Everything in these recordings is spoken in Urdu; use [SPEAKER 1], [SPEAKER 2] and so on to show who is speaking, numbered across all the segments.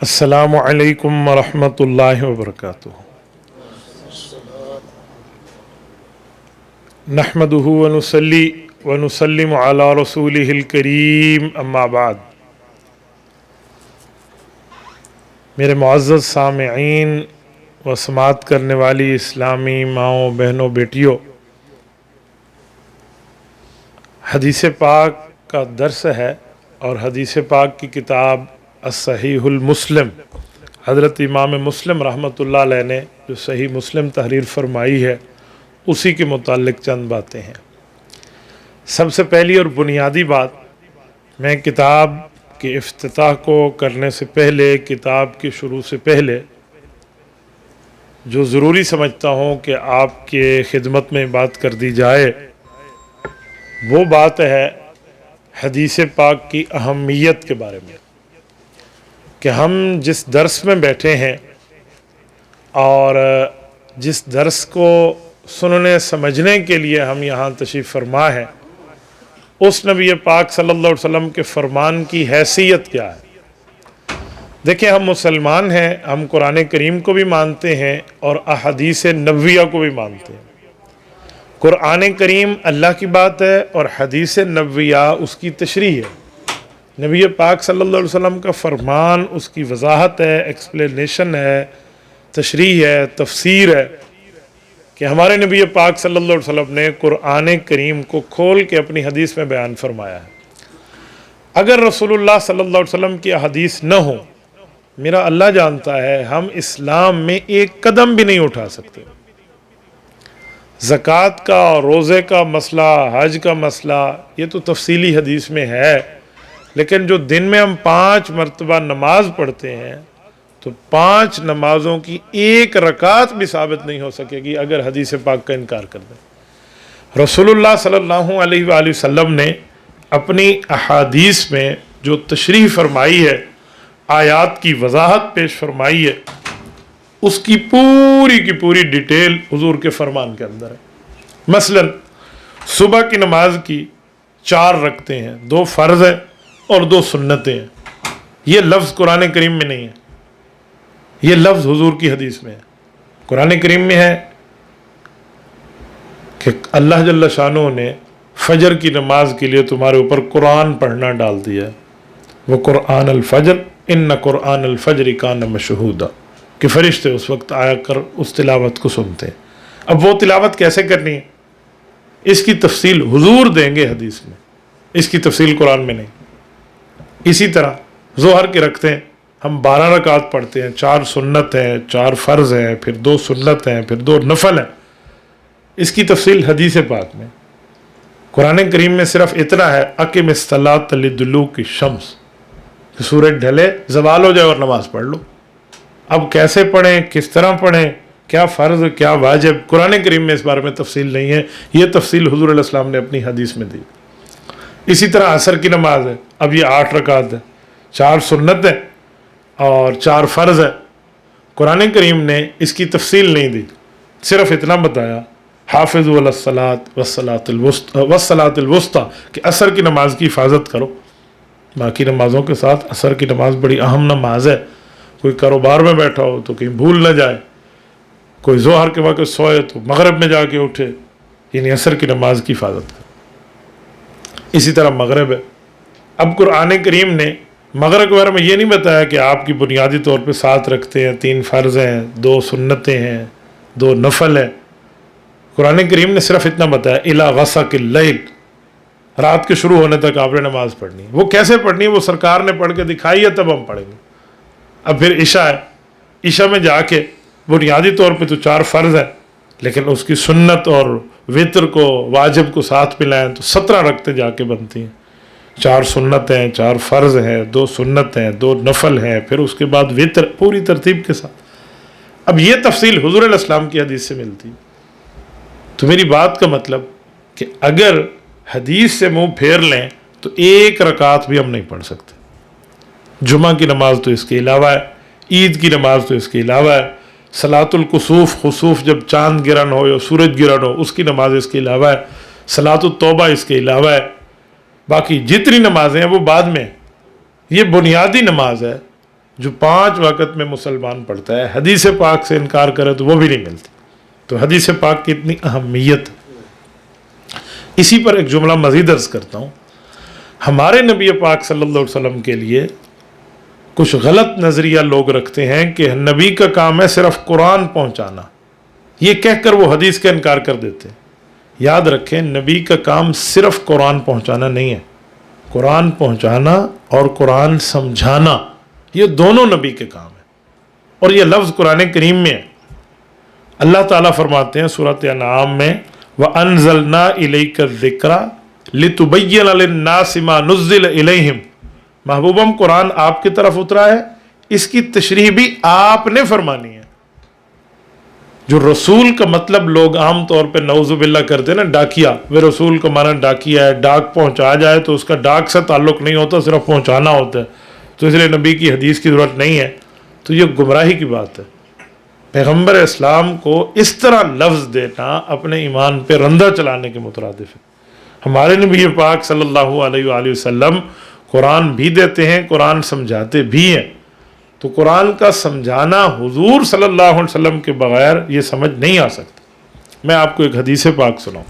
[SPEAKER 1] السلام علیکم ورحمۃ اللہ وبرکاتہ۔ نحمدہ ونصلی ونسلم علی رسولہ الکریم، اما بعد۔ میرے معزز سامعین و سماعت کرنے والی اسلامی ماؤں، بہنوں، بیٹیوں، حدیث پاک کا درس ہے اور حدیث پاک کی کتاب الصحیح المسلم، حضرت امام مسلم رحمۃ اللہ علیہ نے جو صحیح مسلم تحریر فرمائی ہے، اسی کے متعلق چند باتیں ہیں۔ سب سے پہلی اور بنیادی بات، میں کتاب کے افتتاح کو کرنے سے پہلے، کتاب کے شروع سے پہلے جو ضروری سمجھتا ہوں کہ آپ کے خدمت میں بات کر دی جائے، وہ بات ہے حدیث پاک کی اہمیت کے بارے میں، کہ ہم جس درس میں بیٹھے ہیں اور جس درس کو سننے سمجھنے کے لیے ہم یہاں تشریف فرما ہے، اس نبی پاک صلی اللہ علیہ وسلم کے فرمان کی حیثیت کیا ہے۔ دیکھیں، ہم مسلمان ہیں، ہم قرآن کریم کو بھی مانتے ہیں اور احادیث نبویہ کو بھی مانتے ہیں۔ قرآن کریم اللہ کی بات ہے اور حدیث نبویہ اس کی تشریح ہے۔ نبی پاک صلی اللہ علیہ وسلم کا فرمان اس کی وضاحت ہے، ایکسپلینیشن ہے، تشریح ہے، تفسیر ہے، کہ ہمارے نبی پاک صلی اللہ علیہ وسلم نے قرآن کریم کو کھول کے اپنی حدیث میں بیان فرمایا ہے۔ اگر رسول اللہ صلی اللہ علیہ وسلم کی حدیث نہ ہو، میرا اللہ جانتا ہے ہم اسلام میں ایک قدم بھی نہیں اٹھا سکتے۔ زکوٰۃ کا، روزے کا مسئلہ، حج کا مسئلہ، یہ تو تفصیلی حدیث میں ہے، لیکن جو دن میں ہم 5 مرتبہ نماز پڑھتے ہیں، تو 5 نمازوں کی ایک رکعت بھی ثابت نہیں ہو سکے گی اگر حدیث پاک کا انکار کر دیں۔ رسول اللہ صلی اللہ علیہ وآلہ وسلم نے اپنی احادیث میں جو تشریح فرمائی ہے، آیات کی وضاحت پیش فرمائی ہے، اس کی پوری ڈیٹیل حضور کے فرمان کے اندر ہے۔ مثلا صبح کی نماز کی 4 رکعتیں ہیں، 2 فرض ہیں اور 2 سنتیں ہیں۔ یہ لفظ قرآن کریم میں نہیں ہے، یہ لفظ حضور کی حدیث میں ہے۔ قرآن کریم میں ہے کہ اللہ جل شانہ نے فجر کی نماز کے لیے تمہارے اوپر قرآن پڑھنا ڈال دیا ہے، وہ قرآن الفجر ان قرآن الفجر کان مشہودا، کہ فرشتے اس وقت آیا کر اس تلاوت کو سنتے ہیں۔ اب وہ تلاوت کیسے کرنی ہے، اس کی تفصیل حضور دیں گے حدیث میں، اس کی تفصیل قرآن میں نہیں۔ اسی طرح ظہر کے رکھتے ہیں، ہم 12 رکعت پڑھتے ہیں، 4 سنت ہیں، 4 فرض ہیں، پھر 2 سنت ہیں، پھر 2 نفل ہیں۔ اس کی تفصیل حدیث پاک میں۔ قرآن کریم میں صرف اتنا ہے، اقم الصلاۃ لدلوک الشمس، کہ سورج ڈھلے، زوال ہو جائے اور نماز پڑھ لو۔ اب کیسے پڑھیں، کس طرح پڑھیں، کیا فرض کیا واجب، قرآن کریم میں اس بارے میں تفصیل نہیں ہے، یہ تفصیل حضور علیہ السلام نے اپنی حدیث میں دی۔ اسی طرح عصر کی نماز ہے، اب یہ 8 رکعت ہے، 4 سنت ہے اور 4 فرض ہے۔ قرآن کریم نے اس کی تفصیل نہیں دی، صرف اتنا بتایا حافظوا علی الصلاۃ والصلاۃ الوسطیٰ، کہ عصر کی نماز کی حفاظت کرو۔ باقی نمازوں کے ساتھ عصر کی نماز بڑی اہم نماز ہے۔ کوئی کاروبار میں بیٹھا ہو تو کہیں بھول نہ جائے، کوئی ظہر کے وقت سوئے تو مغرب میں جا کے اٹھے، یعنی عصر کی نماز کی حفاظت کرو۔ اسی طرح مغرب ہے۔ اب قرآن کریم نے مغرب کے بارے میں یہ نہیں بتایا کہ آپ کی بنیادی طور پہ 7 رکھتے ہیں، 3 فرض ہیں، 2 سنتیں ہیں، 2 نفل ہیں۔ قرآن کریم نے صرف اتنا بتایا الی غسق اللیل، رات کے شروع ہونے تک آپ نے نماز پڑھنی ہے۔ وہ کیسے پڑھنی ہے وہ سرکار نے پڑھ کے دکھائی ہے، تب ہم پڑھیں گے۔ اب پھر عشاء ہے، عشاء میں جا کے بنیادی طور پہ تو 4 فرض ہیں، لیکن اس کی سنت اور وطر کو، واجب کو ساتھ ملائیں تو 17 رکعتیں جا کے بنتی ہیں۔ 4 سنت ہیں، 4 فرض ہیں، 2 سنت ہیں، 2 نفل ہیں، پھر اس کے بعد وطر، پوری ترتیب کے ساتھ۔ اب یہ تفصیل حضور علیہ السلام کی حدیث سے ملتی۔ تو میری بات کا مطلب کہ اگر حدیث سے منہ پھیر لیں تو 1 رکعت بھی ہم نہیں پڑھ سکتے۔ جمعہ کی نماز تو اس کے علاوہ ہے، عید کی نماز تو اس کے علاوہ ہے، صلاۃ الکسوف، خسوف جب چاند گرہن ہو یا سورج گرہن ہو، اس کی نماز اس کے علاوہ ہے، صلاۃ التوبہ اس کے علاوہ ہے۔ باقی جتنی نمازیں ہیں وہ بعد میں، یہ بنیادی نماز ہے جو 5 وقت میں مسلمان پڑھتا ہے حدیث پاک سے انکار کرے تو وہ بھی نہیں ملتی. تو حدیث پاک کی اتنی اہمیت. اسی پر ایک جملہ مزید عرض کرتا ہوں. ہمارے نبی پاک صلی اللہ علیہ وسلم کے لیے کچھ غلط نظریہ لوگ رکھتے ہیں کہ نبی کا کام ہے صرف قرآن پہنچانا. یہ کہہ کر وہ حدیث کا انکار کر دیتے ہیں. یاد رکھیں نبی کا کام صرف قرآن پہنچانا نہیں ہے. قرآن پہنچانا اور قرآن سمجھانا یہ دونوں نبی کے کام ہیں. اور یہ لفظ قرآن کریم میں ہے. اللہ تعالیٰ فرماتے ہیں سورۃ انعام میں وَأَنزَلْنَا إِلَيْكَ الذِّكْرَ لِتُبَيِّنَ لِلنَّاسِ مَا نُزِّلَ إِلَيْهِمْ. محبوبم قرآن آپ کی طرف اترا ہے, اس کی تشریح بھی آپ نے فرمانی ہے. جو رسول کا مطلب لوگ عام طور پہ نعوذ باللہ کرتے ہیں نا, ڈاکیا, وہ رسول کا معنی ڈاکیا ہے, ڈاک پہنچا جائے تو اس کا ڈاک سے تعلق نہیں ہوتا, صرف پہنچانا ہوتا ہے, تو اس لیے نبی کی حدیث کی ضرورت نہیں ہے. تو یہ گمراہی کی بات ہے. پیغمبر اسلام کو اس طرح لفظ دینا اپنے ایمان پہ رندہ چلانے کے مترادف ہے. ہمارے نبی پاک صلی اللہ علیہ وآلہ وسلم قرآن بھی دیتے ہیں, قرآن سمجھاتے بھی ہیں. تو قرآن کا سمجھانا حضور صلی اللہ علیہ وسلم کے بغیر یہ سمجھ نہیں آ سکتا. میں آپ کو ایک حدیث پاک سناؤں.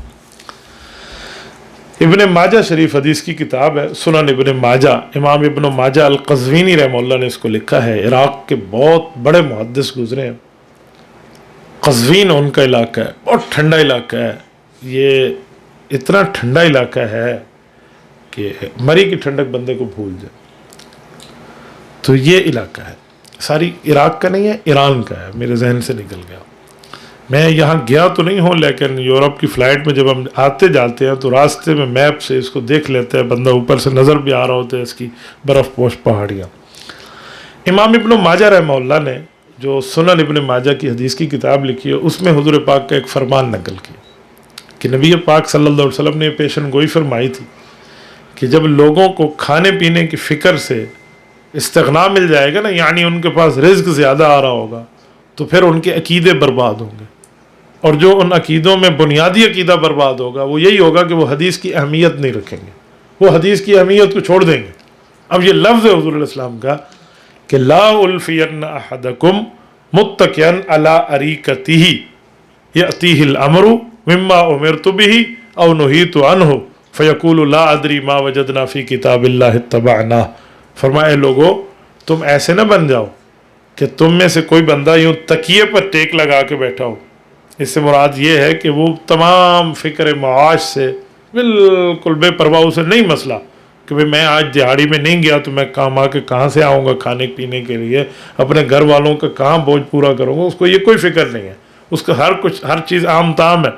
[SPEAKER 1] ابن ماجہ شریف حدیث کی کتاب ہے, سنن ابن ماجہ. امام ابن ماجہ القزوینی رحمہ اللہ نے اس کو لکھا ہے. عراق کے بہت بڑے محدث گزرے ہیں. قزوین ان کا علاقہ ہے, بہت ٹھنڈا علاقہ ہے. یہ اتنا ٹھنڈا علاقہ ہے کہ مری کی ٹھنڈک بندے کو بھول جائے. تو یہ علاقہ ہے, ساری عراق کا نہیں ہے, ایران کا ہے, میرے ذہن سے نکل گیا. میں یہاں گیا تو نہیں ہوں, لیکن یورپ کی فلائٹ میں جب ہم آتے جاتے ہیں تو راستے میں میپ سے اس کو دیکھ لیتے ہیں, بندہ اوپر سے نظر بھی آ رہا ہوتا ہے اس کی برف پوش پہاڑیاں. امام ابن ماجہ رحمہ اللہ نے جو سنن ابن ماجہ کی حدیث کی کتاب لکھی ہے, اس میں حضور پاک کا ایک فرمان نقل کیا کہ نبی پاک صلی اللہ علیہ وسلم نے پیشن گوئی فرمائی تھی کہ جب لوگوں کو کھانے پینے کی فکر سے استغنا مل جائے گا نا, یعنی ان کے پاس رزق زیادہ آ رہا ہوگا, تو پھر ان کے عقیدے برباد ہوں گے. اور جو ان عقیدوں میں بنیادی عقیدہ برباد ہوگا وہ یہی ہوگا کہ وہ حدیث کی اہمیت نہیں رکھیں گے, وہ حدیث کی اہمیت کو چھوڑ دیں گے. اب یہ لفظ ہے حضور علیہ السلام کا کہ لا الفین احدکم متکئا علی اریکتہ یأتیہ الامر مما امرت بہ او نہیت عنہ فیقول لا ادری ما وجدنا فی کتاب اللہ اتبعناہ. فرمائے لوگو تم ایسے نہ بن جاؤ کہ تم میں سے کوئی بندہ یوں تکیے پر ٹیک لگا کے بیٹھا ہو. اس سے مراد یہ ہے کہ وہ تمام فکر معاش سے بالکل بے پرواہ, سے نہیں مسئلہ کہ بھئی میں آج دہاڑی میں نہیں گیا تو میں کام آ کے کہاں سے آؤں گا کھانے پینے کے لیے, اپنے گھر والوں کا کہاں بوجھ پورا کروں گا. اس کو یہ کوئی فکر نہیں ہے, اس کا ہر چیز عام تام ہے.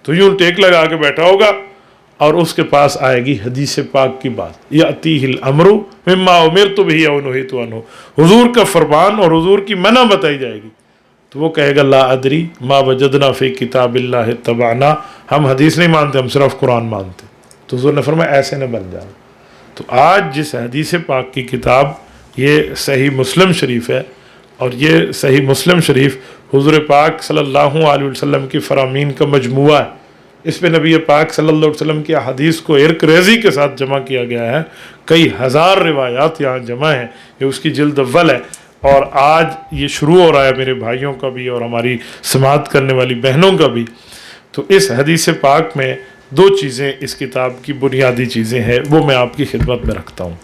[SPEAKER 1] تو یوں ٹیک لگا کے بیٹھا ہوگا اور اس کے پاس آئے گی حدیث پاک کی بات, یأتیہ الامر مما امرت بہ او نہیت عنہ, حضور کا فرمان اور حضور کی منع بتائی جائے گی. تو وہ کہے گا لا ادری ما وجدنا فی کتاب اللہ اتبعنا, ہم حدیث نہیں مانتے, ہم صرف قرآن مانتے. تو حضور نے فرمایا ایسے نہ بن جاؤ. تو آج جس حدیث پاک کی کتاب یہ صحیح مسلم شریف ہے, اور یہ صحیح مسلم شریف حضور پاک صلی اللہ علیہ وسلم کی فرامین کا مجموعہ ہے. اس پہ نبی پاک صلی اللہ علیہ وسلم کی حدیث کو ارک ریزی کے ساتھ جمع کیا گیا ہے. کئی ہزار روایات یہاں جمع ہیں, یہ اس کی جلد اول ہے. اور آج یہ شروع ہو رہا ہے میرے بھائیوں کا بھی اور ہماری سماعت کرنے والی بہنوں کا بھی. تو اس حدیث پاک میں 2 چیزیں اس کتاب کی بنیادی چیزیں ہیں, وہ میں آپ کی خدمت میں رکھتا ہوں.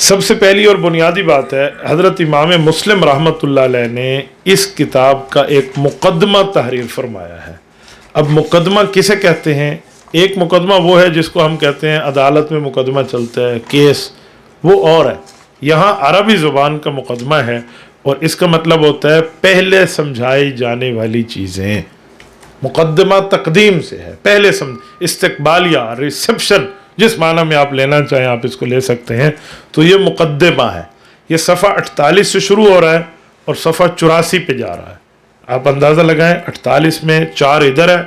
[SPEAKER 1] سب سے پہلی اور بنیادی بات ہے, حضرت امام مسلم رحمۃ اللہ علیہ نے اس کتاب کا ایک مقدمہ تحریر فرمایا ہے. اب مقدمہ کسے کہتے ہیں؟ ایک مقدمہ وہ ہے جس کو ہم کہتے ہیں عدالت میں مقدمہ چلتا ہے, کیس, وہ اور ہے. یہاں عربی زبان کا مقدمہ ہے اور اس کا مطلب ہوتا ہے پہلے سمجھائی جانے والی چیزیں. مقدمہ تقدیم سے ہے, پہلے استقبالیہ, ریسپشن, جس معنی میں آپ لینا چاہیں آپ اس کو لے سکتے ہیں. تو یہ مقدمہ ہے. یہ صفحہ 48 سے شروع ہو رہا ہے اور صفحہ 84 پہ جا رہا ہے. آپ اندازہ لگائیں, 48 میں 4 ادھر ہے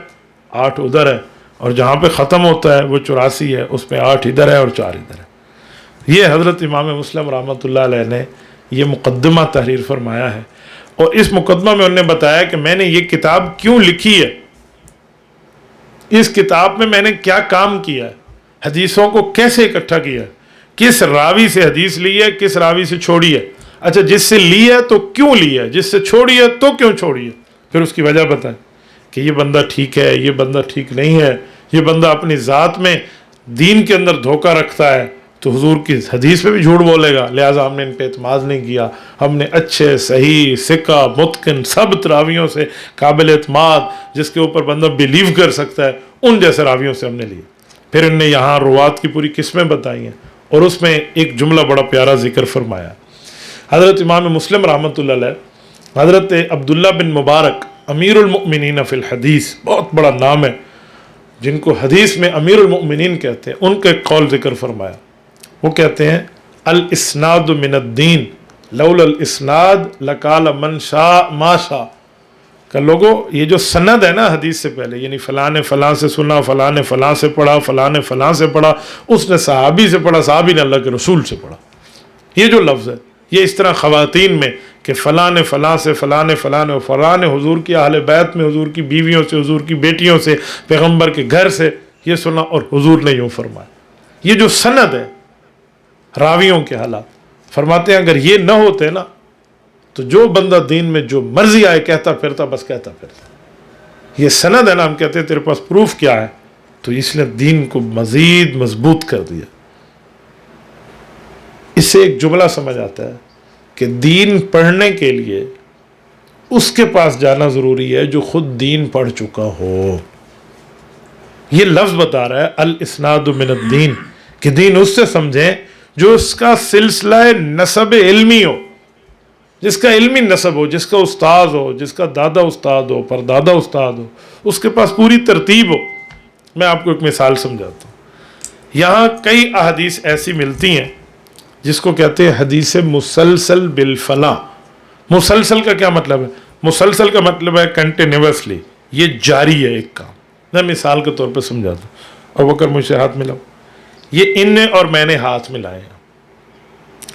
[SPEAKER 1] 8 ادھر ہے, اور جہاں پہ ختم ہوتا ہے وہ 84 ہے, اس میں 8 ادھر ہے اور 4 ادھر ہے. یہ حضرت امام مسلم رحمۃ اللہ علیہ نے یہ مقدمہ تحریر فرمایا ہے. اور اس مقدمہ میں انہوں نے بتایا کہ میں نے یہ کتاب کیوں لکھی ہے, اس کتاب میں نے کیا کام کیا ہے, حدیثوں کو کیسے اکٹھا کیا ہے, کس راوی سے حدیث لی ہے, کس راوی سے چھوڑی ہے. اچھا جس سے لی ہے تو کیوں لی ہے، جس سے چھوڑی ہے تو کیوں چھوڑی ہے، پھر اس کی وجہ بتائیں کہ یہ بندہ ٹھیک ہے، یہ بندہ ٹھیک نہیں ہے، یہ بندہ اپنی ذات میں دین کے اندر دھوکہ رکھتا ہے تو حضور کی حدیث پہ بھی جھوٹ بولے گا، لہٰذا ہم نے ان پہ اعتماد نہیں کیا، ہم نے اچھے صحیح ثقہ متقن ثبت راویوں سے قابل اعتماد جس کے اوپر بندہ بلیو کر سکتا ہے ان جیسے راویوں سے ہم نے لیے۔ پھر ان نے یہاں روات کی پوری قسمیں بتائی ہیں اور اس میں ایک جملہ بڑا پیارا ذکر فرمایا۔ حضرت امام مسلم رحمۃ اللہ علیہ، حضرت عبداللہ بن مبارک امیر المؤمنین فی الحدیث، بہت بڑا نام ہے جن کو حدیث میں امیر المؤمنین کہتے ہیں، ان کا ایک قول ذکر فرمایا۔ وہ کہتے ہیں الاسناد من الدین لولا الاسناد لقال من شاء ما شاء، کہ لوگوں یہ جو سند ہے نا حدیث سے پہلے، یعنی فلاں نے فلاں سے سنا، فلاں نے فلاں سے پڑھا، فلاں نے فلاں سے پڑھا، اس نے صحابی سے پڑھا، صحابی نے اللہ کے رسول سے پڑھا، یہ جو لفظ ہے یہ اس طرح خواتین میں کہ فلاں نے فلاں سے، فلاں نے فلاں نے، فلاں نے حضور کی اہل بیت میں حضور کی بیویوں سے، حضور کی بیٹیوں سے، پیغمبر کے گھر سے یہ سنا اور حضور نے یوں فرمایا، یہ جو سند ہے راویوں کے حالات فرماتے ہیں اگر یہ نہ ہوتے نا تو جو بندہ دین میں جو مرضی آئے کہتا پھرتا، بس کہتا پھرتا۔ یہ سند ہے نا، ہم کہتے ہیں تیرے پاس پروف کیا ہے، تو اس نے دین کو مزید مضبوط کر دیا۔ اس سے ایک جملہ سمجھ آتا ہے کہ دین پڑھنے کے لیے اس کے پاس جانا ضروری ہے جو خود دین پڑھ چکا ہو۔ یہ لفظ بتا رہا ہے الاسناد من الدین، کہ دین اس سے سمجھیں جو اس کا سلسلہ نسب علمی ہو، جس کا علمی نسب ہو، جس کا استاد ہو، جس کا دادا استاد ہو، پردادا استاد ہو، اس کے پاس پوری ترتیب ہو۔ میں آپ کو ایک مثال سمجھاتا ہوں۔ یہاں کئی احادیث ایسی ملتی ہیں جس کو کہتے ہیں حدیث مسلسل بالفلاں۔ مسلسل کا کیا مطلب ہے؟ مسلسل کا مطلب ہے کنٹینیوسلی، یہ جاری ہے ایک کام۔ میں مثال کے طور پہ سمجھاتا ہوں۔ ابو بکر مجھ سے ہاتھ ملاؤ، یہ ان نے اور میں نے ہاتھ ملائے ہیں۔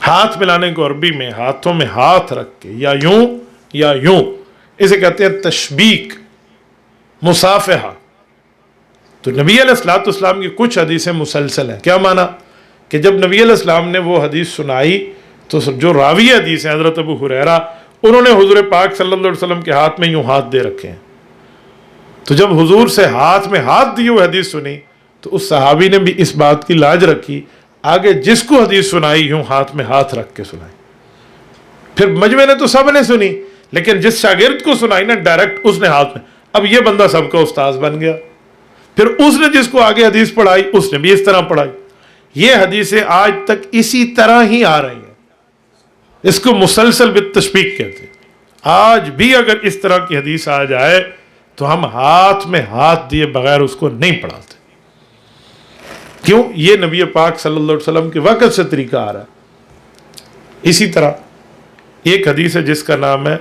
[SPEAKER 1] ہاتھ ملانے کو عربی میں ہاتھوں میں ہاتھ رکھ کے یا یوں یا یوں، اسے کہتے ہیں تشبیک، مصافحہ۔ تو نبی علیہ الصلوۃ والسلام کی کچھ حدیثیں مسلسل ہیں۔ کیا معنی؟ کہ جب نبی علیہ السلام نے وہ حدیث سنائی تو جو راوی حدیث ہیں حضرت ابو ہریرہ، انہوں نے حضور پاک صلی اللہ علیہ وسلم کے ہاتھ میں یوں ہاتھ دے رکھے ہیں۔ تو جب حضور سے ہاتھ میں ہاتھ دیے ہوئے حدیث سنی تو اس صحابی نے بھی اس بات کی لاج رکھی، آگے جس کو حدیث سنائی یوں ہاتھ میں ہاتھ رکھ کے سنائی۔ پھر مجمع نے تو سب نے سنی، لیکن جس شاگرد کو سنائی نا ڈائریکٹ اس نے ہاتھ میں، اب یہ بندہ سب کا استاذ بن گیا۔ پھر اس نے جس کو آگے حدیث پڑھائی اس نے بھی اس طرح پڑھائی۔ یہ حدیثیں آج تک اسی طرح ہی آ رہی ہیں، اس کو مسلسل بالتشبیک کہتے ہیں۔ آج بھی اگر اس طرح کی حدیث آ جائے تو ہم ہاتھ میں ہاتھ دیے بغیر اس کو نہیں پڑھاتے۔ کیوں؟ یہ نبی پاک صلی اللہ علیہ وسلم کے وقت سے طریقہ آ رہا ہے۔ اسی طرح ایک حدیث ہے جس کا نام ہے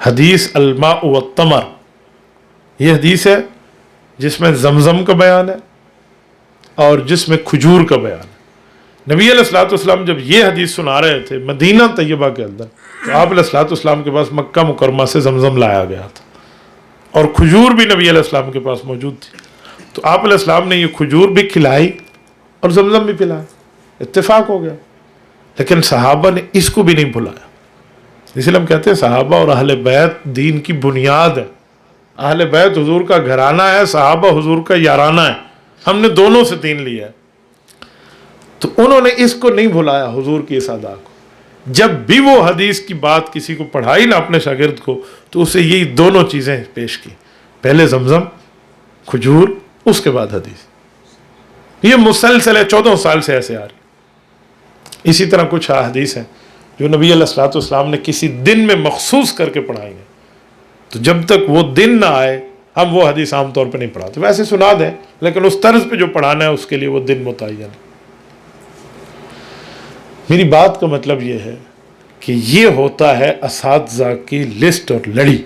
[SPEAKER 1] حدیث الماء والتمر۔ یہ حدیث ہے جس میں زمزم کا بیان ہے اور جس میں کھجور کا بیان ہے۔ نبی علیہ الصلوۃ والسلام جب یہ حدیث سنا رہے تھے مدینہ طیبہ کے اندر، تو آپ علیہ الصلوۃ والسلام کے پاس مکہ مکرمہ سے زمزم لایا گیا تھا اور کھجور بھی نبی علیہ السلام کے پاس موجود تھی۔ تو آپ علیہ السلام نے یہ کھجور بھی کھلائی اور زمزم بھی پلایا، اتفاق ہو گیا۔ لیکن صحابہ نے اس کو بھی نہیں بھلایا۔ اس لیے ہم کہتے ہیں صحابہ اور اہل بیت دین کی بنیاد ہے۔ اہل بیت حضور کا گھرانہ ہے، صحابہ حضور کا یارانہ ہے، ہم نے دونوں سے دین لیا ہے۔ تو انہوں نے اس کو نہیں بھلایا، حضور کی اس ادا کو۔ جب بھی وہ حدیث کی بات کسی کو پڑھائی نا اپنے شاگرد کو تو اسے یہی دونوں چیزیں پیش کی، پہلے زمزم کھجور، اس کے بعد حدیث۔ یہ مسلسل ہے، 14 سال سے ایسے آ رہی۔ اسی طرح کچھ احادیث ہیں جو نبی علیہ الصلوۃ والسلام نے کسی دن میں مخصوص کر کے پڑھائیں گے، تو جب تک وہ دن نہ آئے ہم وہ حدیث عام طور پہ نہیں پڑھاتے۔ ویسے سنا دیں لیکن اس طرز پہ جو پڑھانا ہے اس کے لیے وہ دن متعین ہے۔ میری بات کا مطلب یہ ہے کہ یہ ہوتا ہے اساتذہ کی لسٹ اور لڑی،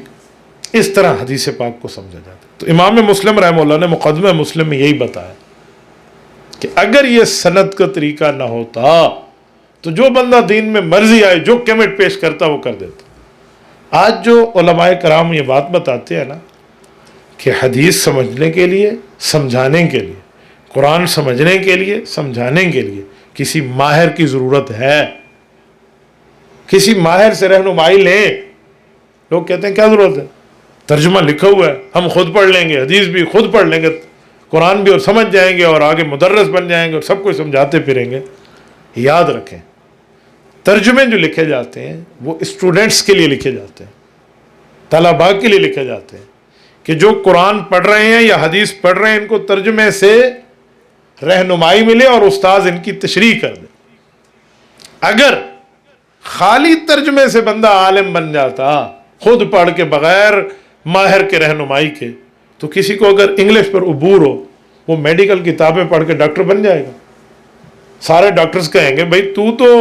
[SPEAKER 1] اس طرح حدیث پاک کو سمجھا جاتا ہے۔ تو امام مسلم رحمہ اللہ نے مقدمہ مسلم میں یہی بتایا کہ اگر یہ سند کا طریقہ نہ ہوتا تو جو بندہ دین میں مرضی آئے جو کیمٹ پیش کرتا وہ کر دیتا۔ آج جو علماء کرام یہ بات بتاتے ہیں نا کہ حدیث سمجھنے کے لیے، سمجھانے کے لیے، قرآن سمجھنے کے لیے، سمجھانے کے لیے کسی ماہر کی ضرورت ہے، کسی ماہر سے رہنمائی لیں. لوگ کہتے ہیں کیا ضرورت ہے, ترجمہ لکھا ہوا ہے, ہم خود پڑھ لیں گے, حدیث بھی خود پڑھ لیں گے, قرآن بھی اور سمجھ جائیں گے اور آگے مدرس بن جائیں گے اور سب کو سمجھاتے پھریں گے. یاد رکھیں, ترجمے جو لکھے جاتے ہیں وہ اسٹوڈنٹس کے لیے لکھے جاتے ہیں, طلباء کے لیے لکھے جاتے ہیں, کہ جو قرآن پڑھ رہے ہیں یا حدیث پڑھ رہے ہیں ان کو ترجمے سے رہنمائی ملے اور استاذ ان کی تشریح کر دے. اگر خالی ترجمے سے بندہ عالم بن جاتا خود پڑھ کے بغیر ماہر کے رہنمائی کے, تو کسی کو اگر انگلش پر عبور ہو وہ میڈیکل کتابیں پڑھ کے ڈاکٹر بن جائے گا. سارے ڈاکٹرز کہیں گے بھائی تو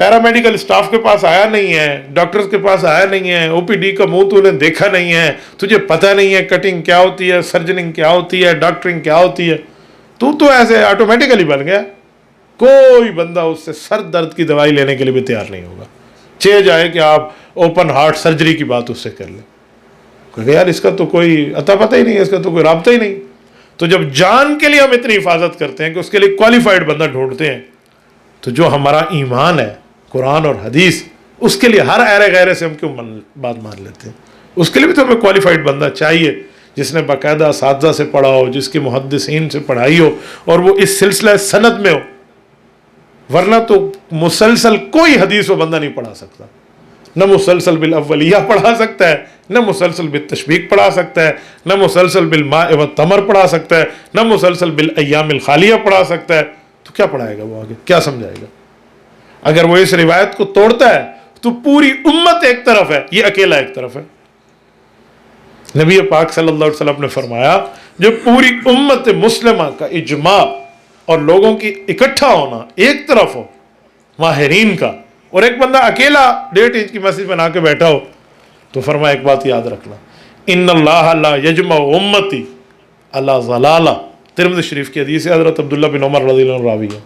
[SPEAKER 1] پیرامیڈیکل اسٹاف کے پاس آیا نہیں ہے, ڈاکٹرز کے پاس آیا نہیں ہے, او پی ڈی کا منہ تو نے دیکھا نہیں ہے, تجھے پتہ نہیں ہے کٹنگ کیا ہوتی ہے, سرجننگ کیا ہوتی ہے, ڈاکٹرنگ کیا ہوتی ہے, تو ایسے آٹومیٹیکلی بن گیا. کوئی بندہ اس سے سر درد کی دوائی لینے کے لیے بھی تیار نہیں ہوگا, چاہے جائے کہ آپ اوپن ہارٹ سرجری کی بات اس سے کر لیں. کہ یار اس کا تو کوئی عطا پتہ ہی نہیں ہے, اس کا تو کوئی رابطہ ہی نہیں. تو جب جان کے لیے ہم اتنی حفاظت کرتے ہیں کہ اس کے لیے کوالیفائڈ بندہ ڈھونڈتے ہیں, تو جو ہمارا ایمان ہے قرآن اور حدیث, اس کے لیے ہر ایرے غیرے سے ہم کیوں بات مان لیتے ہیں؟ اس کے لیے بھی تو ہمیں کوالیفائڈ بندہ چاہیے جس نے باقاعدہ اساتذہ سے پڑھا ہو, جس کی محدثین سے پڑھائی ہو اور وہ اس سلسلہ سند میں ہو. ورنہ تو مسلسل کوئی حدیث و بندہ نہیں پڑھا سکتا, نہ مسلسل بالاولیہ پڑھا سکتا ہے, نہ مسلسل بالتشبیق پڑھا سکتا ہے, نہ مسلسل بالماء والتمر پڑھا سکتا ہے, نہ مسلسل بالایام الخالیہ پڑھا سکتا ہے. تو کیا پڑھائے گا وہ آگے, کیا سمجھائے گا؟ اگر وہ اس روایت کو توڑتا ہے تو پوری امت ایک طرف ہے, یہ اکیلا ایک طرف ہے. نبی پاک صلی اللہ علیہ وسلم نے فرمایا جب پوری امت مسلمہ کا اجماع اور لوگوں کی اکٹھا ہونا ایک طرف ہو ماہرین کا, اور ایک بندہ اکیلا 1.5 انچ کی مسجد بنا کے بیٹھا ہو, تو فرمایا ایک بات یاد رکھنا, ان اللہ لا یجمع امتی علی ضلالہ. ترمذی شریف کی حدیث ہے, حضرت عبداللہ بن عمر رضی اللہ عنہ راوی ہے.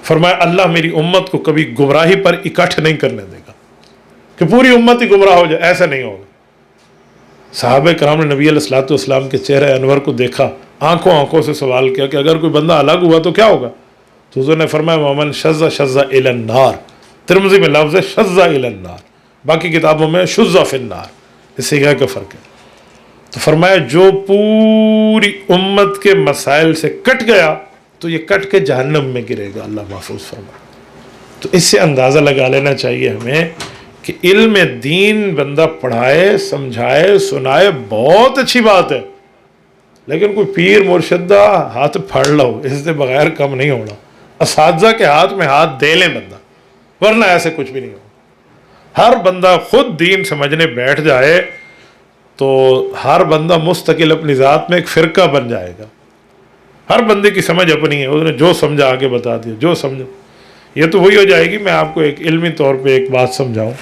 [SPEAKER 1] فرمایا اللہ میری امت کو کبھی گمراہی پر اکٹھ نہیں کرنے دے گا کہ پوری امت ہی گمراہ ہو جائے, ایسا نہیں ہوگا. صحابہ کرام نے نبی علیہ الصلوۃ والسلام کے چہرے انور کو دیکھا, آنکھوں سے سوال کیا کہ اگر کوئی بندہ الگ ہوا تو کیا ہوگا؟ تو حضور نے فرمایا ومن شذ شذ الی النار. ترمذی میں لفظ ہے شذ الی النار, باقی کتابوں میں شذ فی النار, اس سے کیا فرق ہے؟ تو فرمایا جو پوری امت کے مسائل سے کٹ گیا تو یہ کٹ کے جہنم میں گرے گا, اللہ محفوظ فرمائے. تو اس سے اندازہ لگا لینا چاہیے ہمیں کہ علم دین بندہ پڑھائے, سمجھائے, سنائے, بہت اچھی بات ہے, لیکن کوئی پیر مرشدہ ہاتھ پھاڑ لو اس سے بغیر کم نہیں ہونا. اساتذہ کے ہاتھ میں ہاتھ دے لیں بندہ, ورنہ ایسے کچھ بھی نہیں ہوگا. ہر بندہ خود دین سمجھنے بیٹھ جائے تو ہر بندہ مستقل اپنی ذات میں ایک فرقہ بن جائے گا. ہر بندے کی سمجھ اپنی ہے, اس نے جو سمجھا آگے بتا دیا, جو سمجھا. یہ تو وہی ہو جائے گی. میں آپ کو ایک علمی طور پہ ایک بات سمجھاؤں,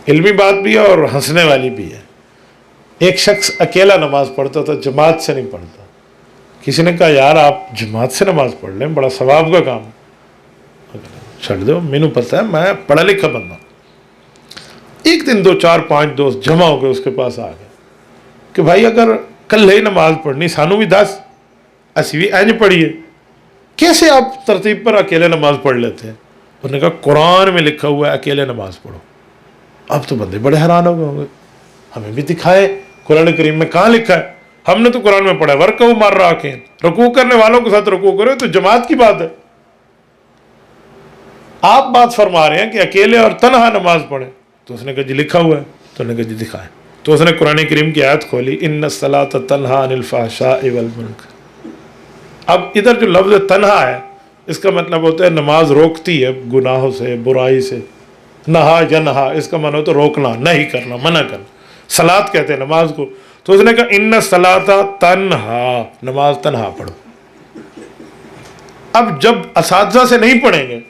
[SPEAKER 1] علمی بات بھی ہے اور ہنسنے والی بھی ہے. ایک شخص اکیلا نماز پڑھتا تھا, جماعت سے نہیں پڑھتا. کسی نے کہا یار آپ جماعت سے نماز پڑھ لیں, بڑا ثواب کا کام. چھڑ دو, مینوں پتہ ہے میں پڑھا لکھا بندہ. ایک دن 2 4 5 دوست جمع ہو کے اس کے پاس آ گئے کہ بھائی اگر کل ہی نماز پڑھنی سانو بھی دس, اسی بھی اینج پڑھیے, کیسے آپ ترتیب پر اکیلے نماز پڑھ لیتے ہیں؟ انہوں نے کہا قرآن میں لکھا ہوا ہے اکیلے نماز پڑھو. اب تو بندے بڑے حیران ہو گئے ہوں گے, ہمیں بھی دکھائے قرآن کریم میں کہاں لکھا ہے. ہم نے تو قرآن میں پڑھا ہے ورکعوا مع الراکعین, رکوع کرنے والوں کے ساتھ رکوع کرو, تو جماعت کی بات ہے. آپ بات فرما رہے ہیں کہ اکیلے اور تنہا نماز پڑھیں. تو اس نے کہا جی لکھا ہوا ہے. تو انہوں نے کہا جی دکھائیں. تو اس نے قرآن کریم کی آیت کھولی, ان الصلاۃ تنہا عن الفحشاء والمنکر. اب ادھر جو لفظ تنہا ہے اس کا مطلب ہوتا ہے نماز روکتی ہے گناہوں سے, برائی سے. نہا ینہا اس کا معنی ہوتا ہے روکنا, نہیں کرنا, منع کرنا. صلاۃ کہتے ہیں نماز کو. تو اس نے کہا ان الصلاۃ تنہا, نماز تنہا پڑھو. اب جب اساتذہ سے نہیں پڑھیں گے,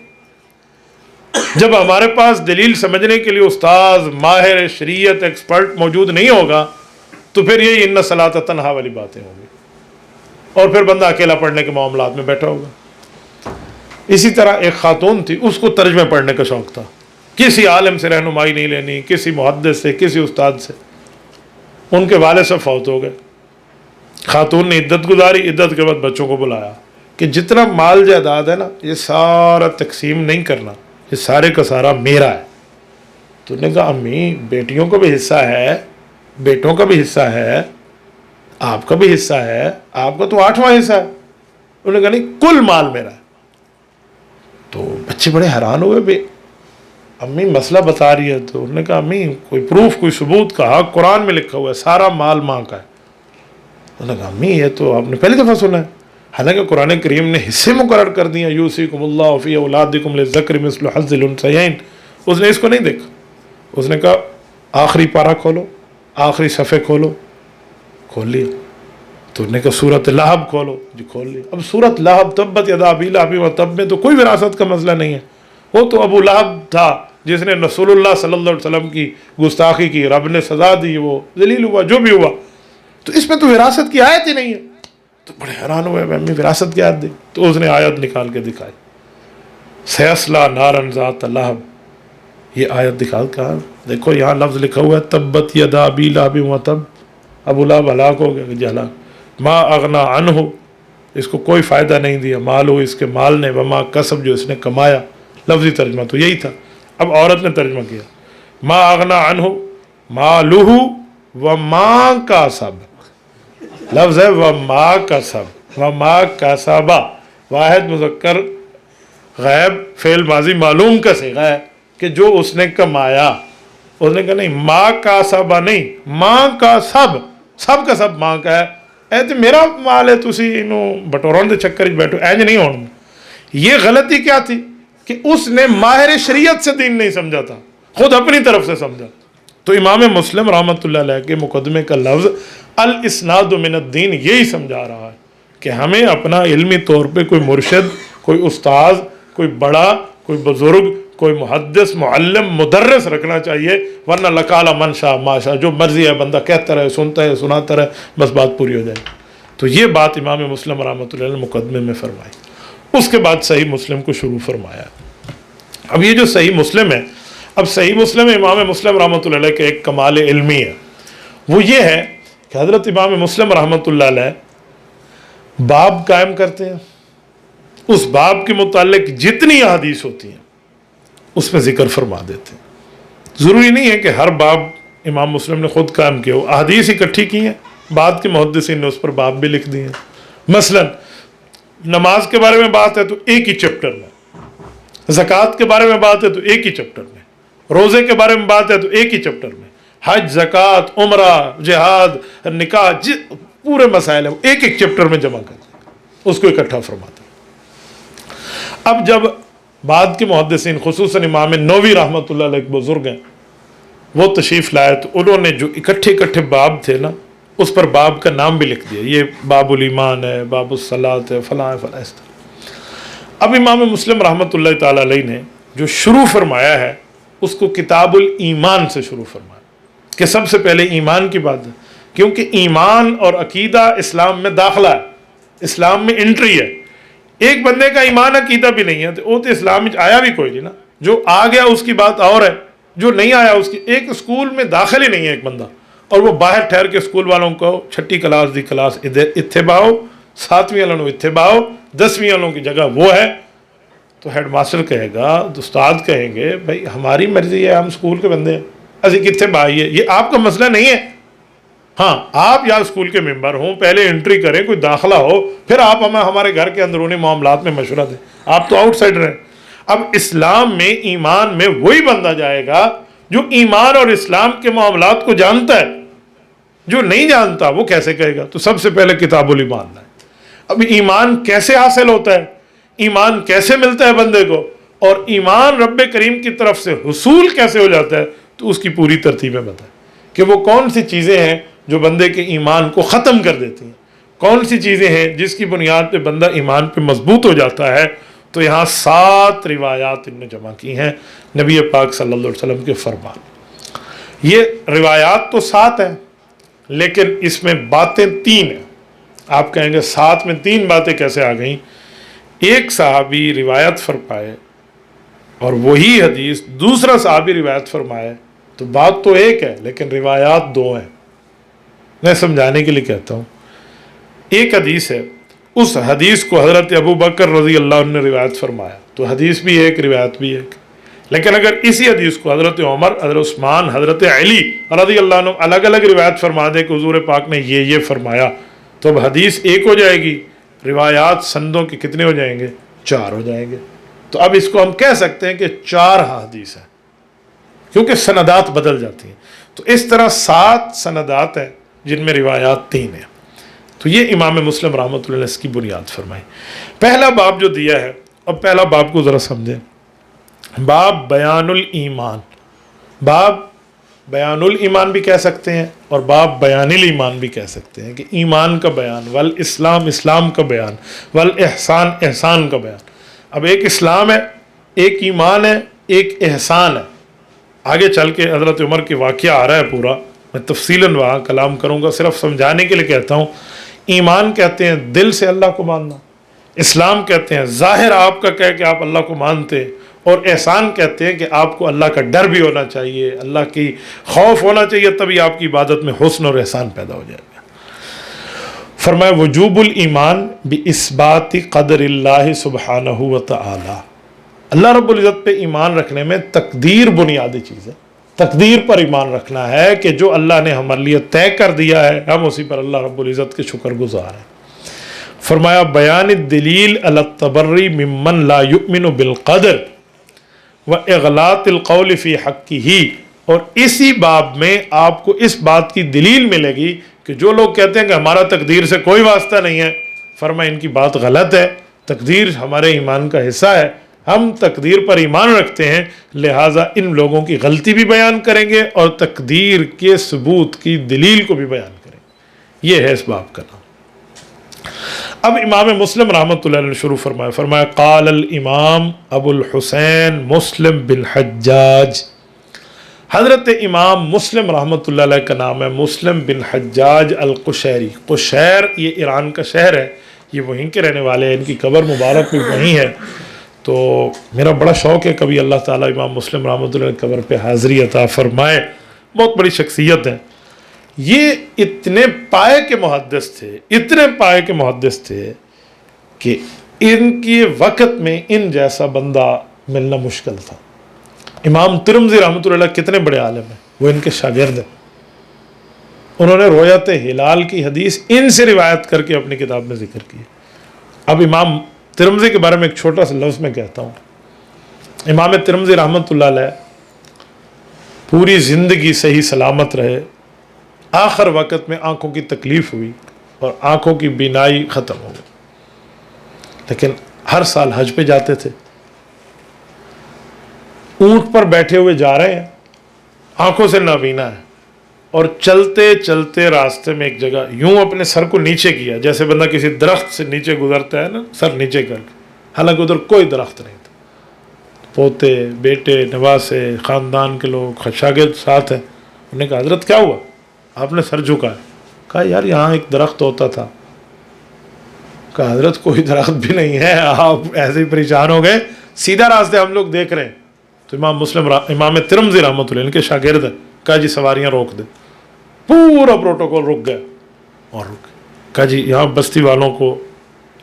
[SPEAKER 1] جب ہمارے پاس دلیل سمجھنے کے لیے استاذ ماہر شریعت ایکسپرٹ موجود نہیں ہوگا, تو پھر یہ ان الصلاۃ تنہا والی باتیں ہوں گی, اور پھر بندہ اکیلا پڑھنے کے معاملات میں بیٹھا ہوگا. اسی طرح ایک خاتون تھی, اس کو ترجمے پڑھنے کا شوق تھا, کسی عالم سے رہنمائی نہیں لینی, کسی محدث سے, کسی استاد سے. ان کے والد صاحب فوت ہو گئے. خاتون نے عدت گزاری, عدت کے بعد بچوں کو بلایا کہ جتنا مال جائیداد ہے نا یہ سارا تقسیم نہیں کرنا, یہ سارے کا سارا میرا ہے۔ تو نے کہا امی بیٹیوں کا بھی حصہ ہے، بیٹوں کا بھی حصہ ہے، آپ کا بھی حصہ ہے، آپ کا تو 8واں حصہ ہے۔ انہوں نے کہا نہیں کل مال میرا ہے۔ تو بچے بڑے حیران ہوئے، بھی امی مسئلہ بتا رہی ہے۔ تو انہوں نے کہا امی کوئی پروف، کوئی ثبوت کہا، قرآن میں لکھا ہوا ہے سارا مال ماں کا ہے۔ انہوں نے کہا امی یہ تو آپ نے پہلی دفعہ سنا ہے، حالانکہ قرآن کریم نے حصے مقرر کر دیے، یوصیکم اللہ فی اولادکم للذکر مثل حظ الانثیین۔ اس نے اس کو نہیں دیکھا، اس نے کہا آخری پارہ کھولو، آخری صفحے کھولو، کھول لیا۔ تو انہوں نے کہا سورۃ لہب کھولو، جی کھول لیا۔ اب سورۃ لہب تبت یدا ابی لہب وتب میں تو کوئی وراثت کا مسئلہ نہیں ہے، وہ تو ابو لہب تھا جس نے رسول اللہ صلی اللہ علیہ وسلم کی گستاخی کی، رب نے سزا دی، وہ ذلیل ہوا، جو بھی ہوا، تو اس میں تو وراثت کی آیت ہی نہیں ہے۔ تو بڑے حیران ہوئے، امی وراثت کی آیت دی؟ تو اس نے آیت نکال کے دکھائی، سیصلی نارا ذات لہب، یہ آیت دکھا، کہا دیکھو یہاں لفظ لکھا ہوا ہے تبت یدا ابی لہب وتب، ابو لہب ہلاک ہو گیا، جی ہلاک، ما اغنا عنہ، اس کو کوئی فائدہ نہیں دیا، مال ہو اس کے مال نے، وما کسب، جو اس نے کمایا۔ لفظی ترجمہ تو یہی تھا، اب عورت نے ترجمہ کیا، ما اغنا عنہ مالہ وما کسب، لفظ ہے وما کسب، وما کسبا، واحد مذکر غیب، فعل ماضی معلوم کا صیغہ ہے کہ جو اس نے کمایا۔ اس نے کہا نہیں ماں کا سب نہیں، ماں کا سب، سب کا سب ماں کا ہے، اے تو میرا مال ہے، تسی انہوں بٹوروں دے چکر ہی بیٹھو، اینج نہیں ہونا۔ یہ غلطی کیا تھی کہ اس نے ماہر شریعت سے دین نہیں سمجھا تھا، خود اپنی طرف سے سمجھا۔ تو امام مسلم رحمۃ اللہ علیہ کے مقدمے کا لفظ الاسناد من الدین یہی سمجھا رہا ہے کہ ہمیں اپنا علمی طور پہ کوئی مرشد، کوئی استاذ، کوئی بڑا، کوئی بزرگ، کوئی محدث، معلم، مدرس رکھنا چاہیے، ورنہ لکالا من شاء ما شاء، جو مرضی ہے بندہ کہتا رہے، سنتا ہے، سناتا رہے، بس بات پوری ہو جائے۔ تو یہ بات امام مسلم رحمۃ اللہ علیہ نے مقدمے میں فرمائی۔ اس کے بعد صحیح مسلم کو شروع فرمایا۔ اب یہ جو صحیح مسلم ہے، اب صحیح مسلم امام مسلم رحمۃ اللہ علیہ کا ایک کمال علمی ہے، وہ یہ ہے کہ حضرت امام مسلم رحمۃ اللہ علیہ باب قائم کرتے ہیں، اس باب کے متعلق جتنی احادیث ہوتی ہیں اس میں ذکر فرما دیتے ہیں۔ ضروری نہیں ہے کہ ہر باب امام مسلم نے خود قائم کیا ہو، احادیث اکٹھی کی ہیں، بعد کے محدثین نے اس پر باب بھی لکھ دیے ہیں۔ مثلا نماز کے بارے میں بات ہے تو ایک ہی چیپٹر میں، زکوٰۃ کے بارے میں بات ہے تو ایک ہی چیپٹر میں، روزے کے بارے میں بات ہے تو ایک ہی چیپٹر میں، حج، زکوٰۃ، عمرہ، جہاد، نکاح، پورے مسائل ہیں، ایک ایک چیپٹر میں جمع کرتے ہیں، اس کو اکٹھا فرماتے ہیں۔ اب جب بعد کے محدثین خصوصاً امام نووی رحمۃ اللہ علیہ بزرگ ہیں، وہ تشریف لائے تو انہوں نے جو اکٹھے باب تھے نا، اس پر باب کا نام بھی لکھ دیا، یہ باب الایمان ہے، باب الصلاۃ ہے، فلاں فلاں، اس طرح۔ اب امام مسلم رحمۃ اللہ تعالیٰ علیہ نے جو شروع فرمایا ہے اس کو کتاب الایمان سے شروع فرمایا، کہ سب سے پہلے ایمان کی بات ہے، کیونکہ ایمان اور عقیدہ اسلام میں داخلہ ہے، اسلام میں انٹری ہے۔ ایک بندے کا ایمان عقیدہ بھی نہیں ہے تو وہ تو اسلام میں آیا بھی کوئی نہیں نا، جو آ گیا اس کی بات اور ہے، جو نہیں آیا اس کی، ایک اسکول میں داخل ہی نہیں ہے ایک بندہ، اور وہ باہر ٹھہر کے اسکول والوں کو چھٹی کلاس دی کلاس ادھر اتھے باؤ، 7ویں والوں اتھے باؤ، 10ویں والوں کی جگہ وہ ہے، تو ہیڈ ماسٹر کہے گا، استاد کہیں گے بھائی ہماری مرضی ہے، ہم اسکول کے بندے ہیں، اسی کتنے بھائیے، یہ آپ کا مسئلہ نہیں ہے۔ ہاں آپ یا اسکول کے ممبر ہوں، پہلے انٹری کریں، کوئی داخلہ ہو، پھر آپ ہمارے گھر کے اندرونی معاملات میں مشورہ دیں، آپ تو آؤٹ سائڈر ہیں۔ اب اسلام میں ایمان میں وہی بندہ جائے گا جو ایمان اور اسلام کے معاملات کو جانتا ہے، جو نہیں جانتا وہ کیسے کہے گا؟ تو سب سے پہلے کتاب الایمان ہے۔ اب ایمان کیسے حاصل ہوتا ہے، ایمان کیسے ملتا ہے بندے کو، اور ایمان رب کریم کی طرف سے حصول کیسے ہو جاتا ہے، تو اس کی پوری ترتیبیں بتائیں کہ وہ کون سی چیزیں ہیں جو بندے کے ایمان کو ختم کر دیتی ہیں، کون سی چیزیں ہیں جس کی بنیاد پہ بندہ ایمان پہ مضبوط ہو جاتا ہے۔ تو یہاں 7 روایات ان نے جمع کی ہیں نبی پاک صلی اللہ علیہ وسلم کے فرمان۔ یہ روایات تو 7 ہیں لیکن اس میں باتیں 3 ہیں۔ آپ کہیں گے 7 میں 3 باتیں کیسے آ گئیں؟ ایک صحابی روایت فرمائے اور وہی حدیث دوسرا صحابی روایت فرمائے تو بات تو ایک ہے لیکن روایات 2 ہیں۔ میں سمجھانے کے لیے کہتا ہوں، ایک حدیث ہے، اس حدیث کو حضرت ابو بکر رضی اللہ عنہ نے روایت فرمایا، تو حدیث بھی ایک، روایت بھی ایک۔ لیکن اگر اسی حدیث کو حضرت عمر، حضرت عثمان، حضرت علی رضی اللہ عنہ الگ الگ روایت فرما دے کہ حضور پاک نے یہ فرمایا، تو اب حدیث ایک ہو جائے گی، روایات سندوں کے کتنے ہو جائیں گے؟ 4 ہو جائیں گے. تو اب اس کو ہم کہہ سکتے ہیں کہ 4 حدیث ہیں، کیونکہ سندات بدل جاتی ہیں. تو اس طرح 7 سندات ہیں جن میں روایات 3 ہیں. تو یہ امام مسلم رحمۃ اللہ علیہ اس کی بنیاد فرمائی. پہلا باب جو دیا ہے، اب پہلا باب کو ذرا سمجھیں. باب بیان الایمان. باب بیان الایمان بھی کہہ سکتے ہیں اور باب بیان الایمان بھی کہہ سکتے ہیں، کہ ایمان کا بیان، والاسلام اسلام کا بیان، والاحسان احسان کا بیان. اب ایک اسلام ہے، ایک ایمان ہے، ایک احسان ہے. آگے چل کے حضرت عمر کے واقعہ آ رہا ہے پورا، میں تفصیلاً وہاں کلام کروں گا، صرف سمجھانے کے لیے کہتا ہوں. ایمان کہتے ہیں دل سے اللہ کو ماننا، اسلام کہتے ہیں ظاہر آپ کا کہہ کہ آپ اللہ کو مانتے، اور احسان کہتے ہیں کہ آپ کو اللہ کا ڈر بھی ہونا چاہیے، اللہ کی خوف ہونا چاہیے، تبھی آپ کی عبادت میں حسن اور احسان پیدا ہو جائے گا. فرمایا وجوب الایمان باثبات قدر اللہ سبحانہ وتعالی. اللہ رب العزت پہ ایمان رکھنے میں تقدیر بنیادی چیز ہے. تقدیر پر ایمان رکھنا ہے کہ جو اللہ نے ہمارے لیے طے کر دیا ہے، ہم اسی پر اللہ رب العزت کے شکر گزار ہیں. فرمایا بیان الدلیل علی التبری ممن لا یؤمن بالقدر واغلاط القول فی حقہ. اور اسی باب میں آپ کو اس بات کی دلیل ملے گی کہ جو لوگ کہتے ہیں کہ ہمارا تقدیر سے کوئی واسطہ نہیں ہے، فرمایا ان کی بات غلط ہے. تقدیر ہمارے ایمان کا حصہ ہے، ہم تقدیر پر ایمان رکھتے ہیں، لہٰذا ان لوگوں کی غلطی بھی بیان کریں گے اور تقدیر کے ثبوت کی دلیل کو بھی بیان کریں گے. یہ ہے اس باب کا نام. اب امام مسلم رحمۃ اللہ علیہ نے شروع فرمایا قال الامام ابو الحسین مسلم بن حجاج. حضرت امام مسلم رحمۃ اللہ علیہ کا نام ہے مسلم بن حجاج القشیری. قشیر یہ ایران کا شہر ہے، یہ وہیں کے رہنے والے ہیں، ان کی قبر مبارک بھی وہیں ہے. تو میرا بڑا شوق ہے کبھی اللہ تعالیٰ امام مسلم رحمۃ اللہ علیہ قبر پہ حاضری عطا فرمائے. بہت بڑی شخصیت ہے. یہ اتنے پائے کے محدث تھے، اتنے پائے کے محدث تھے کہ ان کے وقت میں ان جیسا بندہ ملنا مشکل تھا. امام ترمذی رحمۃ اللہ علیہ کتنے بڑے عالم ہیں، وہ ان کے شاگرد ہیں. انہوں نے رؤیت ہلال کی حدیث ان سے روایت کر کے اپنی کتاب میں ذکر کی. اب امام ترمذی کے بارے میں ایک چھوٹا سا لفظ میں کہتا ہوں. امام ترمذی رحمۃ اللہ علیہ پوری زندگی صحیح سلامت رہے. آخر وقت میں آنکھوں کی تکلیف ہوئی اور آنکھوں کی بینائی ختم ہو گئی، لیکن ہر سال حج پہ جاتے تھے. اونٹ پر بیٹھے ہوئے جا رہے ہیں، آنکھوں سے نابینا ہے، اور چلتے چلتے راستے میں ایک جگہ یوں اپنے سر کو نیچے کیا جیسے بندہ کسی درخت سے نیچے گزرتا ہے نا، سر نیچے کر کے. حالانکہ ادھر کوئی درخت نہیں تھا. پوتے، بیٹے، نواسے، خاندان کے لوگ، شاگرد ساتھ ہیں. انہوں نے کہا حضرت کیا ہوا؟ آپ نے سر جھکایا. کہا یار یہاں ایک درخت ہوتا تھا. کہا حضرت کوئی درخت بھی نہیں ہے، آپ ایسے ہی پریشان ہو گئے، سیدھا راستے ہم لوگ دیکھ رہے ہیں. تو امام ترمذی رحمۃ اللہ ان کے شاگرد ہیں. کہا جی سواریاں روک دے. پورا پروٹوکول رک گیا اور رک گیا. کہا جی یہاں بستی والوں کو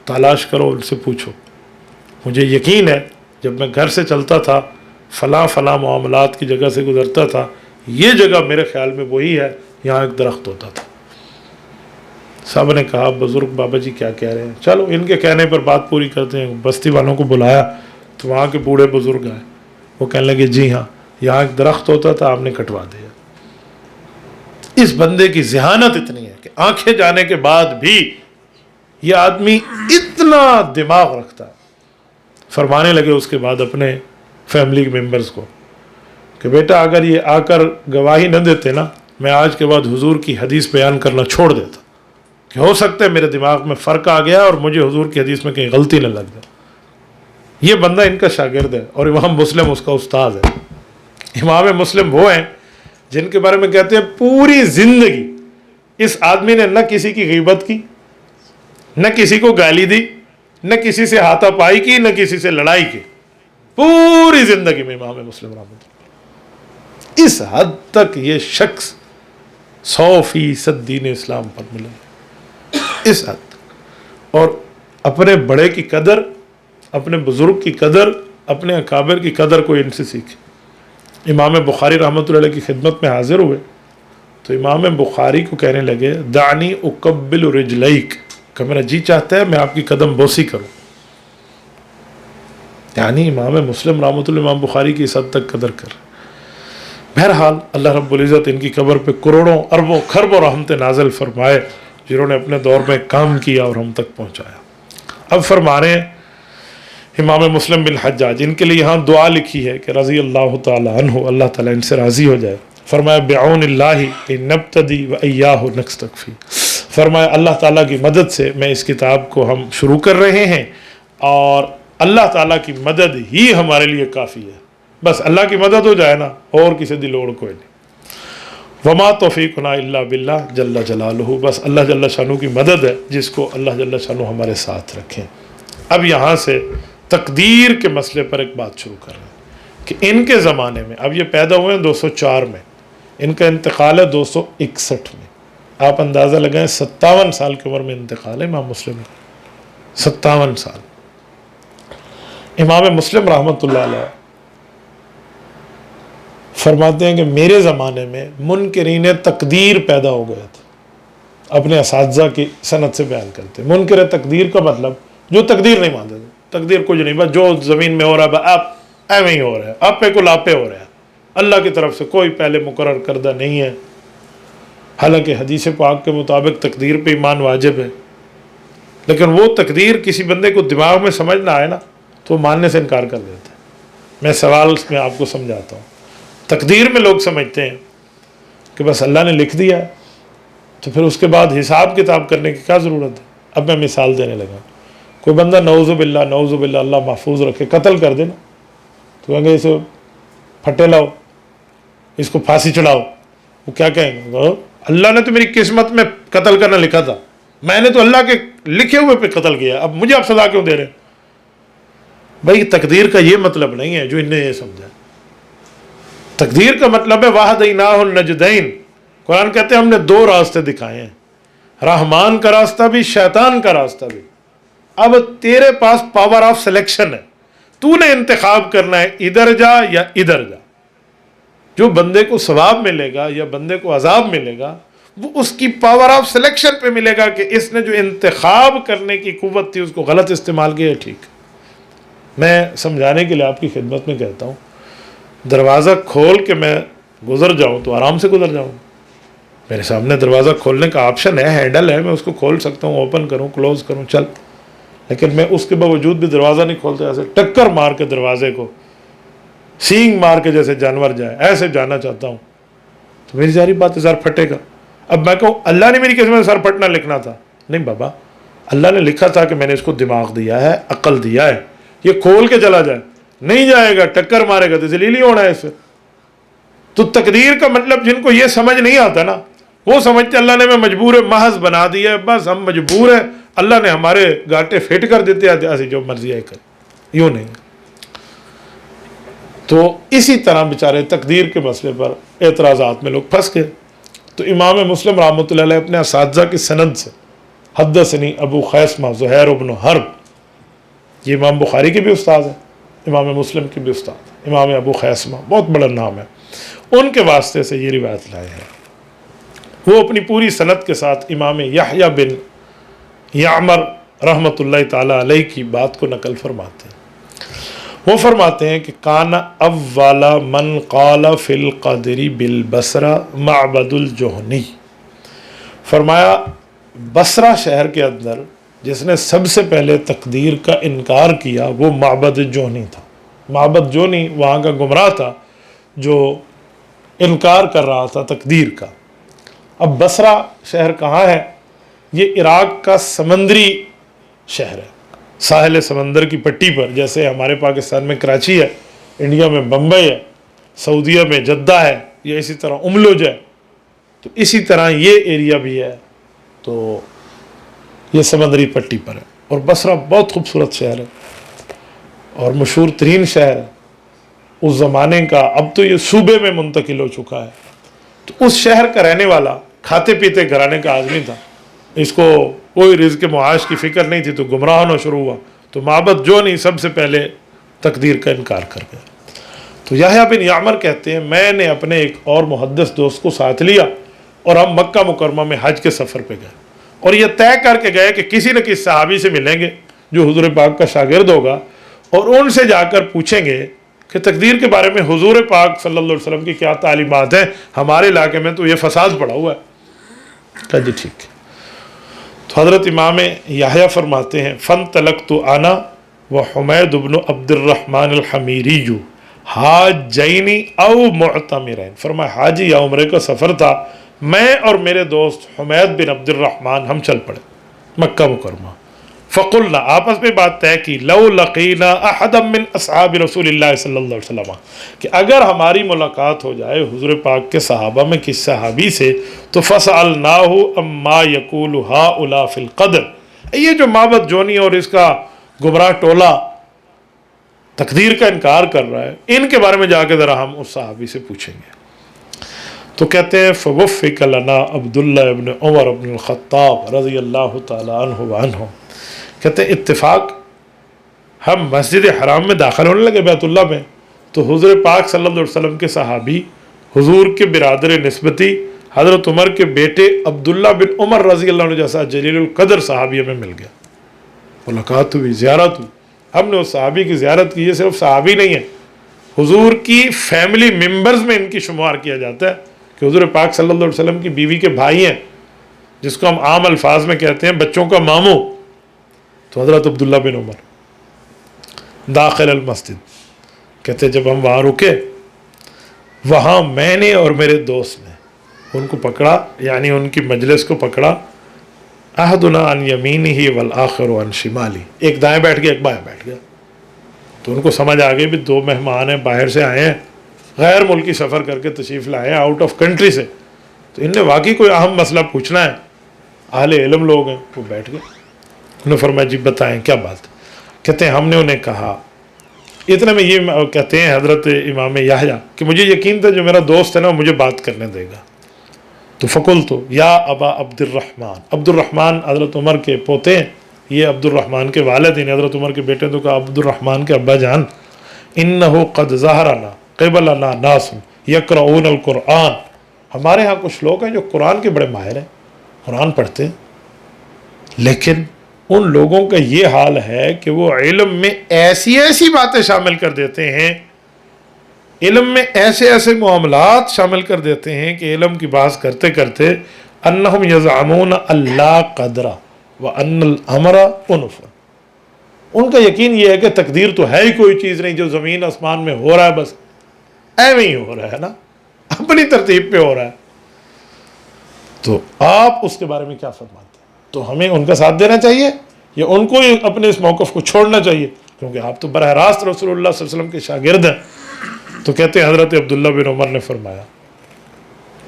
[SPEAKER 1] تلاش کرو، ان سے پوچھو. مجھے یقین ہے جب میں گھر سے چلتا تھا فلاں فلاں معاملات کی جگہ سے گزرتا تھا، یہ جگہ میرے خیال میں وہی ہے، یہاں ایک درخت ہوتا تھا. صاحب نے کہا بزرگ بابا جی کیا کہہ رہے ہیں، چلو ان کے کہنے پر بات پوری کرتے ہیں. بستی والوں کو بلایا تو وہاں کے بوڑھے بزرگ آئے. وہ کہنے لگے جی ہاں یہاں ایک درخت ہوتا تھا، آپ نے کٹوا دیا. اس بندے کی ذہانت اتنی ہے کہ آنکھیں جانے کے بعد بھی یہ آدمی اتنا دماغ رکھتا ہے. فرمانے لگے اس کے بعد اپنے فیملی کے ممبرز کو کہ بیٹا اگر یہ آ کر گواہی نہ دیتے نا، میں آج کے بعد حضور کی حدیث بیان کرنا چھوڑ دیتا، کہ ہو سکتا ہے میرے دماغ میں فرق آ گیا اور مجھے حضور کی حدیث میں کہیں غلطی نہ لگ جائے. یہ بندہ ان کا شاگرد ہے اور امام مسلم اس کا استاد ہے. امام مسلم وہ ہیں جن کے بارے میں کہتے ہیں پوری زندگی اس آدمی نے نہ کسی کی غیبت کی، نہ کسی کو گالی دی، نہ کسی سے ہاتھا پائی کی، نہ کسی سے لڑائی کی. پوری زندگی میں امام مسلم رحمۃ اللہ اس حد تک یہ شخص 100% دین اسلام پر ملا، اس حد تک. اور اپنے بڑے کی قدر، اپنے بزرگ کی قدر، اپنے اکابر کی قدر کو ان سے سیکھیں۔ امام بخاری رحمۃ اللہ علیہ کی خدمت میں حاضر ہوئے تو امام بخاری کو کہنے لگے دعنی اقبل رجلیک، کہ میرا جی چاہتا ہے میں آپ کی قدم بوسی کروں۔ یعنی امام مسلم رحمۃ اللہ امام بخاری کی اس حد تک قدر کر۔ بہرحال اللہ رب العزت ان کی قبر پہ کروڑوں اربوں خربوں رحمتیں نازل فرمائے، جنہوں نے اپنے دور میں کام کیا اور ہم تک پہنچایا۔ اب فرما رہے ہیں امام مسلم بن حجاج، ان کے لیے یہاں دعا لکھی ہے کہ رضی اللہ تعالی عنہ، اللہ تعالیٰ ان سے راضی ہو جائے۔ فرمایا بعون اللہ نبتدی و ایاہ نستکفی، فرمایا اللہ تعالیٰ کی مدد سے میں اس کتاب کو ہم شروع کر رہے ہیں، اور اللہ تعالیٰ کی مدد ہی ہمارے لیے کافی ہے۔ بس اللہ کی مدد ہو جائے نا، اور کسی دی لوڑ کوئی نہیں۔ وما توفیقنا الا باللہ جل جلالہ، بس اللہ جل شانہ کی مدد ہے جس کو اللہ جل شانہ ہمارے ساتھ رکھیں۔ اب یہاں سے تقدیر کے مسئلے پر ایک بات شروع کر رہے ہیں کہ ان کے زمانے میں، اب یہ پیدا ہوئے ہیں 204 میں، ان کا انتقال ہے 261 میں۔ آپ اندازہ لگائیں 57 سال کی عمر میں انتقال ہے امام مسلم کا، 57 سال۔ امام مسلم رحمۃ اللہ علیہ فرماتے ہیں کہ میرے زمانے میں منکرین تقدیر پیدا ہو گئے تھے، اپنے اساتذہ کی سند سے بیان کرتے ہیں۔ منکر تقدیر کا مطلب جو تقدیر نہیں مانتے تھے، تقدیر کچھ نہیں، بس جو زمین میں ہو رہا ہے آپ ایویں ہی ہو رہا ہے، آپ پہ کو لاپے ہو رہا ہے، اللہ کی طرف سے کوئی پہلے مقرر کردہ نہیں ہے۔ حالانکہ حدیث پاک کے مطابق تقدیر پہ ایمان واجب ہے، لیکن وہ تقدیر کسی بندے کو دماغ میں سمجھ نہ آئے نا تو ماننے سے انکار کر دیتا ہے۔ میں سوال اس میں آپ کو سمجھاتا ہوں۔ تقدیر میں لوگ سمجھتے ہیں کہ بس اللہ نے لکھ دیا ہے تو پھر اس کے بعد حساب کتاب کرنے کی کیا ضرورت ہے۔ اب میں مثال دینے لگا، کوئی بندہ نعوذ باللہ اللہ محفوظ رکھے قتل کر دے نا، تو کہیں گے اسے پھٹے لاؤ، اس کو پھانسی چڑھاؤ، وہ کیا کہیں گے؟ اللہ نے تو میری قسمت میں قتل کرنا لکھا تھا، میں نے تو اللہ کے لکھے ہوئے پہ قتل کیا، اب مجھے آپ سزا کیوں دے رہے ہیں؟ بھائی تقدیر کا یہ مطلب نہیں ہے جو انہیں یہ سمجھا۔ تقدیر کا مطلب ہے وَهَدَيْنَاهُ النَّجْدَيْنِ، قرآن کہتے ہیں ہم نے دو راستے دکھائے ہیں، رحمان کا راستہ بھی شیطان کا راستہ بھی۔ اب تیرے پاس پاور آف سلیکشن ہے، تو نے انتخاب کرنا ہے ادھر جا یا ادھر جا۔ جو بندے کو ثواب ملے گا یا بندے کو عذاب ملے گا وہ اس کی پاور آف سلیکشن پہ ملے گا کہ اس نے جو انتخاب کرنے کی قوت تھی اس کو غلط استعمال کیا ہے۔ ٹھیک، میں سمجھانے کے لیے آپ کی خدمت میں کہتا ہوں، دروازہ کھول کے میں گزر جاؤں تو آرام سے گزر جاؤں، میرے سامنے دروازہ کھولنے کا آپشن ہے، ہینڈل ہے، میں اس کو کھول سکتا ہوں، اوپن کروں کلوز کروں، چل، لیکن میں اس کے باوجود بھی دروازہ نہیں کھولتا، ایسے ٹکر مار کے دروازے کو سینگ مار کے جیسے جانور جائے ایسے جانا چاہتا ہوں، تو میری ساری بات سر پھٹے گا۔ اب میں کہوں اللہ نے میری قسمت میں سر پھٹنا لکھنا تھا، نہیں بابا، اللہ نے لکھا تھا کہ میں نے اس کو دماغ دیا ہے، عقل دیا ہے، یہ کھول کے چلا جائے، نہیں جائے گا، ٹکر مارے گا تو ذلیل ہی ہونا ہے اس سے۔ تو تقدیر کا مطلب جن کو یہ سمجھ نہیں آتا نا، وہ سمجھتے اللہ نے میں مجبور محض بنا دیا ہے، بس ہم مجبور ہیں، اللہ نے ہمارے گاٹے فٹ کر دیتے ہیں، ایسی جو مرضی ہے کر، یوں نہیں۔ تو اسی طرح بیچارے تقدیر کے مسئلے پر اعتراضات میں لوگ پھنس گئے۔ تو امام مسلم رحمۃ اللہ علیہ اپنے اساتذہ کی سند سے حدثنی ابو خیثمہ زہیر بن حرب، یہ امام بخاری کے بھی استاد ہیں، امام مسلم کے بھی استاد، امام ابو خیثمہ بہت بڑا نام ہے، ان کے واسطے سے یہ روایت لائے ہیں۔ وہ اپنی پوری سند کے ساتھ امام یحییٰ بن یعمر رحمۃ اللہ تعالی علیہ کی بات کو نقل فرماتے ہیں۔ وہ فرماتے ہیں کہ کان اول من قال فی القدر بالبصرہ معبد الجہنی، فرمایا بصرہ شہر کے اندر جس نے سب سے پہلے تقدیر کا انکار کیا وہ معبد جونی تھا۔ معبد جونی وہاں کا گمراہ تھا جو انکار کر رہا تھا تقدیر کا۔ اب بصرہ شہر کہاں ہے؟ یہ عراق کا سمندری شہر ہے، ساحل سمندر کی پٹی پر، جیسے ہمارے پاکستان میں کراچی ہے، انڈیا میں بمبئی ہے، سعودیہ میں جدہ ہے، یا اسی طرح املج ہے، تو اسی طرح یہ ایریا بھی ہے، تو یہ سمندری پٹی پر ہے۔ اور بصرہ بہت خوبصورت شہر ہے اور مشہور ترین شہر ہے اس زمانے کا، اب تو یہ صوبے میں منتقل ہو چکا ہے۔ تو اس شہر کا رہنے والا کھاتے پیتے گھرانے کا آدمی تھا، اس کو کوئی رزق معاش کی فکر نہیں تھی، تو گمراہ ہونا شروع ہوا، تو معبد جو نہیں سب سے پہلے تقدیر کا انکار کر گیا۔ تو یحییٰ بن یعمر کہتے ہیں میں نے اپنے ایک اور محدث دوست کو ساتھ لیا اور ہم مکہ مکرمہ میں حج کے سفر پہ گئے، اور یہ طے کر کے گئے کہ کسی نہ کسی صحابی سے ملیں گے جو حضور پاک کا شاگرد ہوگا، اور ان سے جا کر پوچھیں گے کہ تقدیر کے بارے میں حضور پاک صلی اللہ علیہ وسلم کی کیا تعلیمات ہیں، ہمارے علاقے میں تو یہ فساد پڑا ہوا ہے۔ کہا جی ٹھیک ہے۔ تو حضرت امام یحییٰ فرماتے ہیں فانطلقت انا وحمید بن عبد الرحمن الحمیری حاجین او معتمرین، فرمایا حاجی یا عمرے کا سفر تھا، میں اور میرے دوست حمید بن عبد الرحمن ہم چل پڑے مکہ مکرمہ۔ فقلنا، آپس میں بات طے کی، لو لقینا احدا من اصحاب رسول اللہ صلی اللہ علیہ وسلم، کہ اگر ہماری ملاقات ہو جائے حضور پاک کے صحابہ میں کس صحابی سے، تو فسألناہ اما یقول ہؤلاء فی القدر، یہ جو معبد جونی اور اس کا گمراہ ٹولہ تقدیر کا انکار کر رہا ہے، ان کے بارے میں جا کے ذرا ہم اس صحابی سے پوچھیں گے۔ تو کہتے ہیں فوفق لنا عبداللہ ابن عمر ابن الخطاب رضی اللہ تعالی عنہ وعنہ، کہتے ہیں اتفاق، ہم مسجد حرام میں داخل ہونے لگے بیت اللہ میں، تو حضور پاک صلی اللہ علیہ وسلم کے صحابی، حضور کے برادر نسبتی حضرت عمر کے بیٹے عبداللہ بن عمر رضی اللہ عنہ جیسا جلیل القدر صحابی ہمیں مل گیا، ملاقات ہوئی، زیارت ہوئی، ہم نے اس صحابی کی زیارت کی۔ یہ صرف صحابی نہیں ہے، حضور کی فیملی ممبرز میں ان کی شمار کیا جاتا ہے کہ حضور پاک صلی اللہ علیہ وسلم کی بیوی کے بھائی ہیں، جس کو ہم عام الفاظ میں کہتے ہیں بچوں کا ماموں۔ تو حضرت عبداللہ بن عمر داخل المسجد، کہتے جب ہم وہاں رکے، وہاں میں نے اور میرے دوست نے ان کو پکڑا، یعنی ان کی مجلس کو پکڑا، احدنا عن یمینہ والآخر عن شمالی، ایک دائیں بیٹھ گیا ایک بائیں بیٹھ گیا۔ تو ان کو سمجھ آ گئی بھی دو مہمان ہیں، باہر سے آئے ہیں، غیر ملکی سفر کر کے تشریف لائے ہیں، آؤٹ آف کنٹری سے، تو ان نے واقعی کوئی اہم مسئلہ پوچھنا ہے، اہل علم لوگ ہیں۔ وہ بیٹھ گئے، انہوں نے فرمایا جی بتائیں کیا بات۔ کہتے ہیں ہم نے انہیں کہا، اتنے میں یہ کہتے ہیں حضرت امام یحییٰ کہ مجھے یقین تھا جو میرا دوست ہے نا مجھے بات کرنے دے گا۔ تو فقلت یا ابا عبد الرحمن، عبد الرحمن حضرت عمر کے پوتے ہیں، یہ عبد الرحمن کے والد ہیں، حضرت عمر کے بیٹے، تو کہا عبد الرحمن کے ابا جان، انہ قد ظہرنا قبلنا ناس یقرؤون القرآن، ہمارے ہاں کچھ لوگ ہیں جو قرآن کے بڑے ماہر ہیں، قرآن پڑھتے ہیں، لیکن ان لوگوں کا یہ حال ہے کہ وہ علم میں ایسی ایسی باتیں شامل کر دیتے ہیں، علم میں ایسے ایسے معاملات شامل کر دیتے ہیں کہ علم کی بات کرتے کرتے انہم یزعمون اللہ قدر وان الامر انف، ان کا یقین یہ ہے کہ تقدیر تو ہے ہی کوئی چیز نہیں، جو زمین آسمان میں ہو رہا ہے بس ایویں ہی ہو رہا ہے نا، اپنی ترتیب پہ ہو رہا ہے۔ تو آپ اس کے بارے میں کیا فرماتے ہیں؟ تو ہمیں ان کا ساتھ دینا چاہیے یا ان کو اپنے اس موقف کو چھوڑنا چاہیے؟ کیونکہ آپ تو براہ راست رسول اللہ صلی اللہ علیہ وسلم کے شاگرد ہیں۔ تو کہتے ہیں حضرت عبداللہ بن عمر نے فرمایا،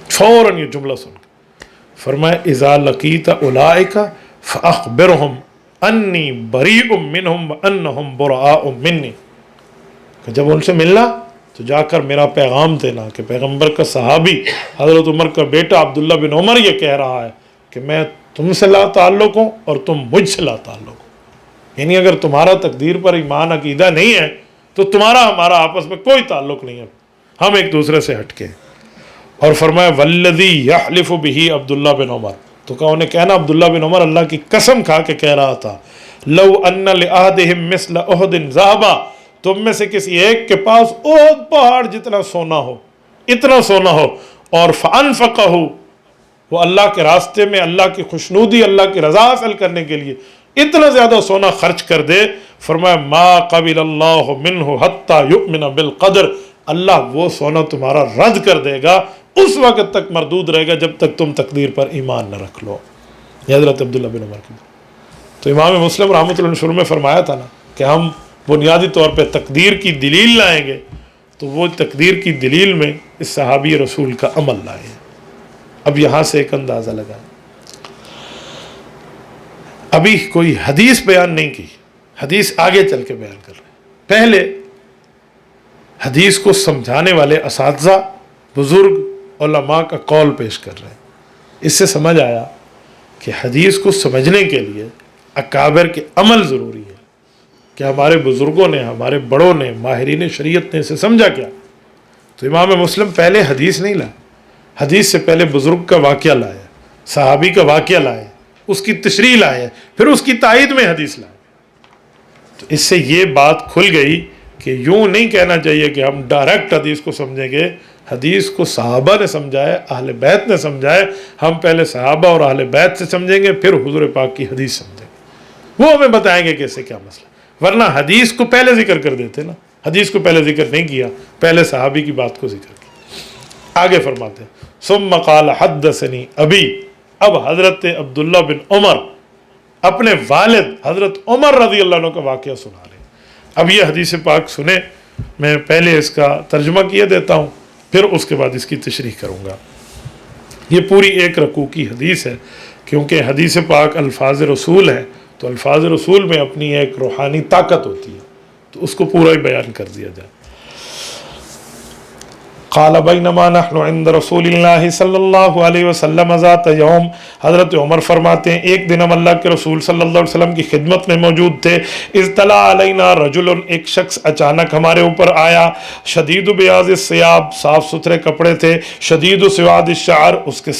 [SPEAKER 1] فوراً یہ جملہ سن کے فرمایا اذا لقیت اولئک فاخبرهم انی بریء منہم وانہم براء منی، کہ جب ان سے ملنا تو جا کر میرا پیغام دینا کہ پیغمبر کا صحابی حضرت عمر کا بیٹا عبداللہ بن عمر یہ کہہ رہا ہے کہ میں تم سے لا تعلق ہوں اور تم مجھ سے لا تعلق ہوں، یعنی اگر تمہارا تقدیر پر ایمان عقیدہ نہیں ہے تو تمہارا ہمارا آپس میں کوئی تعلق نہیں ہے، ہم ایک دوسرے سے ہٹ کے۔ اور فرمایا والذی یحلف بہ عبداللہ بن عمر، تو کہا انہیں کہنا عبداللہ بن عمر اللہ کی قسم کھا کے کہہ رہا تھا، لو ان لأحدہم مثل احد ذہبا، تم میں سے کسی ایک کے پاس احد پہاڑ جتنا سونا ہو، اتنا سونا ہو، اور فانفقہ، وہ اللہ کے راستے میں اللہ کی خوشنودی اللہ کی رضا حاصل کرنے کے لیے اتنا زیادہ سونا خرچ کر دے، فرمایا ما قبل اللہ منہ حتی یؤمن بالقدر، اللہ وہ سونا تمہارا رد کر دے گا، اس وقت تک مردود رہے گا جب تک تم تقدیر پر ایمان نہ رکھ لو۔ یہ حضرت عبداللہ بن عمر کی۔ تو امام مسلم رحمۃ اللہ علیہ شروع میں فرمایا تھا نا کہ ہم بنیادی طور پہ تقدیر کی دلیل لائیں گے، تو وہ تقدیر کی دلیل میں اس صحابی رسول کا عمل لائے ہیں۔ اب یہاں سے ایک اندازہ لگا، ابھی کوئی حدیث بیان نہیں کی، حدیث آگے چل کے بیان کر رہے ہیں۔ پہلے حدیث کو سمجھانے والے اساتذہ بزرگ علماء کا قول پیش کر رہے ہیں۔ اس سے سمجھ آیا کہ حدیث کو سمجھنے کے لیے اکابر کے عمل ضروری ہے، کہ ہمارے بزرگوں نے، ہمارے بڑوں نے، ماہرین شریعت نے اسے سمجھا کیا؟ تو امام مسلم پہلے حدیث نہیں لائے، حدیث سے پہلے بزرگ کا واقعہ لائے، صحابی کا واقعہ لائے، اس کی تشریح لائے، پھر اس کی تائید میں حدیث لائے۔ تو اس سے یہ بات کھل گئی کہ یوں نہیں کہنا چاہیے کہ ہم ڈائریکٹ حدیث کو سمجھیں گے، حدیث کو صحابہ نے سمجھا ہے، اہل بیت نے سمجھا ہے، ہم پہلے صحابہ اور اہل بیت سے سمجھیں گے، پھر حضور پاک کی حدیث سمجھیں گے، وہ ہمیں بتائیں گے کہ اس سے کیا مسئلہ، ورنہ حدیث کو پہلے ذکر کر دیتے نا، حدیث کو پہلے ذکر نہیں کیا، پہلے صحابی کی بات کو ذکر کیا۔ آگے فرماتے ہیں ثم قال حدثنی ابی، اب حضرت عبداللہ بن عمر اپنے والد حضرت عمر رضی اللہ عنہ کا واقعہ سنا رہے ہیں۔ اب یہ حدیث پاک سنیں، میں پہلے اس کا ترجمہ کیے دیتا ہوں، پھر اس کے بعد اس کی تشریح کروں گا۔ یہ پوری ایک رکوع کی حدیث ہے، کیونکہ حدیث پاک الفاظ رسول ہے، تو الفاظ رسول میں اپنی ایک روحانی طاقت ہوتی ہے، تو اس کو پورا ہی بیان کر دیا جائے۔ قال بینما نحن عند رسول اللہ صلی اللہ علیہ وسلم ذات یوم، حضرت عمر فرماتے ہیں ایک دن ہم اللہ کے رسول صلی اللہ علیہ وسلم کی خدمت میں موجود تھے، اذ طلع علینا رجل، ایک شخص اچانک ہمارے اوپر آیا، شدید بیاض الثیاب، صاف ستھرے کپڑے تھے، شدید سواد الشعر، اس کے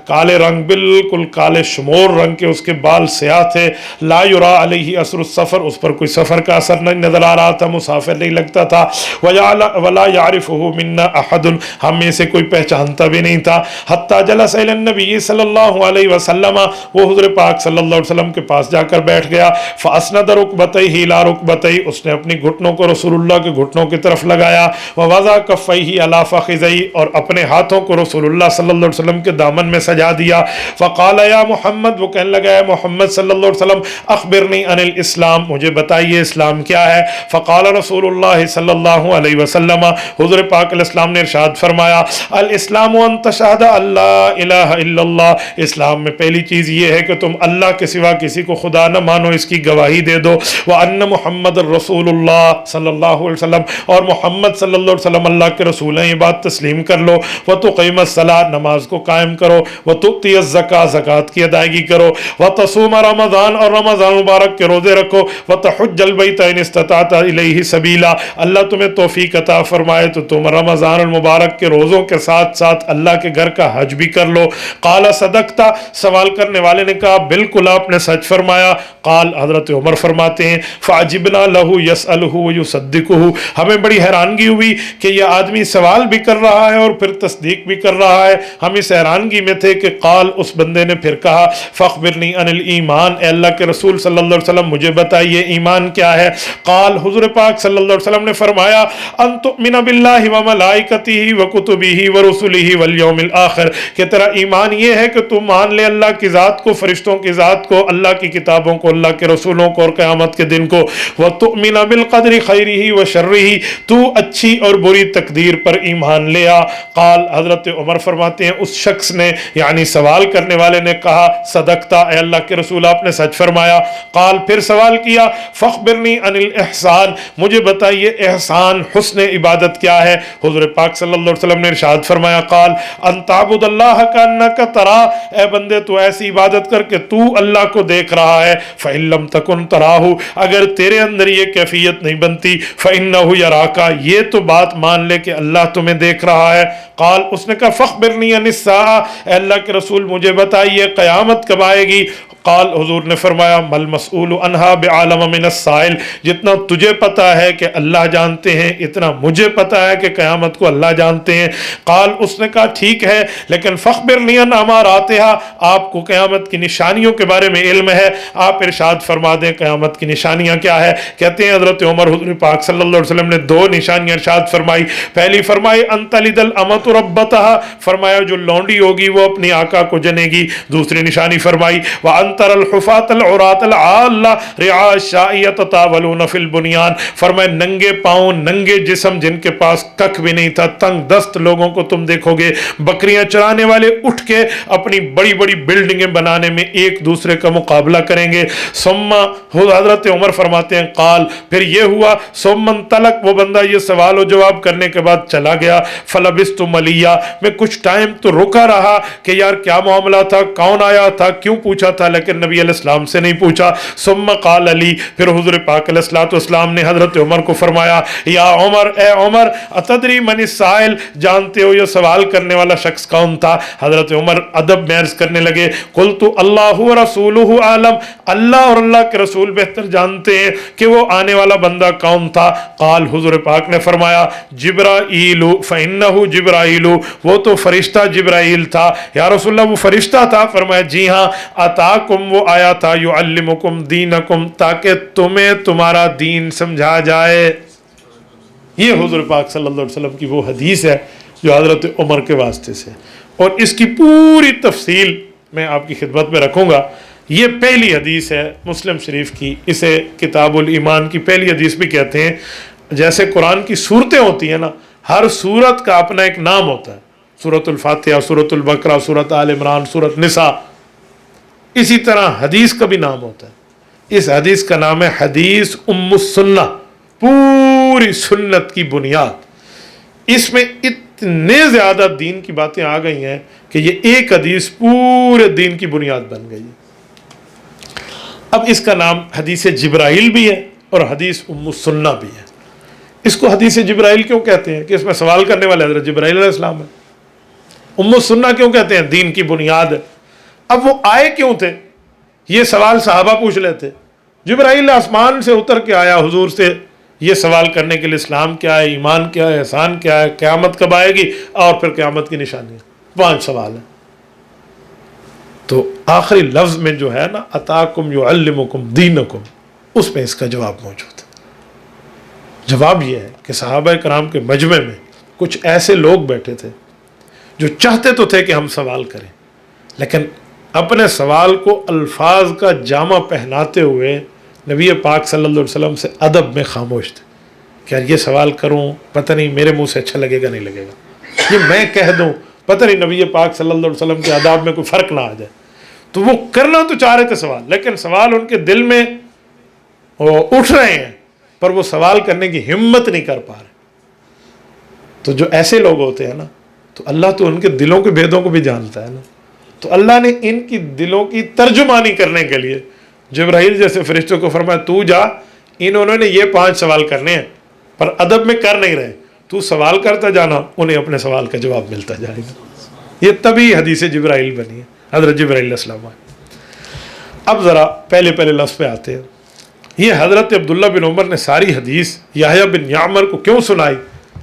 [SPEAKER 1] کالے رنگ، بالکل کالے شمور رنگ کے اس کے بال سیاہ تھے، لا یرا علیہ اثر السفر، اس پر کوئی سفر کا اثر نہیں نظر آ رہا تھا، مسافر نہیں لگتا تھا، ولا یعرفہ منا احد، ہم میں سے کوئی پہچانتا بھی نہیں تھا، حتی جلس الی النبی صلی اللہ علیہ وسلم، وہ حضور پاک صلی اللہ علیہ وسلم کے پاس جا کر بیٹھ گیا، فاسند رکبتیہ الی رکبتیہ، اس نے اپنی گھٹنوں کو رسول اللہ کے گھٹنوں کی طرف لگایا، ووضع کفیہ الی فخذیہ، اور اپنے ہاتھوں کو رسول اللہ صلی اللہ علیہ وسلم کے دامن میں سجا دیا، فقال یا محمد، وہ کہنے لگا ہے محمد صلی اللہ علیہ وسلم، اخبرنی عن الاسلام، مجھے بتائیے اسلام کیا ہے، فقال رسول اللہ صلی اللہ علیہ وسلم، حضور پاک علیہ السلام نے ارشاد فرمایا، الاسلام ان تشہد اللہ الہ الا اللہ، اسلام میں پہلی چیز یہ ہے کہ تم اللہ کے سوا کسی کو خدا نہ مانو، اس کی گواہی دے دو، وان محمد رسول اللہ صلی اللہ علیہ وسلم، اور محمد صلی اللہ علیہ وسلم اللہ کے رسول ہیں، یہ بات تسلیم کر لو، وتقیم الصلاۃ، نماز کو قائم کرو، وتؤتی الزکاۃ، زکوٰۃ کی ادائیگی کرو، وتصوم رمضان، اور رمضان مبارک کے روزے رکھو، وتحج البیت ان استطعت الیہ سبیلا، اللہ تمہیں توفیق عطا فرمائے تو تم رمضان المبارک کے روزوں کے ساتھ ساتھ اللہ کے گھر کا حج بھی کر لو۔ قال صدقتا، سوال کرنے والے نے کہا بالکل آپ نے سچ فرمایا۔ قال، حضرت عمر فرماتے ہیں فعجبنا له يسأله ويصدقه، ہمیں بڑی حیرانگی ہوئی کہ یہ آدمی سوال بھی کر رہا ہے اور پھر تصدیق بھی کر رہا ہے، ہم اس حیرانگی میں تھے کہ قال، اس بندے نے پھر کہا فاخبرنی عن الایمان، اے اللہ کے رسول صلی اللہ علیہ وسلم مجھے بتائیے ایمان کیا ہے۔ قال، حضور پاک صلی اللہ علیہ وسلم نے فرمایا ان تؤمن باللہ وملائکتہ وکتبہ ورسلہ والیوم الآخر، کہ تیرا ایمان یہ ہے کہ تم مان لے اللہ کی ذات کو، فرشتوں کی ذات کو، اللہ کی کتابوں کو، اللہ کے رسولوں کو اور قیامت کے دن کو، وتؤمن بالقدر خیرہ وشرہ، تو اچھی اور بری تقدیر پر ایمان لیا۔ قال، حضرت عمر فرماتے ہیں اس شخص نے یعنی سوال کرنے والے نے کہا صدقتا، اے اللہ کے رسول آپ نے سچ فرمایا۔ قال، پھر سوال کیا فاخبرنی عن الاحسان، مجھے بتائیے احسان، حسن عبادت کیا ہے۔ حضور پاک صلی اللہ علیہ وسلم نے ارشاد فرمایا قال ان تعبد اللہ کانک ترا، اے بندے تو ایسی عبادت کر کہ تو اللہ کو دیکھ رہا ہے، فإن لم تکن تراہ، اگر تیرے اندر یہ کیفیت نہیں بنتی، فإنہ یراک، یہ تو بات مان لے کہ اللہ تمہیں دیکھ رہا ہے۔ قال، اس نے کہا فاخبرنی عن الساعہ، اے اللہ کے رسول مجھے بتائیے قیامت کب آئے گی۔ قال، حضور نے فرمایا مل مسئول عنہا بعالم من السائل، جتنا تجھے پتا ہے کہ اللہ جانتے ہیں اتنا مجھے پتا ہے کہ قیامت کو اللہ جانتے ہیں۔ قال، اس نے کہا ٹھیک ہے، لیکن فاخبرنی عن اماراتہا، آپ کو قیامت کی نشانیوں کے بارے میں علم ہے، آپ ارشاد فرما دیں قیامت کی نشانیاں کیا ہے۔ کہتے ہیں حضرت عمر، حضور پاک صلی اللہ علیہ وسلم نے دو نشانیاں ارشاد فرمائی۔ پہلی فرمائی ان تلد الامۃ ربتہا، فرمایا جو لونڈی ہوگی وہ اپنی آقا کو جنے گی۔ دوسری نشانی فرمائی وان تر الحفاة العراة العالة رعاء الشاء يتطاولون في البنيان، فرمائے ننگے پاؤں، ننگے جسم، جن کے پاس ککھ بھی نہیں تھا، تنگ دست لوگوں کو تم دیکھو گے، بکریاں چرانے والے اٹھ کے اپنی بڑی بڑی بلڈنگیں بنانے میں ایک دوسرے کا مقابلہ کریں گے۔ ثم، حضرت عمر فرماتے ہیں قال، پھر یہ ہوا ثم انطلق، وہ بندہ یہ سوال و جواب کرنے کے بعد چلا گیا۔ فلبثت ملیا، میں کچھ ٹائم تو رکا رہا کہ یار کیا معاملہ تھا، کون آیا تھا، کیوں پوچھا تھا، لیکن لیکن نبی علیہ السلام سے نہیں پوچھا. ثم قال علی، پھر حضور پاک علیہ الصلوۃ والسلام نے حضرت عمر کو فرمایا یا عمر، اے عمر، اتدری من السائل، جانتے ہو یہ سوال کرنے والا شخص کون تھا؟ حضرت عمر ادب میں عرض کرنے لگے قلت اللہ ورسولہ اعلم، اللہ اور اللہ کے رسول بہتر جانتے ہیں کہ وہ آنے والا بندہ کون تھا. قال، حضور پاک نے فرمایا جبرائیل فإنہ جبرائیل، وہ تو فرشتہ جبرائیل تھا. یا رسول اللہ وہ فرشتہ تھا؟ فرمایا جی ہاں. اتاکم، وہ آیا تھا یعلمکم دینکم، تاکہ تمہیں تمہارا دین سمجھا جائے. یہ حضور پاک صلی اللہ علیہ وسلم کی وہ حدیث ہے جو حضرت عمر کے واسطے سے، اور اس کی پوری تفصیل میں آپ کی خدمت میں رکھوں گا. یہ پہلی حدیث ہے مسلم شریف کی، اسے کتاب الایمان کی پہلی حدیث بھی کہتے ہیں. جیسے قرآن کی صورتیں ہوتی ہیں نا، ہر صورت کا اپنا ایک نام ہوتا ہے، سورۃ الفاتحہ، سورۃ البقرہ، سورۃ آل عمران، سورۃ نساء، اسی طرح حدیث کا بھی نام ہوتا ہے. اس حدیث کا نام ہے حدیث ام السنہ، پوری سنت کی بنیاد. اس میں اتنے زیادہ دین کی باتیں آ گئی ہیں کہ یہ ایک حدیث پورے دین کی بنیاد بن گئی. اب اس کا نام حدیث جبرائیل بھی ہے اور حدیث ام السنہ بھی ہے. اس کو حدیث جبرائیل کیوں کہتے ہیں؟ کہ اس میں سوال کرنے والے حضرت جبرائیل علیہ السلام ہے. ام السنہ کیوں کہتے ہیں؟ دین کی بنیاد ہے. اب وہ آئے کیوں تھے؟ یہ سوال صحابہ پوچھ لیتے. جبرائیل آسمان سے اتر کے آیا حضور سے یہ سوال کرنے کے لیے اسلام کیا ہے، ایمان کیا ہے، احسان کیا ہے، قیامت کب آئے گی، اور پھر قیامت کی نشانیاں. 5 سوال ہیں. تو آخری لفظ میں جو ہے نا اتاکم یعلمکم دینکم، اس میں اس کا جواب موجود ہے. جواب یہ ہے کہ صحابہ کرام کے مجمع میں کچھ ایسے لوگ بیٹھے تھے جو چاہتے تو تھے کہ ہم سوال کریں، لیکن اپنے سوال کو الفاظ کا جامہ پہناتے ہوئے نبی پاک صلی اللہ علیہ وسلم سے ادب میں خاموش تھے کہ یار یہ سوال کروں، پتہ نہیں میرے منہ سے اچھا لگے گا نہیں لگے گا، یہ میں کہہ دوں پتہ نہیں نبی پاک صلی اللہ علیہ وسلم کے آداب میں کوئی فرق نہ آ جائے. تو وہ کرنا تو چاہ رہے تھے سوال، لیکن سوال ان کے دل میں اٹھ رہے ہیں پر وہ سوال کرنے کی ہمت نہیں کر پا رہے. تو جو ایسے لوگ ہوتے ہیں نا، تو اللہ تو ان کے دلوں کے بھیدوں کو بھی جانتا ہے نا. تو اللہ نے ان کی دلوں کی ترجمانی کرنے کے لیے جبرائیل جیسے فرشتوں کو فرمایا تو جا، انہوں نے یہ 5 سوال کرنے ہیں پر ادب میں کر نہیں رہے، تو سوال کرتا جانا، انہیں اپنے سوال کا جواب ملتا جائے گا. یہ تبھی حدیث جبرائیل بنی ہے، حضرت جبرائیل علیہ السلام آئے. اب ذرا پہلے لفظ پہ آتے ہیں. یہ حضرت عبداللہ بن عمر نے ساری حدیث یحییٰ بن یعمر کو کیوں سنائی؟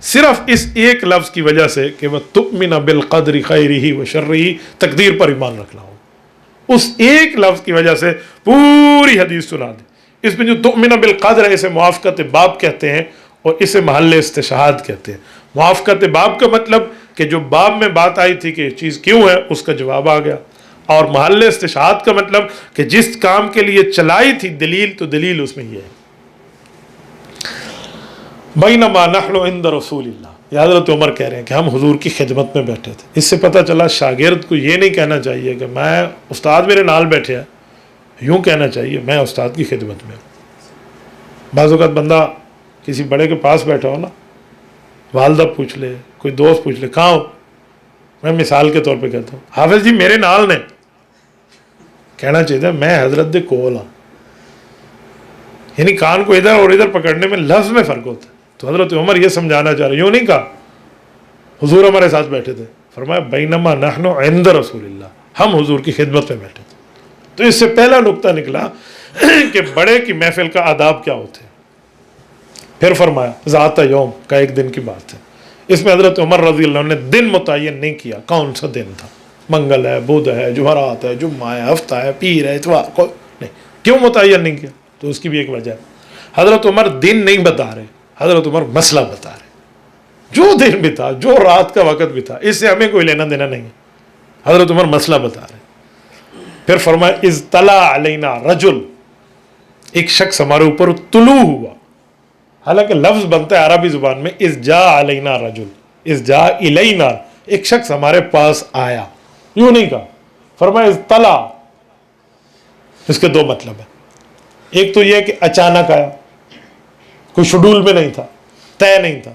[SPEAKER 1] صرف اس ایک لفظ کی وجہ سے کہ وہ تؤمن بالقدر خیرہ و شرہ، تقدیر پر ایمان رکھنا ہو. اس ایک لفظ کی وجہ سے پوری حدیث سنا دی. اس میں جو تؤمن بالقدر ہے اسے موافقت باب کہتے ہیں اور اسے محل استشہاد کہتے ہیں. موافقت باب کا مطلب کہ جو باب میں بات آئی تھی کہ یہ چیز کیوں ہے اس کا جواب آ گیا، اور محل استشہاد کا مطلب کہ جس کام کے لیے چلائی تھی دلیل، تو دلیل اس میں یہ ہے. بینما نحن عند رسول اللہ، یہ حضرت عمر کہہ رہے ہیں کہ ہم حضور کی خدمت میں بیٹھے تھے. اس سے پتہ چلا شاگرد کو یہ نہیں کہنا چاہیے کہ میں استاد میرے نال بیٹھے ہیں، یوں کہنا چاہیے میں استاد کی خدمت میں ہوں. بعض اوقات بندہ کسی بڑے کے پاس بیٹھا ہو نا، والدہ پوچھ لے، کوئی دوست پوچھ لے کہاں ہو، میں مثال کے طور پہ کہتا ہوں حافظ جی میرے نال نے، کہنا چاہیے میں حضرت دے کول ہاں. یعنی کان کو ادھر اور ادھر پکڑنے میں لفظ میں فرق ہوتا ہے. تو حضرت عمر یہ سمجھانا چاہ رہے، یوں نہیں کہا حضور ہمارے ساتھ بیٹھے تھے، فرمایا بینما نحن عند رسول اللہ، ہم حضور کی خدمت میں بیٹھے تھے. تو اس سے پہلا نقطہ نکلا کہ بڑے کی محفل کا آداب کیا ہوتے ہیں. پھر فرمایا ذات یوم کا، ایک دن کی بات ہے. اس میں حضرت عمر رضی اللہ عنہ نے دن متعین نہیں کیا کون سا دن تھا، منگل ہے، بدھ ہے، جمعرات ہے، جمعہ ہے، ہفتہ ہے، پیر ہے، اتوار، کوئی نہیں. کیوں متعین نہیں کیا؟ تو اس کی بھی ایک وجہ ہے. حضرت عمر دن نہیں بتا رہے، حضرت عمر مسئلہ بتا رہے. جو دن بھی تھا، جو رات کا وقت بھی تھا، اس سے ہمیں کوئی لینا دینا نہیں ہے. حضرت عمر مسئلہ بتا رہے. پھر فرمایا اذ طلع علینا رجل، ایک شخص ہمارے اوپر طلوع ہوا. حالانکہ لفظ بنتا ہے عربی زبان میں اذ جاء علینا رجل، اذ جاء الینا، ایک شخص ہمارے پاس آیا، یوں نہیں کہا. فرمایا اذ طلع. اس کے 2 مطلب ہیں. ایک تو یہ کہ اچانک آیا، کوئی شیڈول میں نہیں تھا، طے نہیں تھا.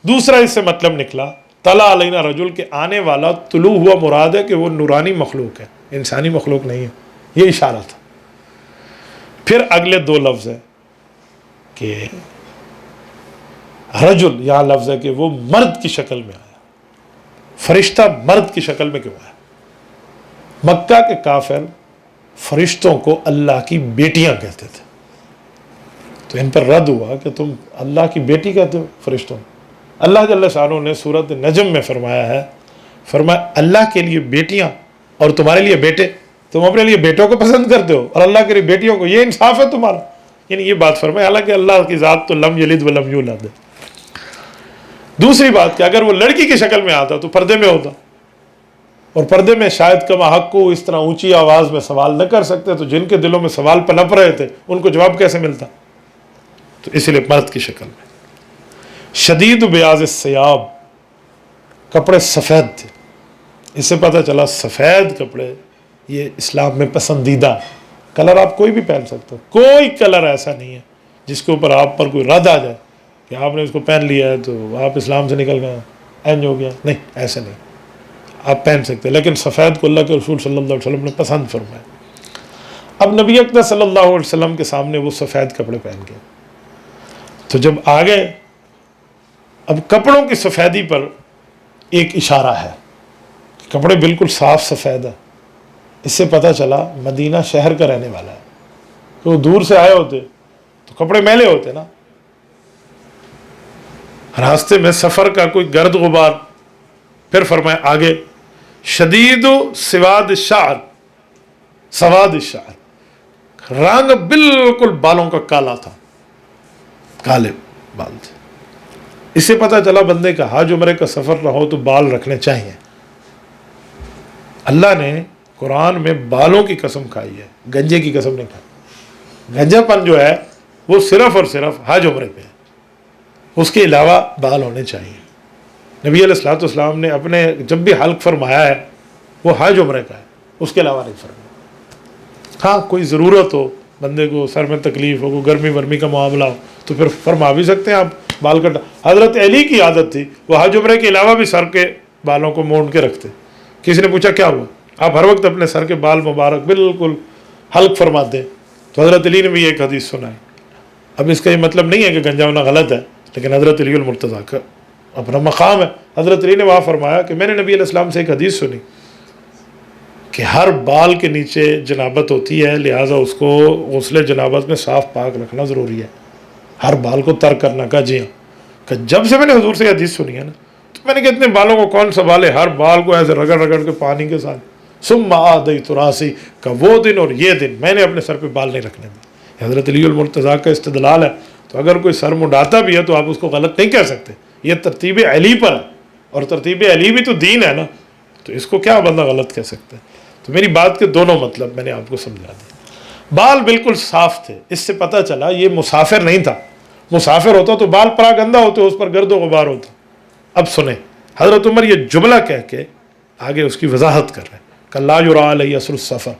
[SPEAKER 1] دوسرا اس سے مطلب نکلا طلع علینا رجل، کہ آنے والا طلوع ہوا مراد ہے کہ وہ نورانی مخلوق ہے، انسانی مخلوق نہیں ہے. یہ اشارہ تھا. پھر اگلے دو لفظ ہیں کہ رجل، یہاں لفظ ہے کہ وہ مرد کی شکل میں آیا. فرشتہ مرد کی شکل میں کیوں آیا؟ مکہ کے کافر فرشتوں کو اللہ کی بیٹیاں کہتے تھے، تو ان پر رد ہوا کہ تم اللہ کی بیٹی کہتے ہو فرشتوں. اللہ جل شانہ نے سورۃ نجم میں فرمایا ہے، فرمایا اللہ کے لیے بیٹیاں اور تمہارے لیے بیٹے، تم اپنے لیے بیٹوں کو پسند کرتے ہو اور اللہ کے لیے بیٹیوں کو، یہ انصاف ہے تمہارا؟ یعنی یہ بات فرمایا، حالانکہ اللہ کی ذات تو لم یلد ولم یولد ہے. دوسری بات کہ اگر وہ لڑکی کی شکل میں آتا تو پردے میں ہوتا، اور پردے میں شاید کما حق کو اس طرح اونچی آواز میں سوال نہ کر سکتے، تو جن کے دلوں میں سوال پنپ رہے تھے ان کو جواب کیسے ملتا؟ تو اس لیے مرد کی شکل میں. شدید بیاض الثیاب، کپڑے سفید تھے. اس سے پتہ چلا سفید کپڑے یہ اسلام میں پسندیدہ. کلر آپ کوئی بھی پہن سکتے ہو، کوئی کلر ایسا نہیں ہے جس کے اوپر آپ پر کوئی رد آ جائے کہ آپ نے اس کو پہن لیا ہے تو آپ اسلام سے نکل گئے، اینج ہو گیا. نہیں، ایسے نہیں، آپ پہن سکتے ہیں. لیکن سفید کو اللہ کے رسول صلی اللہ علیہ وسلم نے پسند فرمایا. اب نبی اکرم صلی اللہ علیہ وسلم کے سامنے وہ سفید کپڑے پہن گئے. تو جب آگے اب کپڑوں کی سفیدی پر ایک اشارہ ہے، کپڑے بالکل صاف سفید ہے. اس سے پتہ چلا مدینہ شہر کا رہنے والا ہے. تو دور سے آئے ہوتے تو کپڑے میلے ہوتے نا، راستے میں سفر کا کوئی گرد غبار. پھر فرمایا آگے شدید سواد الشعر، سواد الشعر، رنگ بالکل بالوں کا کالا تھا، کالے بال تھے. اس سے پتہ چلا بندے کا حج عمرے کا سفر نہ ہو تو بال رکھنے چاہیے. اللہ نے قرآن میں بالوں کی قسم کھائی ہے، گنجے کی قسم نہیں کھائی. گنجا پن جو ہے وہ صرف اور صرف حج عمرے پہ ہے، اس کے علاوہ بال ہونے چاہیے. نبی علیہ الصلوۃ والسلام نے اپنے جب بھی حلق فرمایا ہے وہ حج عمرے کا ہے، اس کے علاوہ نہیں فرمایا. ہاں کوئی ضرورت ہو، بندے کو سر میں تکلیف ہو، کوئی گرمی ورمی کا معاملہ ہو تو پھر فرما بھی سکتے ہیں آپ بال کٹا. حضرت علی کی عادت تھی، وہ حج عمرے کے علاوہ بھی سر کے بالوں کو مونڈ کے رکھتے. کسی نے پوچھا کیا ہوا؟ آپ ہر وقت اپنے سر کے بال مبارک بالکل حلق فرماتے. تو حضرت علی نے بھی ایک حدیث سنائی. اب اس کا یہ مطلب نہیں ہے کہ گنجا ہونا غلط ہے، لیکن حضرت علی المرتضیٰ کا اپنا مقام ہے. حضرت علی نے وہاں فرمایا کہ میں نے نبی علیہ السلام سے ایک حدیث سنی کہ ہر بال کے نیچے جنابت ہوتی ہے، لہٰذا اس کو غسل جنابت میں صاف پاک رکھنا ضروری ہے، ہر بال کو ترک کرنا. کا جی ہاں، کہ جب سے میں نے حضور سے یہ حدیث سنی ہے نا، تو میں نے کہا اتنے بالوں کو کون سنبھالے، ہر بال کو ایسے رگڑ رگڑ کے پانی کے ساتھ. ثم عادیت راسی، کا وہ دن اور یہ دن میں نے اپنے سر پہ بال نہیں رکھنے میں. حضرت علی المرتضیٰ کا استدلال ہے. تو اگر کوئی سر منڈاتا بھی ہے تو آپ اس کو غلط نہیں کہہ سکتے، یہ ترتیب علی پر ہے، اور ترتیب علی بھی تو دین ہے نا، تو اس کو کیا بندہ غلط کہہ سکتا ہے. تو میری بات کے دونوں مطلب میں نے آپ کو سمجھا دیا. بال بالکل صاف تھے. اس سے پتہ چلا یہ مسافر نہیں تھا. مسافر ہوتا تو بال پرا گندہ ہوتے، اس پر گرد و غبار ہوتا. اب سنیں، حضرت عمر یہ جملہ کہہ کے آگے اس کی وضاحت کر رہے ہیں کہ لا یرا علیہ اثر السفر،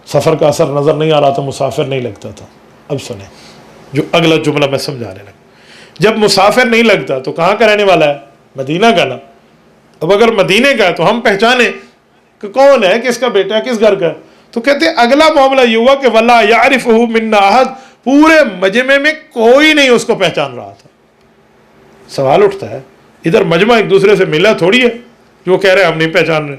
[SPEAKER 1] سفر کا اثر نظر نہیں آ رہا تھا، مسافر نہیں لگتا تھا. اب سنیں جو اگلا جملہ میں سمجھانے لگا. جب مسافر نہیں لگتا تو کہاں کا رہنے والا ہے؟ مدینہ کا نا. اب اگر مدینے کا ہے تو ہم پہچانیں کہ کون ہے، کس کا بیٹا ہے، کس گھر کا ہے. تو کہتے ہیں اگلا معاملہ یہ ہوا کہ وَلَا يَعْرِفُهُ مِنَّا أَحَدٌ، پورے مجمع میں کوئی نہیں اس کو پہچان رہا تھا. سوال اٹھتا ہے ادھر مجمع ایک دوسرے سے ملا تھوڑی ہے جو کہہ رہے ہم نہیں پہچان رہے.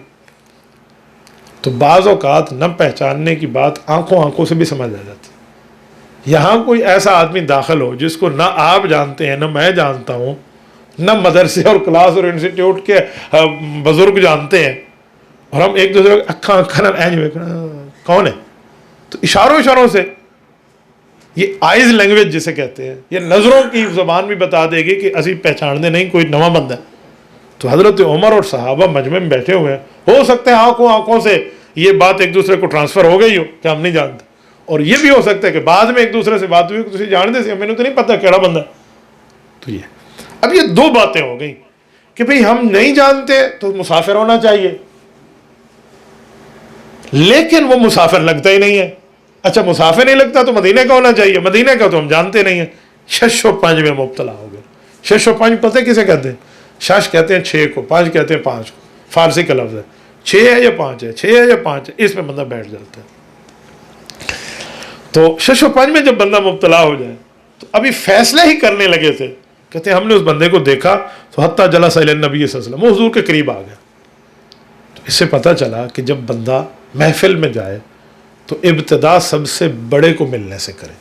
[SPEAKER 1] تو بعض اوقات نہ پہچاننے کی بات آنکھوں سے بھی سمجھ آ جاتی. یہاں کوئی ایسا آدمی داخل ہو جس کو نہ آپ جانتے ہیں، نہ میں جانتا ہوں، نہ مدرسے اور کلاس اور انسٹیٹیوٹ کے بزرگ جانتے ہیں، اور ہم ایک دوسرے کون ہے؟ تو اشاروں سے یہ آئز لینگویج جسے کہتے ہیں، یہ نظروں کی زبان بھی بتا دے گی کہ اسی پہچاننے نہیں، کوئی نواں بندہ ہے. تو حضرت عمر اور صحابہ مجمع میں بیٹھے ہوئے ہیں، ہو سکتے ہیں آنکھوں سے یہ بات ایک دوسرے کو ٹرانسفر ہو گئی ہو کہ ہم نہیں جانتے، اور یہ بھی ہو سکتا ہے کہ بعد میں ایک دوسرے سے بات ہوئی کہ تسی جانتے سے میں نے تو نہیں پتا کیڑا بندہ. تو اب یہ دو باتیں ہو گئی کہ بھئی ہم نہیں جانتے تو مسافر ہونا چاہیے، لیکن وہ مسافر لگتا ہی نہیں ہے. اچھا مسافر نہیں لگتا تو مدینے کا ہونا چاہیے، مدینے کا تو ہم جانتے نہیں ہیں. شش و پنج میں مبتلا ہو گئے. شش و پنج پتہ کسے کہتے ہیں؟ شش کہتے ہیں 6 کو، پانچ کہتے ہیں 5 کو. فارسی کا لفظ ہے. 6 ہے یا 5 ہے، 6 ہے یا 5 ہے، اس میں بندہ بیٹھ جاتا ہے. تو شش و پنج میں جب بندہ مبتلا ہو جائے تو ابھی فیصلے ہی کرنے لگے تھے، کہتے ہیں ہم نے اس بندے کو دیکھا تو حتیٰ جلس الی النبی صلی اللہ علیہ وسلم، وہ حضور کے قریب آ گیا. تو اس سے پتہ چلا کہ جب بندہ محفل میں جائے تو ابتدا سب سے بڑے کو ملنے سے کرے.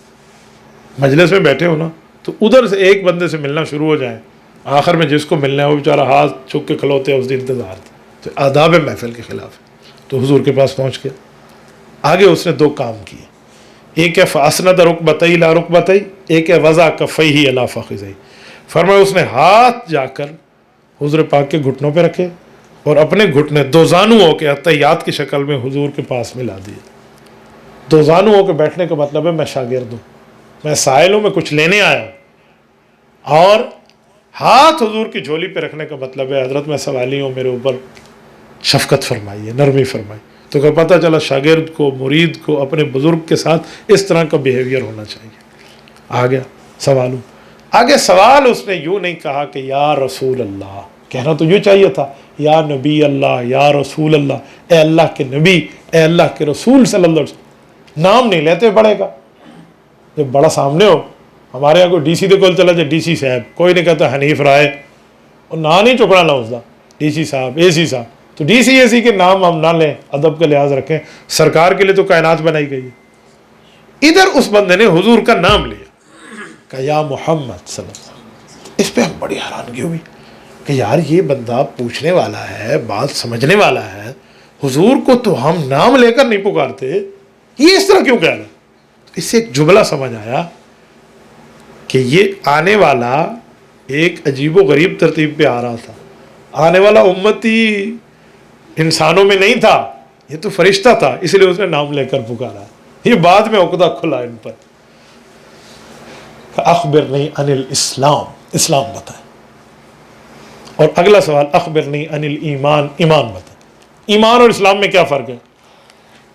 [SPEAKER 1] مجلس میں بیٹھے ہو نا تو ادھر سے ایک بندے سے ملنا شروع ہو جائیں، آخر میں جس کو ملنا ہے وہ بیچارہ ہاتھ چک کے کھلوتے ہیں، اس دن انتظار تھا. تو آداب محفل کے خلاف ہے. تو حضور کے پاس پہنچ گیا. آگے اس نے دو کام کیے، ایک ہے فاسند رکبتئی لا رکبتئی، ایک ہے وضع کفیہ علی فخذی. فرمایا اس نے ہاتھ جا کر حضور پاک کے گھٹنوں پہ رکھے اور اپنے گھٹنے دو زانو ہو کے اتحیات کی شکل میں حضور کے پاس ملا دیے. دو زانو ہو کے بیٹھنے کا مطلب ہے میں شاگرد ہوں، میں سائل ہوں، میں کچھ لینے آیا ہوں. اور ہاتھ حضور کی جھولی پہ رکھنے کا مطلب ہے حضرت میں سوالی ہوں، میرے اوپر شفقت فرمائیے، نرمی فرمائی. تو کہ پتہ چلا شاگرد کو، مرید کو اپنے بزرگ کے ساتھ اس طرح کا بیہیویئر ہونا چاہیے. آ گیا سوال. آگے سوال اس نے یوں نہیں کہا کہ یا رسول اللہ، کہنا تو یوں چاہیے تھا یا نبی اللہ، یا رسول اللہ، اے اللہ کے نبی، اے اللہ کے رسول صلی اللہ علیہ وسلم. نام نہیں لیتے بڑے کا. جب بڑا سامنے ہو، ہمارے یہاں کوئی ڈی سی دے کول چلا جائے، ڈی سی صاحب، کوئی نہیں کہتا حنیف رائے، اور نہ نہیں چکنا لفظ ڈی سی صاحب، اے سی صاحب. تو ڈی سی اے سی کے نام ہم نہ لیں، ادب کا لحاظ رکھیں. سرکار کے لیے تو کائنات بنائی گئی ہے. ادھر اس بندے نے حضور کا نام لیا کہ یا محمد صلی اللہ علیہ وسلم. اس پہ ہم بڑی حیرانگی ہوئی کہ یار یہ بندہ پوچھنے والا ہے، بات سمجھنے والا ہے، حضور کو تو ہم نام لے کر نہیں پکارتے، یہ اس طرح کیوں کہہ رہا ہے؟ اس سے ایک جملہ سمجھ آیا کہ یہ آنے والا ایک عجیب و غریب ترتیب پہ آ رہا تھا. آنے والا امتی انسانوں میں نہیں تھا، یہ تو فرشتہ تھا، اس لیے اس نے نام لے کر پکارا. یہ بعد میں عقدہ کھلا ان پر. اخبرنی عن الاسلام، اسلام بتائیں. اور اگلا سوال اخبرنی عن الایمان، ایمان بتائیں. ایمان اور اسلام میں کیا فرق ہے؟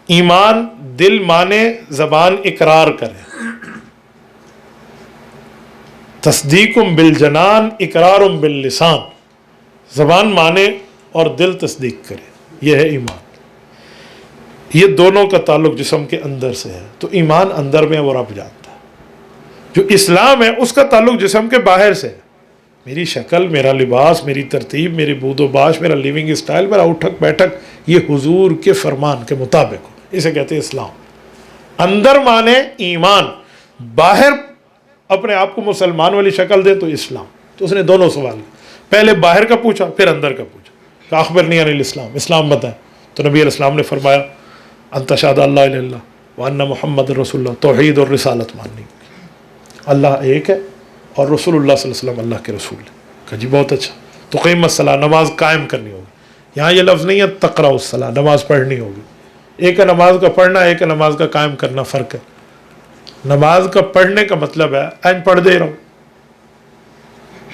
[SPEAKER 1] ایمان دل مانے، زبان اقرار کرے. تصدیق بالجنان، اقرار باللسان. زبان مانے اور دل تصدیق کرے، یہ ہے ایمان. یہ دونوں کا تعلق جسم کے اندر سے ہے. تو ایمان اندر میں وہ رب جانتا ہے. جو اسلام ہے اس کا تعلق جسم کے باہر سے ہے. میری شکل، میرا لباس، میری ترتیب، میری بود و باش، میرا لیونگ اسٹائل، میرا اٹھک بیٹھک، یہ حضور کے فرمان کے مطابق ہو، اسے کہتے ہیں اسلام. اندر مانے ایمان، باہر اپنے آپ کو مسلمان والی شکل دے تو اسلام. تو اس نے دونوں سوال کیے، پہلے باہر کا پوچھا پھر اندر کا پوچھا کہ اخبرنی عن الاسلام، اسلام بتائیں. تو نبی علیہ السلام نے فرمایا ان تشہد اللہ الہ الا اللہ وان محمد رسول اللہ، توحید اور رسالت ماننی، اللہ ایک ہے اور رسول اللہ صلی اللہ علیہ وسلم اللہ کے رسول ہے. کہا جی بہت اچھا. تو قیم الصلاۃ، نماز قائم کرنی ہوگی. یہاں یہ لفظ نہیں ہے تقرأ الصلاۃ، نماز پڑھنی ہوگی. ایک ہے نماز کا پڑھنا، ایک ہے نماز کا قائم کرنا، فرق ہے. نماز کا پڑھنے کا مطلب ہے این پڑھ دے رہا ہوں،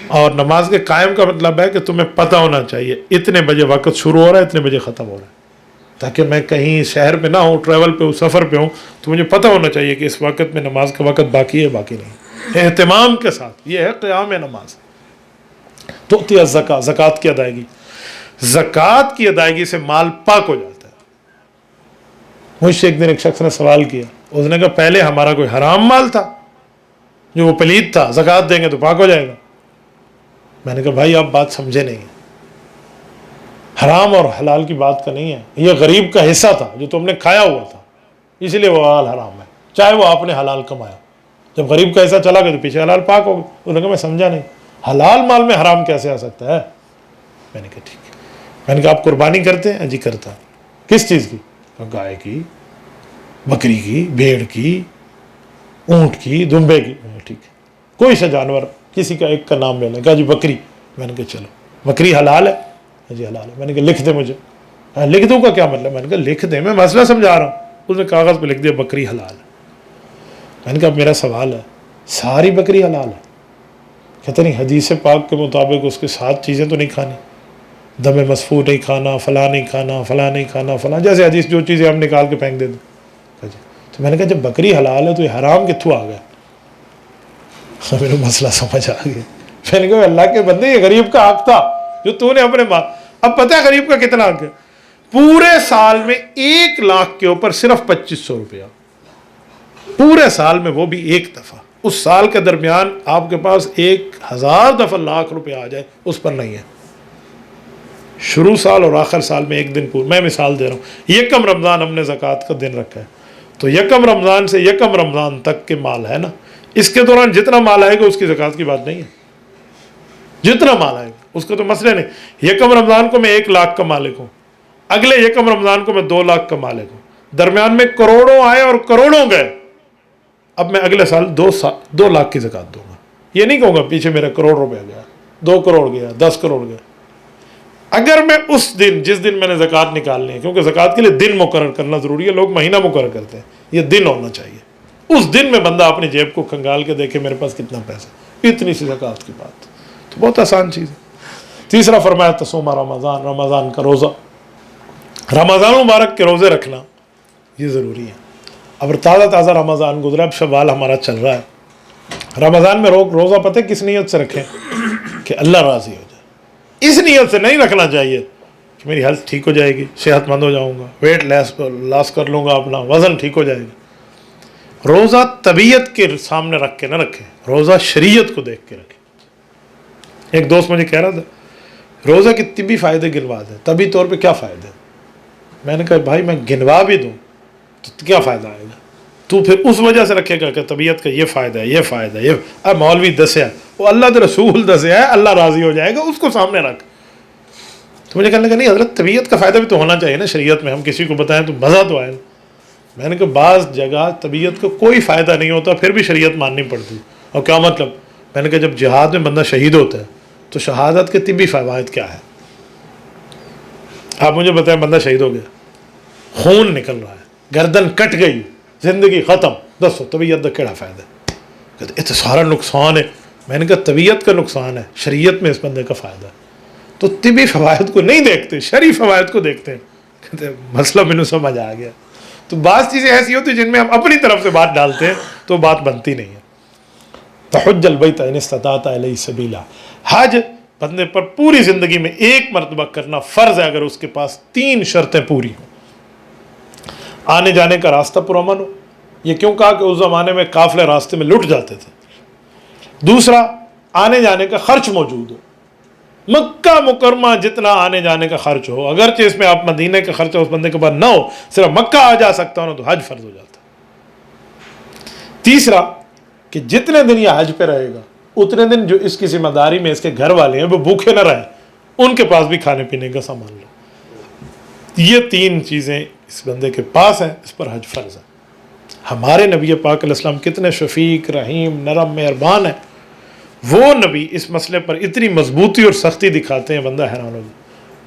[SPEAKER 1] اور نماز کے قائم کا مطلب ہے کہ تمہیں پتہ ہونا چاہیے اتنے بجے وقت شروع ہو رہا ہے، اتنے بجے ختم ہو رہا ہے. تاکہ میں کہیں شہر پہ نہ ہوں، ٹریول پہ ہوں، سفر پہ ہوں، تو مجھے پتہ ہونا چاہیے کہ اس وقت میں نماز کا وقت باقی ہے باقی نہیں. اہتمام کے ساتھ، یہ ہے قیام نماز. تو الزکوٰۃ، زکوٰۃ کی ادائیگی. زکوٰۃ کی ادائیگی سے مال پاک ہو جاتا ہے. مجھ سے ایک دن ایک شخص نے سوال کیا، اس نے کہا پہلے ہمارا کوئی حرام مال تھا جو وہ پلید تھا، زکوٰۃ دیں گے تو پاک ہو جائے گا. میں نے کہا بھائی آپ بات سمجھے نہیں ہیں. حرام اور حلال کی بات کا نہیں ہے، یہ غریب کا حصہ تھا جو تم نے کھایا ہوا تھا، اس لیے وہ حلال حرام ہے، چاہے وہ آپ نے حلال کمایا. جب غریب کا حصہ چلا گیا تو پیچھے حلال پاک ہو گیا. انہوں نے کہا میں سمجھا نہیں، حلال مال میں حرام کیسے آ سکتا ہے؟ میں نے کہا ٹھیک ہے. میں نے کہا آپ قربانی کرتے ہیں؟ جی کرتا. کس چیز کی؟ گائے کی، بکری کی، بھیڑ کی، اونٹ کی، دمبے کی. ٹھیک ہے، کوئی سا جانور کسی کا ایک کا نام لے لیں. کہا جی بکری. میں نے کہا چلو بکری حلال ہے؟ جی حلال ہے. میں نے کہا لکھ دے مجھے. لکھ دوں کا کیا مطلب؟ میں نے کہا لکھ دیں، میں مسئلہ سمجھا رہا ہوں. اس نے کاغذ پہ لکھ دیا بکری حلال ہے. میں نے کہا میرا سوال ہے ساری بکری حلال ہے؟ کہتے نہیں، حدیث پاک کے مطابق اس کے 7 چیزیں تو نہیں کھانی، دم مسفوح نہیں کھانا، فلاں نہیں کھانا، فلاں نہیں کھانا، فلاں، جیسے حدیث جو چیزیں ہم نکال کے پھینک دے دیں. تو میں نے کہا جب بکری حلال ہے تو یہ حرام کتوں آ گیا؟ میرے مسئلہ سمجھ آ گیا. میں نے کہا اللہ کے بندے، یہ غریب کا حق تھا جو تو نے اپنے ماں. اب پتہ ہے غریب کا کتنا حق ہے؟ پورے سال میں 1 لاکھ کے اوپر صرف 2500 روپیہ. پورے سال میں وہ بھی ایک دفعہ. اس سال کے درمیان آپ کے پاس 1000 دفعہ لاکھ روپے آ جائے اس پر نہیں ہے. شروع سال اور آخر سال میں ایک دن پورا. میں مثال دے رہا ہوں، یکم رمضان ہم نے زکوٰۃ کا دن رکھا ہے، تو یکم رمضان سے یکم رمضان تک کے مال ہے نا، اس کے دوران جتنا مال آئے گا اس کی زکوٰۃ کی بات نہیں ہے. جتنا مال آئے گا اس کو تو مسئلہ نہیں. یکم رمضان کو میں 1 لاکھ کا مالک ہوں، اگلے یکم رمضان کو میں 2 لاکھ کا مالک ہوں، درمیان میں کروڑوں آئے اور کروڑوں گئے، اب میں اگلے سال 2 لاکھ کی زکوٰۃ دوں گا. یہ نہیں کہوں گا پیچھے میرا کروڑ روپے گیا، 2 کروڑ گیا، 10 کروڑ گیا. اگر میں اس دن جس دن میں نے زکوٰۃ نکالنی ہے، کیونکہ زکوٰۃ کے لیے دن مقرر کرنا ضروری ہے، لوگ مہینہ مقرر کرتے ہیں، یہ دن ہونا چاہیے. اس دن میں بندہ اپنی جیب کو کھنگال کے دیکھے میرے پاس کتنا پیسہ، اتنی سی زکوٰۃ کی بات تو بہت آسان چیز ہے. تیسرا فرمایا تصوم رمضان، رمضان کا روزہ، رمضان مبارک کے روزے رکھنا یہ ضروری ہے. اب تازہ رمضان گزرا، اب شوال ہمارا چل رہا ہے. رمضان میں روزہ پتہ کس نیت سے رکھیں کہ اللہ راضی ہو جائے. اس نیت سے نہیں رکھنا چاہیے کہ میری ہیلتھ ٹھیک ہو جائے گی، صحت مند ہو جاؤں گا، ویٹ لاس کر لوں گا، اپنا وزن ٹھیک ہو جائے گا. روزہ طبیعت کے سامنے رکھ کے نہ رکھیں، روزہ شریعت کو دیکھ کے رکھیں. ایک دوست مجھے کہہ رہا تھا روزہ کے طبی فائدے گنوا دیں. طبی طور پہ کیا فائدے؟ میں نے کہا بھائی میں گنوا بھی دوں تو کیا فائدہ آئے گا؟ تو پھر اس وجہ سے رکھے گا کہ طبیعت کا یہ فائدہ ہے، یہ فائدہ ہے، یہ مولوی دسیا، وہ اللہ کے رسول دسیا ہے، اللہ راضی ہو جائے گا، اس کو سامنے رکھ. تو مجھے کہنے لگا نہیں حضرت طبیعت کا فائدہ بھی تو ہونا چاہیے نا شریعت میں، ہم کسی کو بتائیں تو مزہ تو آئے. میں نے کہا بعض جگہ طبیعت کو کوئی فائدہ نہیں ہوتا پھر بھی شریعت ماننی پڑتی. اور کیا مطلب؟ میں نے کہا جب جہاد میں بندہ شہید ہوتا ہے تو شہادت کے طبی فوائد کیا ہے؟ آپ مجھے بتائیں بندہ شہید ہو گیا، خون نکل رہا ہے، گردن کٹ گئی، زندگی ختم، دسو طبیعت کا کیڑا فائدہ ہے؟ کہتے یہ تو سارا نقصان ہے. میں نے کہا طبیعت کا نقصان ہے، شریعت میں اس بندے کا فائدہ ہے. تو طبی فوائد کو نہیں دیکھتے، شرعی فوائد کو دیکھتے ہیں. کہتے مسئلہ مجھے سمجھ آ گیا. تو بعض چیزیں ایسی ہوتی ہیں جن میں ہم اپنی طرف سے بات ڈالتے ہیں تو بات بنتی نہیں ہے. تحج البیت ان استطعت الیہ سبیلا، حج بندے پر پوری زندگی میں ایک مرتبہ کرنا فرض ہے اگر اس کے پاس 3 شرطیں پوری ہوں. آنے جانے کا راستہ پرامن ہو. یہ کیوں کہا کہ اس زمانے میں قافلے راستے میں لٹ جاتے تھے. دوسرا آنے جانے کا خرچ موجود ہو. مکہ مکرمہ جتنا آنے جانے کا خرچ ہو، اگرچہ اس میں آپ مدینہ کا خرچہ اس بندے کے پاس نہ ہو، صرف مکہ آ جا سکتا ہو نا تو حج فرض ہو جاتا. تیسرا کہ جتنے دن یہ حج پہ رہے گا اتنے دن جو اس کی ذمہ داری میں اس کے گھر والے ہیں وہ بھوکے نہ رہیں، ان کے پاس بھی کھانے پینے کا سامان لو. یہ 3 چیزیں اس بندے کے پاس ہیں، اس پر حج فرض ہے. ہمارے نبی پاک علیہ السلام کتنے شفیق، رحیم، نرم، مہربان ہیں. وہ نبی اس مسئلے پر اتنی مضبوطی اور سختی دکھاتے ہیں بندہ حیران ہو جائے.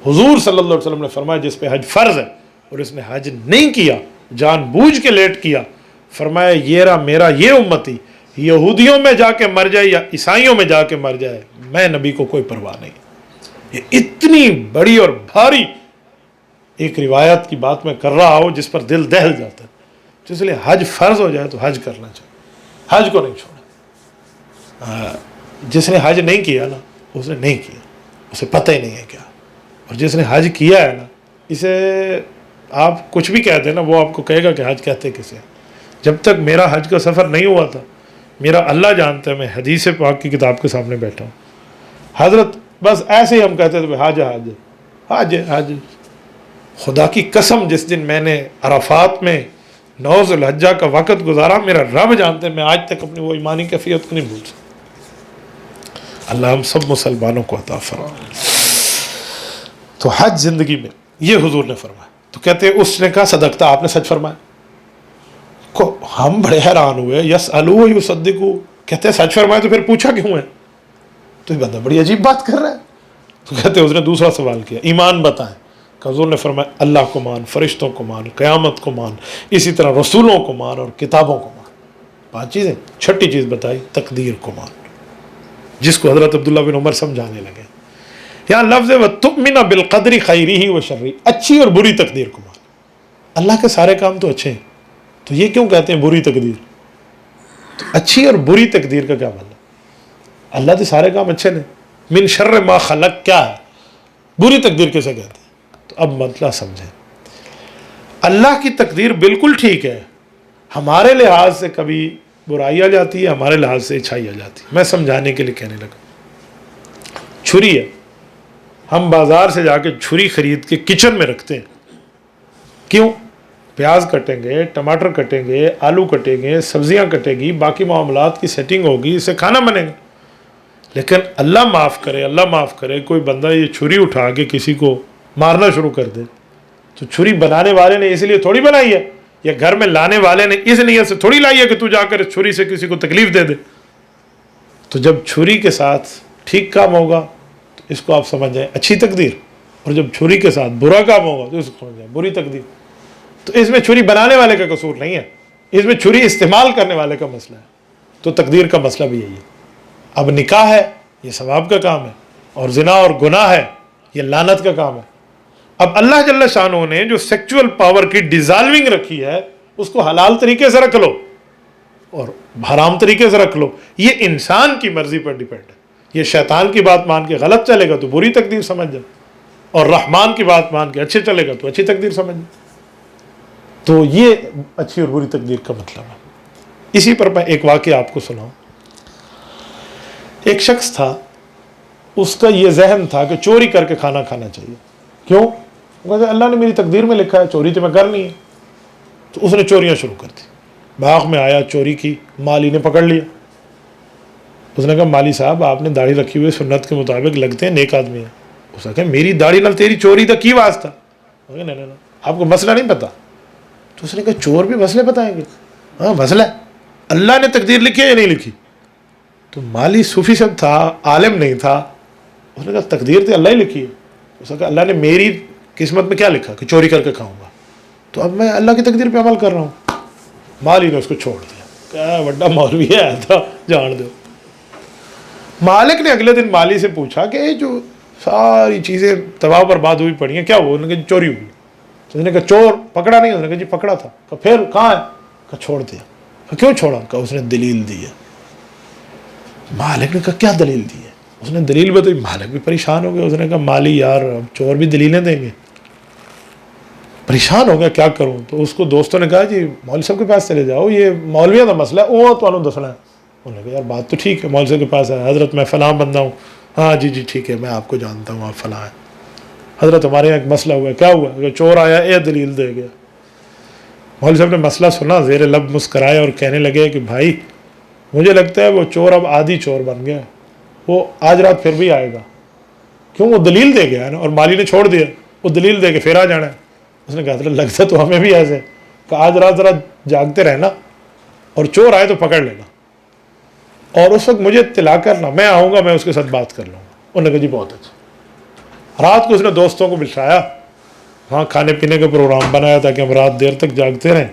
[SPEAKER 1] حضور صلی اللہ علیہ وسلم نے فرمایا جس پہ حج فرض ہے اور اس نے حج نہیں کیا، جان بوجھ کے لیٹ کیا، فرمایا یہ میرا یہ امتی یہودیوں میں جا کے مر جائے یا عیسائیوں میں جا کے مر جائے، میں نبی کو کوئی پرواہ نہیں. یہ اتنی بڑی اور بھاری ایک روایت کی بات میں کر رہا ہوں جس پر دل دہل جاتا ہے. تو اس لیے حج فرض ہو جائے تو حج کرنا چاہیے، حج کو نہیں چھوڑنا. جس نے حج نہیں کیا نا اس نے نہیں کیا، اسے پتہ ہی نہیں ہے کیا. اور جس نے حج کیا ہے نا اسے آپ کچھ بھی کہتے ہیں نا وہ آپ کو کہے گا کہ حج کہتے کسے. جب تک میرا حج کا سفر نہیں ہوا تھا میرا اللہ جانتا ہے، میں حدیث پاک کی کتاب کے سامنے بیٹھا ہوں، حضرت بس ایسے ہی ہم کہتے تھے حج حج حج حج. خدا کی قسم جس دن میں نے عرفات میں 9 ذو الحجہ کا وقت گزارا، میرا رب جانتے ہیں میں آج تک اپنی وہ ایمانی کیفیت کو نہیں بھول سکتا. اللہ ہم سب مسلمانوں کو عطا فرمائے. تو حج زندگی میں یہ حضور نے فرمایا. تو کہتے ہیں اس نے کہا صدقتا، آپ نے سچ فرمایا. ہم بڑے حیران ہوئے، یسألو یصدقو، کہتے ہیں سچ فرمایا تو پھر پوچھا کیوں ہے؟ تو یہ بندہ بڑی عجیب بات کر رہا ہے. تو کہتے ہیں اس نے دوسرا سوال کیا، ایمان بتائیں. کہ حضور نے فرمایا اللہ کو مان، فرشتوں کو مان، قیامت کو مان، اسی طرح رسولوں کو مان اور کتابوں کو مان. 5 چیزیں. چھٹی چیز بتائی تقدیر کو مان، جس کو حضرت عبداللہ بن عمر سمجھانے لگے. یہاں لفظ ہے وَتُؤْمِنَ بِالْقَدْرِ خَيْرِهِ وَشَرِّهِ، اچھی اور بری تقدیر کو مان. اللہ کے سارے کام تو اچھے ہیں تو یہ کیوں کہتے ہیں بری تقدیر؟ تو اچھی اور بری تقدیر کا کیا مطلب؟ اللہ کے سارے کام اچھے نے. من شر ما خلق کیا ہے؟ بری تقدیر کیسے کہتے ہیں؟ تو اب مطلب سمجھیں. اللہ کی تقدیر بالکل ٹھیک ہے ہمارے لحاظ سے کبھی برائی آ جاتی ہے، ہمارے لحاظ سے اچھائی آ جاتی ہے۔ میں سمجھانے کے لیے کہنے لگا، چھری ہے، ہم بازار سے جا کے چھری خرید کے کچن میں رکھتے ہیں، کیوں؟ پیاز کٹیں گے، ٹماٹر کٹیں گے، آلو کٹیں گے، سبزیاں کٹیں گی، باقی معاملات کی سیٹنگ ہوگی، اس سے کھانا بنے گا۔ لیکن اللہ معاف کرے کوئی بندہ یہ چھری اٹھا کے کسی کو مارنا شروع کر دے، تو چھری بنانے والے نے اس لیے تھوڑی بنائی ہے، یا گھر میں لانے والے نے اس نیت سے تھوڑی لائی ہے کہ تو جا کر اس چھری سے کسی کو تکلیف دے دے۔ تو جب چھری کے ساتھ ٹھیک کام ہوگا تو اس کو آپ سمجھ جائیں اچھی تقدیر، اور جب چھری کے ساتھ برا کام ہوگا تو اس کو سمجھ جائیں بری تقدیر۔ تو اس میں چھری بنانے والے کا قصور نہیں ہے، اس میں چھری استعمال کرنے والے کا مسئلہ ہے۔ تو تقدیر کا مسئلہ بھی یہی ہے۔ اب نکاح ہے، یہ ثواب کا کام ہے، اور زنا اور گناہ ہے، یہ لعنت کا کام ہے۔ اب اللہ جل شانہ نے جو سیکچول پاور کی ڈیزالونگ رکھی ہے، اس کو حلال طریقے سے رکھ لو اور حرام طریقے سے رکھ لو، یہ انسان کی مرضی پر ڈیپینڈ ہے۔ یہ شیطان کی بات مان کے غلط چلے گا تو بری تقدیر سمجھ جائے، اور رحمان کی بات مان کے اچھے چلے گا تو اچھی تقدیر سمجھ جائے۔ تو یہ اچھی اور بری تقدیر کا مطلب ہے۔ اسی پر میں ایک واقعہ آپ کو سناؤں۔ ایک شخص تھا، اس کا یہ ذہن تھا کہ چوری کر کے کھانا کھانا چاہیے۔ کیوں؟ وہ کہتے اللہ نے میری تقدیر میں لکھا ہے، چوری تو میں کرنی ہے۔ تو اس نے چوریاں شروع کر دی، باغ میں آیا، چوری کی، مالی نے پکڑ لیا۔ اس نے کہا مالی صاحب آپ نے داڑھی رکھی ہوئی سنت کے مطابق لگتے ہیں نیک آدمی ہیں۔ اس نے کہا میری داڑھی نال تیری چوری دا کی واسطہ؟ نہیں، آپ کو مسئلہ نہیں پتا۔ تو اس نے کہا چور بھی مسئلے بتائیں گے؟ ہاں مسئلہ ہے، اللہ نے تقدیر لکھی ہے یا نہیں لکھی؟ تو مالی صوفی صاحب تھا، عالم نہیں تھا۔ اس نے کہا تقدیر تو اللہ ہی لکھی ہے۔ اس نے کہا اللہ نے میری قسمت میں کیا لکھا کہ چوری کر کے کھاؤں گا، تو اب میں اللہ کی تقدیر پہ عمل کر رہا ہوں۔ مالی نے اس کو چھوڑ دیا، کہا بڑا مولوی ہے تھا، جان دو۔ مالک نے اگلے دن مالی سے پوچھا کہ یہ جو ساری چیزیں تباہ برباد ہوئی پڑی ہیں کیا ہوا؟ انہوں نے کہا چوری ہوئی۔ تو اس نے کہا چور پکڑا نہیں؟ اس نے کہا جی پکڑا تھا۔ کہا پھر کہاں ہے؟ کہا چھوڑ دیا۔ کہا کیوں چھوڑا؟ کہا اس نے دلیل دی ہے۔ مالک نے کہا کیا دلیل دی ہے؟ اس نے دلیل بتائی۔ مالک بھی پریشان ہو گیا۔ اس نے کہا مالی یار اب چور بھی دلیلیں دیں گے، پریشان ہو گیا کیا کروں؟ تو اس کو دوستوں نے کہا جی مولوی صاحب کے پاس چلے جاؤ، یہ مولویوں کا مسئلہ ہے، وہ تو دسنا ہے۔ انہوں نے کہا یار بات تو ٹھیک ہے، مولوی صاحب کے پاس ہے، حضرت میں فلاں بندہ ہوں۔ ہاں جی ٹھیک ہے، میں آپ کو جانتا ہوں، آپ فلاں ہیں۔ حضرت ہمارے یہاں ایک مسئلہ ہوا ہے۔ کیا ہوا؟ کہ چور آیا، یہ دلیل دے گیا۔ مولوی صاحب نے مسئلہ سنا، زیر لب مسکرائے اور کہنے لگے کہ بھائی مجھے لگتا ہے وہ چور اب عادی چور بن گیا، وہ آج رات پھر بھی آئے گا۔ کیوں؟ وہ دلیل دے گیا ہے نا، اور مالی نے چھوڑ دیا، وہ دلیل دے کے پھر آ جانا ہے۔ اس نے کہا حضرت لگتا تو ہمیں بھی ایسے کہ آج رات ذرا جاگتے رہنا، اور چور آئے تو پکڑ لینا، اور اس وقت مجھے اطلاع کرنا، میں آؤں گا، میں اس کے ساتھ بات کر لوں گا۔ انہوں نے کہا جی بہت اچھا۔ رات کو اس نے دوستوں کو بٹھایا، وہاں کھانے پینے کا پروگرام بنایا تاکہ ہم رات دیر تک جاگتے رہیں،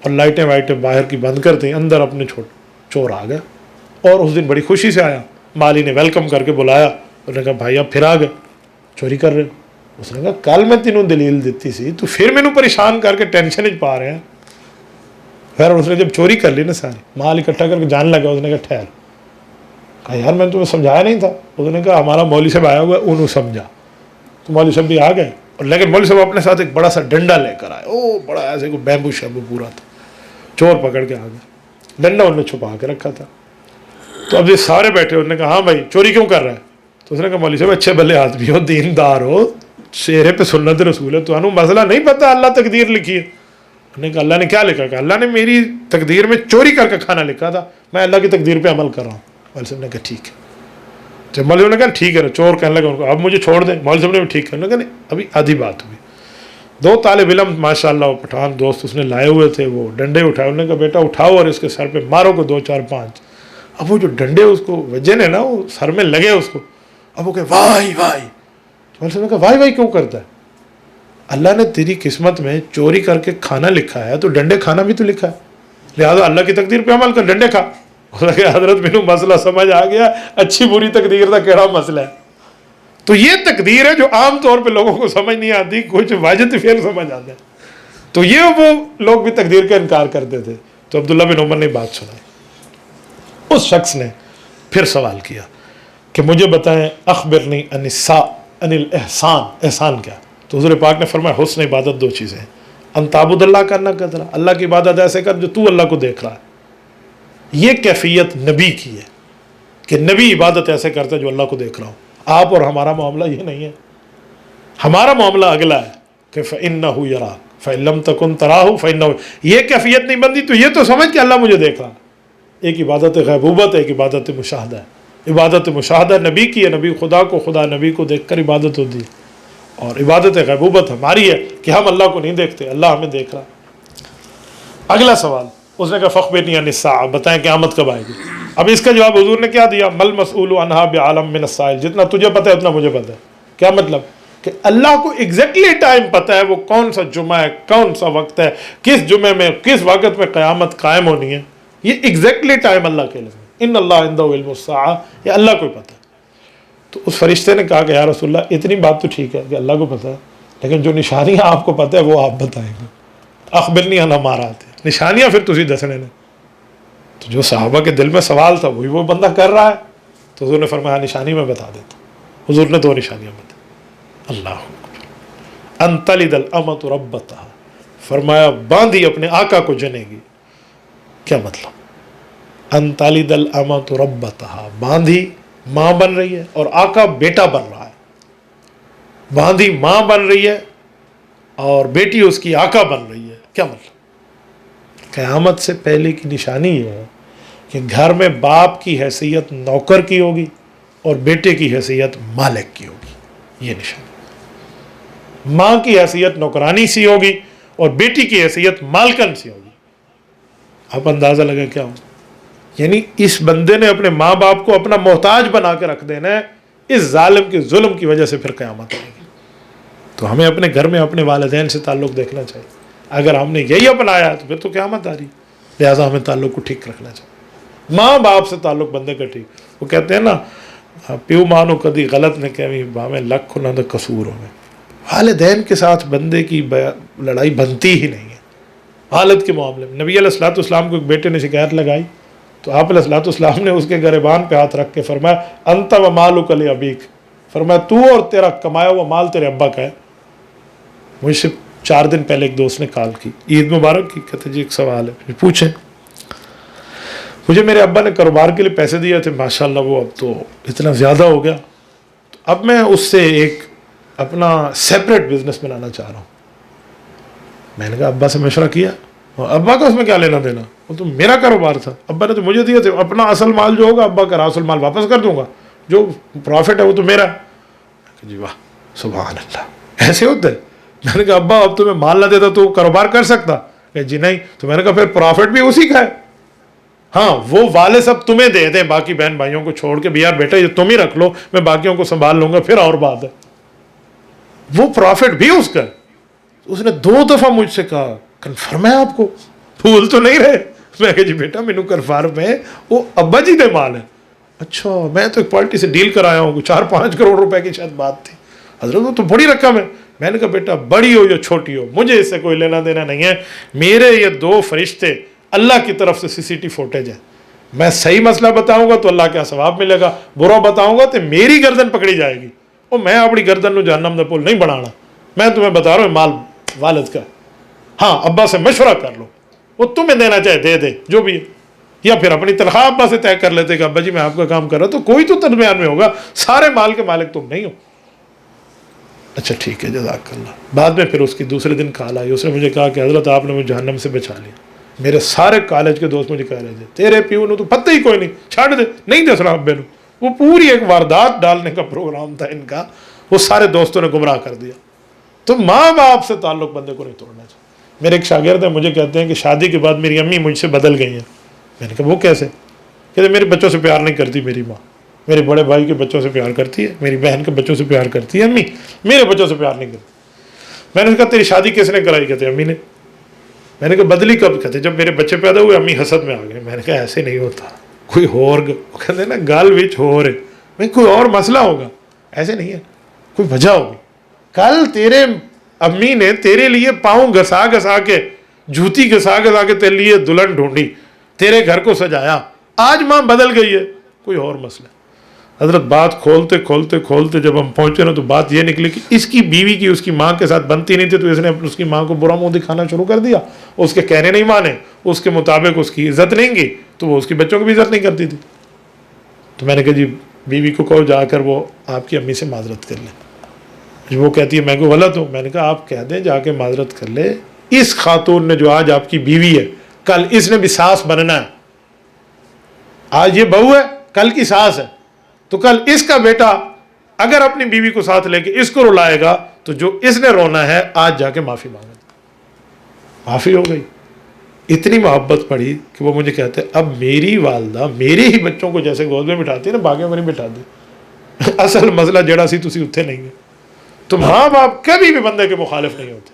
[SPEAKER 1] اور لائٹیں وائٹیں باہر کی بند کر دیں، اندر اپنے چور آ گیا، اور اس دن بڑی خوشی سے آیا۔ مالی نے ویلکم کر کے بلایا، انہوں نے کہا بھائی اب پھر آ گئے، چوری کر رہے ہو؟ اس نے کہا کل میں تینوں دلیل دیتی سی، تو پھر مینوں پریشان کر کے ٹینشن ہی پا رہے ہیں۔ پھر اس نے جب چوری کر لی نا ساری مال اکٹھا کر کے جان لگا، اس نے کہا ٹھہر، کہا یار میں نے تمہیں سمجھایا نہیں تھا۔ اس نے کہا ہمارا مولوی صاحب آیا ہوا ہے، انہوں سمجھا۔ تو مولوی صاحب بھی آ گئے، اور لیکن مولوی صاحب اپنے ساتھ ایک بڑا سا ڈنڈا لے کر آئے، او بڑا ایسے کوئی بیمبو شیمبو پورا تھا، چور پکڑ کے آ گئے، ڈنڈا انہوں نے چھپا کے رکھا تھا۔ تو اب یہ سارے بیٹھے، انہوں نے کہا ہاں بھائی چوری کیوں کر رہا ہے؟ تو اس نے کہا مولوی صاحب اچھے بھلے آدمی ہو، دیندار ہو، چہرے پہ سنت رسول ہے، تو انہوں مسئلہ نہیں پتا اللہ تقدیر لکھی ہے؟ انہوں نے کہا اللہ نے کیا لکھا؟ کہ اللہ نے میری تقدیر میں چوری کر کے کھانا لکھا تھا، میں اللہ کی تقدیر پہ عمل کر رہا ہوں۔ مولوی صاحب نے کہا ٹھیک ہے۔ جب مولوی صاحب نے کہا ٹھیک ہے، چور کہنے لگا ان کو اب مجھے چھوڑ دیں، مولوی صاحب نے بھی ٹھیک ہے۔ انہوں نے کہا نہیں ابھی آدھی بات ہوئی۔ دو طالب علم ماشاء اللہ وہ پٹھان دوست اس نے لائے ہوئے تھے، وہ ڈنڈے اٹھائے، انہوں نے کہا بیٹا اٹھاؤ اور اس کے سر پہ مارو کو 2 4 5۔ اب وہ جو ڈنڈے اس کو وجہ نے نا وہ سر میں لگے اس کو، اب وہ کہ وائی وائی۔ مولوی صاحب نے کہا وائی وائی کیوں کرتا ہے؟ اللہ نے تیری قسمت میں چوری کر کے کھانا لکھا ہے تو ڈنڈے کھانا بھی تو لکھا ہے، لہٰذا اللہ کی تقدیر پہ عمل کر، ڈنڈے کھا۔ حضرت مینوں مسئلہ سمجھ آ گیا، اچھی بری تقدیر کا کیڑا مسئلہ ہے۔ تو یہ تقدیر ہے جو عام طور پہ لوگوں کو سمجھ نہیں آتی، کچھ واجد فعل سمجھ آتے ہیں۔ تو یہ وہ لوگ بھی تقدیر کا انکار کرتے تھے۔ تو عبداللہ بن عمر نے بات سنائی، اس شخص نے پھر سوال کیا کہ مجھے بتائیں اخبرنی عن الاحسان، احسان کیا؟ تو حضور پاک نے فرمایا حسن عبادت 2 چیزیں ہیں، انتابود اللہ کرنا کترا، اللہ کی عبادت ایسے کر جو تو اللہ کو دیکھ رہا ہے۔ یہ کیفیت نبی کی ہے کہ نبی عبادت ایسے کرتا ہے جو اللہ کو دیکھ رہا ہو۔ آپ اور ہمارا معاملہ یہ نہیں ہے، ہمارا معاملہ اگلا ہے کہ فَإِنَّهُ يَرَاكَ فَإِن لَّمْ تَكُن تَرَاهُ فَإِنَّهُ، یہ کیفیت نہیں بندی تو یہ تو سمجھ کہ اللہ مجھے دیکھ رہا ہے۔ ایک عبادت غیبوبت ہے، ایک عبادت مشاہدہ ہے۔ عبادت مشاہدہ نبی کی ہے، نبی خدا کو، خدا نبی کو دیکھ کر عبادت ہوتی ہے، اور عبادت غیبوبت ہماری ہے کہ ہم اللہ کو نہیں دیکھتے، اللہ ہمیں دیکھ رہا۔ اگلا سوال اس نے کہا فَأَخْبِرْنِي عَنِ السَّاعَةِ، بتائیں قیامت کب آئے گی؟ اب اس کا جواب حضور نے کیا دیا؟ مَلْ مَسْئُولُ عَنْهَا بِعَلَمٍ مِّنَ السَّائِلِ، جتنا تجھے پتہ ہے اتنا مجھے پتہ ہے۔ کیا مطلب؟ کہ اللہ کو ایگزیکٹلی ٹائم پتہ ہے وہ کون سا جمعہ ہے، کون سا وقت ہے، کس جمعے میں کس وقت میں قیامت قائم ہونی ہے، یہ ایگزیکٹلی ٹائم اللہ کے علم ہے۔ ان اللہ عنده علم الساعہ، یہ اللہ کو پتہ ہے۔ تو اس فرشتے نے کہا کہ یا رسول اللہ اتنی بات تو ٹھیک ہے کہ اللہ کو پتہ ہے، لیکن جو نشانیاں آپ کو پتہ ہے وہ آپ بتائیں گے۔ اخبرنی عن امارات، نشانیاں پھر تسی دسنے نے۔ تو جو صحابہ کے دل میں سوال تھا وہی وہ بندہ کر رہا ہے، تو حضور نے فرمایا نشانی میں بتا دیتا ہوں۔ حضور نے 2 نشانیاں بتائی۔ اللہ اکبر، ان تلد الامۃ ربتہا، فرمایا باندھی اپنے آقا کو جنے گی۔ کیا مطلب؟ ان تلد الامۃ ربتہا، باندھی ماں بن رہی ہے اور آقا بیٹا بن رہا ہے۔ باندھی ماں بن رہی ہے اور بیٹی اس کی آقا بن رہی ہے۔ کیا مطلب؟ قیامت سے پہلے کی نشانی یہ ہے کہ گھر میں باپ کی حیثیت نوکر کی ہوگی اور بیٹے کی حیثیت مالک کی ہوگی۔ یہ نشانی، ماں کی حیثیت نوکرانی سی ہوگی اور بیٹی کی حیثیت مالکن سی ہوگی۔ آپ اندازہ لگے کیا ہو، یعنی اس بندے نے اپنے ماں باپ کو اپنا محتاج بنا کے رکھ دینا ہے، اس ظالم کے ظلم کی وجہ سے پھر قیامت آئے گی۔ تو ہمیں اپنے گھر میں اپنے والدین سے تعلق دیکھنا چاہیے۔ اگر ہم نے یہی اپنایا ہے تو پھر تو قیامت آ رہی، لہٰذا ہمیں تعلق کو ٹھیک رکھنا چاہیے۔ ماں باپ سے تعلق بندے کا ٹھیک، وہ کہتے ہیں نا پیو مانو کدی غلط نے کہوی باہیں لکھ نہ تو قصور ہوئے۔ والدین کے ساتھ بندے کی لڑائی بنتی ہی نہیں ہے۔ والد کے معاملے میں نبی علیہ الصلوۃ والسلام کو ایک بیٹے نے شکایت لگائی تو آپ علیہ الصلوۃ والسلام نے اس کے گریبان پہ ہاتھ رکھ کے فرمایا انت و مالک لابیک، فرمایا تو اور تیرا کمایا ہوا مال تیرے ابا کا ہے۔ مجھ سے 4 دن پہلے ایک دوست نے کال کی، عید مبارک کی، کہتے جی ایک سوال ہے، پوچھیں۔ مجھے میرے ابا نے کاروبار کے لیے پیسے دیے تھے، ماشاءاللہ وہ اب تو اتنا زیادہ ہو گیا، تو اب میں اس سے ایک اپنا سیپریٹ بزنس بنانا چاہ رہا ہوں۔ میں نے کہا ابا سے مشورہ کیا؟ ابا کا اس میں کیا لینا دینا، وہ تو میرا کاروبار تھا، ابا نے تو مجھے دیے تھے، اپنا اصل مال جو ہوگا ابا کا اصل مال واپس کر دوں گا، جو پروفٹ ہے وہ تو میرا ہے۔ جی واہ سبحان اللہ، ایسے ہوتے ہیں؟ میں نے کہا ابا اب تمہیں مال نہ دیتا تو کاروبار کر سکتا؟ کہ جی نہیں۔ تو میں نے کہا پھر پروفٹ بھی اسی کا ہے؟ ہاں وہ والے سب تمہیں دے دیں، باقی بہن بھائیوں کو چھوڑ کے بھی یار بیٹا یہ تم ہی رکھ لو، میں باقیوں کو سنبھال لوں گا، پھر اور بات ہے۔ وہ پروفٹ بھی اس کا ہے۔ اس نے 2 دفعہ مجھ سے کہا کنفرم ہے آپ کو، بھول تو نہیں رہے؟ میں کہا جی بیٹا مینو کنفرم ہے، وہ ابا جی دے مال ہے۔ اچھا میں تو ایک پارٹی سے ڈیل کرایا ہوں، 4-5 کروڑ روپے کی شاید بات تھی۔ حضرت وہ تو بڑی رقم ہے۔ میں نے کہا بیٹا بڑی ہو یا چھوٹی ہو مجھے اس سے کوئی لینا دینا نہیں ہے، میرے یہ 2 فرشتے اللہ کی طرف سے CCTV فوٹیج ہے، میں صحیح مسئلہ بتاؤں گا تو اللہ کا ثواب ملے گا، برا بتاؤں گا تو میری گردن پکڑی جائے گی، اور میں اپنی گردن نو جہنم دا پل نہیں بنانا۔ میں تمہیں بتا رہا ہوں مال والد کا، ہاں ابا سے مشورہ کر لو، وہ تمہیں دینا چاہے دے دے جو بھی ہے، یا پھر اپنی تنخواہ ابا سے طے کر لیتے کہ ابا جی میں آپ کا کام کر رہا ہوں، تو کوئی تو درمیان میں ہوگا، سارے مال کے مالک تم نہیں ہو۔ اچھا ٹھیک ہے جزاک اللہ۔ بعد میں پھر اس کی دوسرے دن کال آئی، اس نے مجھے کہا کہ حضرت آپ نے مجھے جہنم سے بچا لیا۔ میرے سارے کالج کے دوست مجھے کہہ رہے تھے تیرے پیو نو تو پتہ ہی کوئی نہیں، چھاڑ دے، نہیں دس رہا ابے نو۔ وہ پوری ایک واردات ڈالنے کا پروگرام تھا ان کا، وہ سارے دوستوں نے گمراہ کر دیا۔ تو ماں باپ سے تعلق بندے کو نہیں توڑنا چاہیے۔ میرے ایک شاگرد ہیں، مجھے کہتے ہیں کہ شادی کے بعد میری امی مجھ سے بدل گئی ہیں۔ میں نے کہا وہ کیسے؟ کہتے میرے بچوں سے پیار نہیں کرتی میری ماں، میرے بڑے بھائی کے بچوں سے پیار کرتی ہے، میری بہن کے بچوں سے پیار کرتی ہے امی، میرے بچوں سے پیار نہیں کرتی۔ میں نے کہا تیری شادی کس نے کرائی؟ کہتے امی نے۔ میں نے کہا بدلی کب؟ کہتے جب میرے بچے پیدا ہوئے امی حسد میں آ گئے۔ میں نے کہا ایسے نہیں ہوتا، کوئی اور کہتے نا گال وچ ہو رہے، میں کوئی اور مسئلہ ہوگا، ایسے نہیں ہے، کوئی وجہ ہوگی۔ کل تیرے امی نے تیرے لیے پاؤں گھسا گھسا کے، جوتی گھسا گھسا کے تیرے لیے دلہن ڈھونڈی، تیرے گھر کو سجایا، آج ماں بدل گئی ہے، کوئی اور مسئلہ۔ حضرت بات کھولتے کھولتے کھولتے جب ہم پہنچے نا تو بات یہ نکلی کہ اس کی بیوی کی اس کی ماں کے ساتھ بنتی نہیں تھی، تو اس نے اس کی ماں کو برا منہ دکھانا شروع کر دیا، اس کے کہنے نہیں مانے، اس کے مطابق اس کی عزت نہیں کی، تو وہ اس کی بچوں کی بھی عزت نہیں کرتی تھی۔ تو میں نے کہا جی بیوی کو کہو جا کر وہ آپ کی امی سے معذرت کر لیں۔ وہ کہتی ہے میں کو غلط ہوں۔ میں نے کہا آپ کہہ دیں جا کے معذرت کر لے، اس خاتون نے جو آج آپ کی بیوی ہے کل اس نے بھی ساس بننا ہے، آج یہ بہو ہے کل کی ساس ہے، تو کل اس کا بیٹا اگر اپنی بیوی کو ساتھ لے کے اس کو رلائے گا تو جو اس نے رونا ہے آج جا کے معافی مانگے۔ معافی ہو گئی۔ اتنی محبت پڑی کہ وہ مجھے کہتے اب میری والدہ میرے ہی بچوں کو جیسے گود میں بٹھاتی ہے نا، باغے میں نہیں بٹھا دی۔ اصل مسئلہ جڑا سی تسی اتنے نہیں ہے۔ تو ماں باپ کبھی بھی بندے کے مخالف نہیں ہوتے۔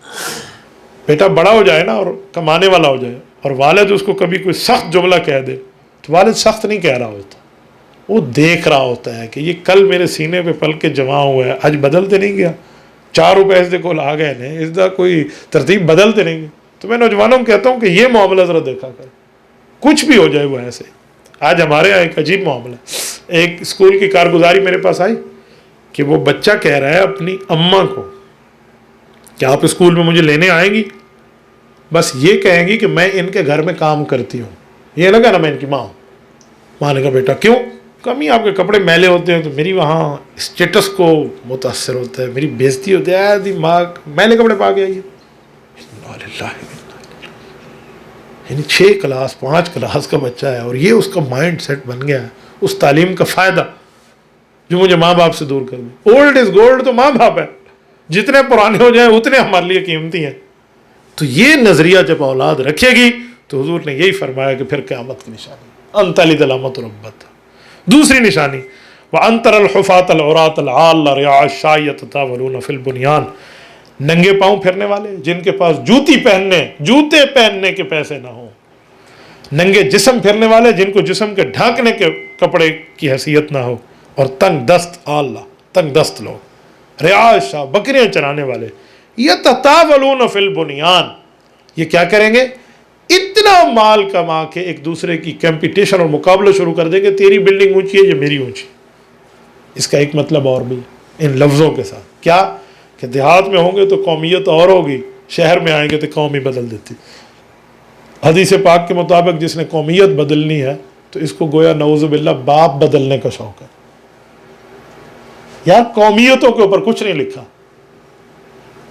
[SPEAKER 1] بیٹا بڑا ہو جائے نا اور کمانے والا ہو جائے اور والد اس کو کبھی کوئی سخت جملہ کہہ دے تو والد سخت نہیں کہہ رہا ہوتا، وہ دیکھ رہا ہوتا ہے کہ یہ کل میرے سینے پہ پل کے جمع ہوا ہے، آج بدلتے نہیں گیا، 4 روپے اس دے کو آ گئے نے، اس دا کوئی ترتیب بدلتے نہیں گئے۔ تو میں نوجوانوں کو کہتا ہوں کہ یہ معاملہ ذرا دیکھا کر، کچھ بھی ہو جائے وہ ایسے۔ آج ہمارے یہاں ایک عجیب معاملہ، ایک اسکول کی کارگزاری میرے پاس آئی کہ وہ بچہ کہہ رہا ہے اپنی اماں کو کہ آپ اسکول میں مجھے لینے آئیں گی، بس یہ کہیں گی کہ میں ان کے گھر میں کام کرتی ہوں، یہ لگا نا میں ان کی ماں ہوں۔ ماں نے کہا بیٹا کیوں؟ کمی آپ کے کپڑے میلے ہوتے ہیں تو میری وہاں اسٹیٹس کو متاثر ہوتا ہے، میری بےزتی ہوتی ہے، ماں میلے کپڑے پا کے آئیے۔ یعنی 6 کلاس 5 کلاس کا بچہ ہے اور یہ اس کا مائنڈ سیٹ بن گیا ہے، اس تعلیم کا فائدہ جو مجھے ماں باپ سے دور کر دے۔ اولڈ از گولڈ تو ماں باپ ہے، جتنے پرانے ہو جائیں اتنے ہمارے لیے قیمتی ہیں۔ تو یہ نظریہ جب اولاد رکھے گی تو حضور نے یہی فرمایا کہ پھر قیامت کی نشانی انتلد الامۃ ربت۔ دوسری نشانی وَأَنْتَرَ الْحُفَاةَ الْعُرَاةَ الْعَالَّ رِعَاءَ الشَّاةِ يَتَطَاوَلُونَ فِي الْبُنْيَانِ، ننگے پاؤں پھرنے والے جن کے پاس جوتے پہننے کے پیسے نہ ہوں، ننگے جسم پھرنے والے جن کو جسم کے ڈھانکنے کے کپڑے کی حیثیت نہ ہو، اور تنگ دست تنگ دست لوگ، رعاء الشاة بکریاں چرانے والے، یتطاولون فی البنیان، یہ کیا کریں گے؟ اتنا مال کما کے ایک دوسرے کی کمپٹیشن اور مقابلہ شروع کر دیں گے، تیری بلڈنگ اونچی ہے یا میری اونچی۔ اس کا ایک مطلب اور بھی ان لفظوں کے ساتھ کیا کہ دیہات میں ہوں گے تو قومیت اور ہوگی، شہر میں آئیں گے تو قوم ہی بدل دیتی۔ حدیث پاک کے مطابق جس نے قومیت بدلنی ہے تو اس کو گویا نعوذ باللہ باپ بدلنے کا شوق ہے۔ یار قومیتوں کے اوپر کچھ نہیں لکھا۔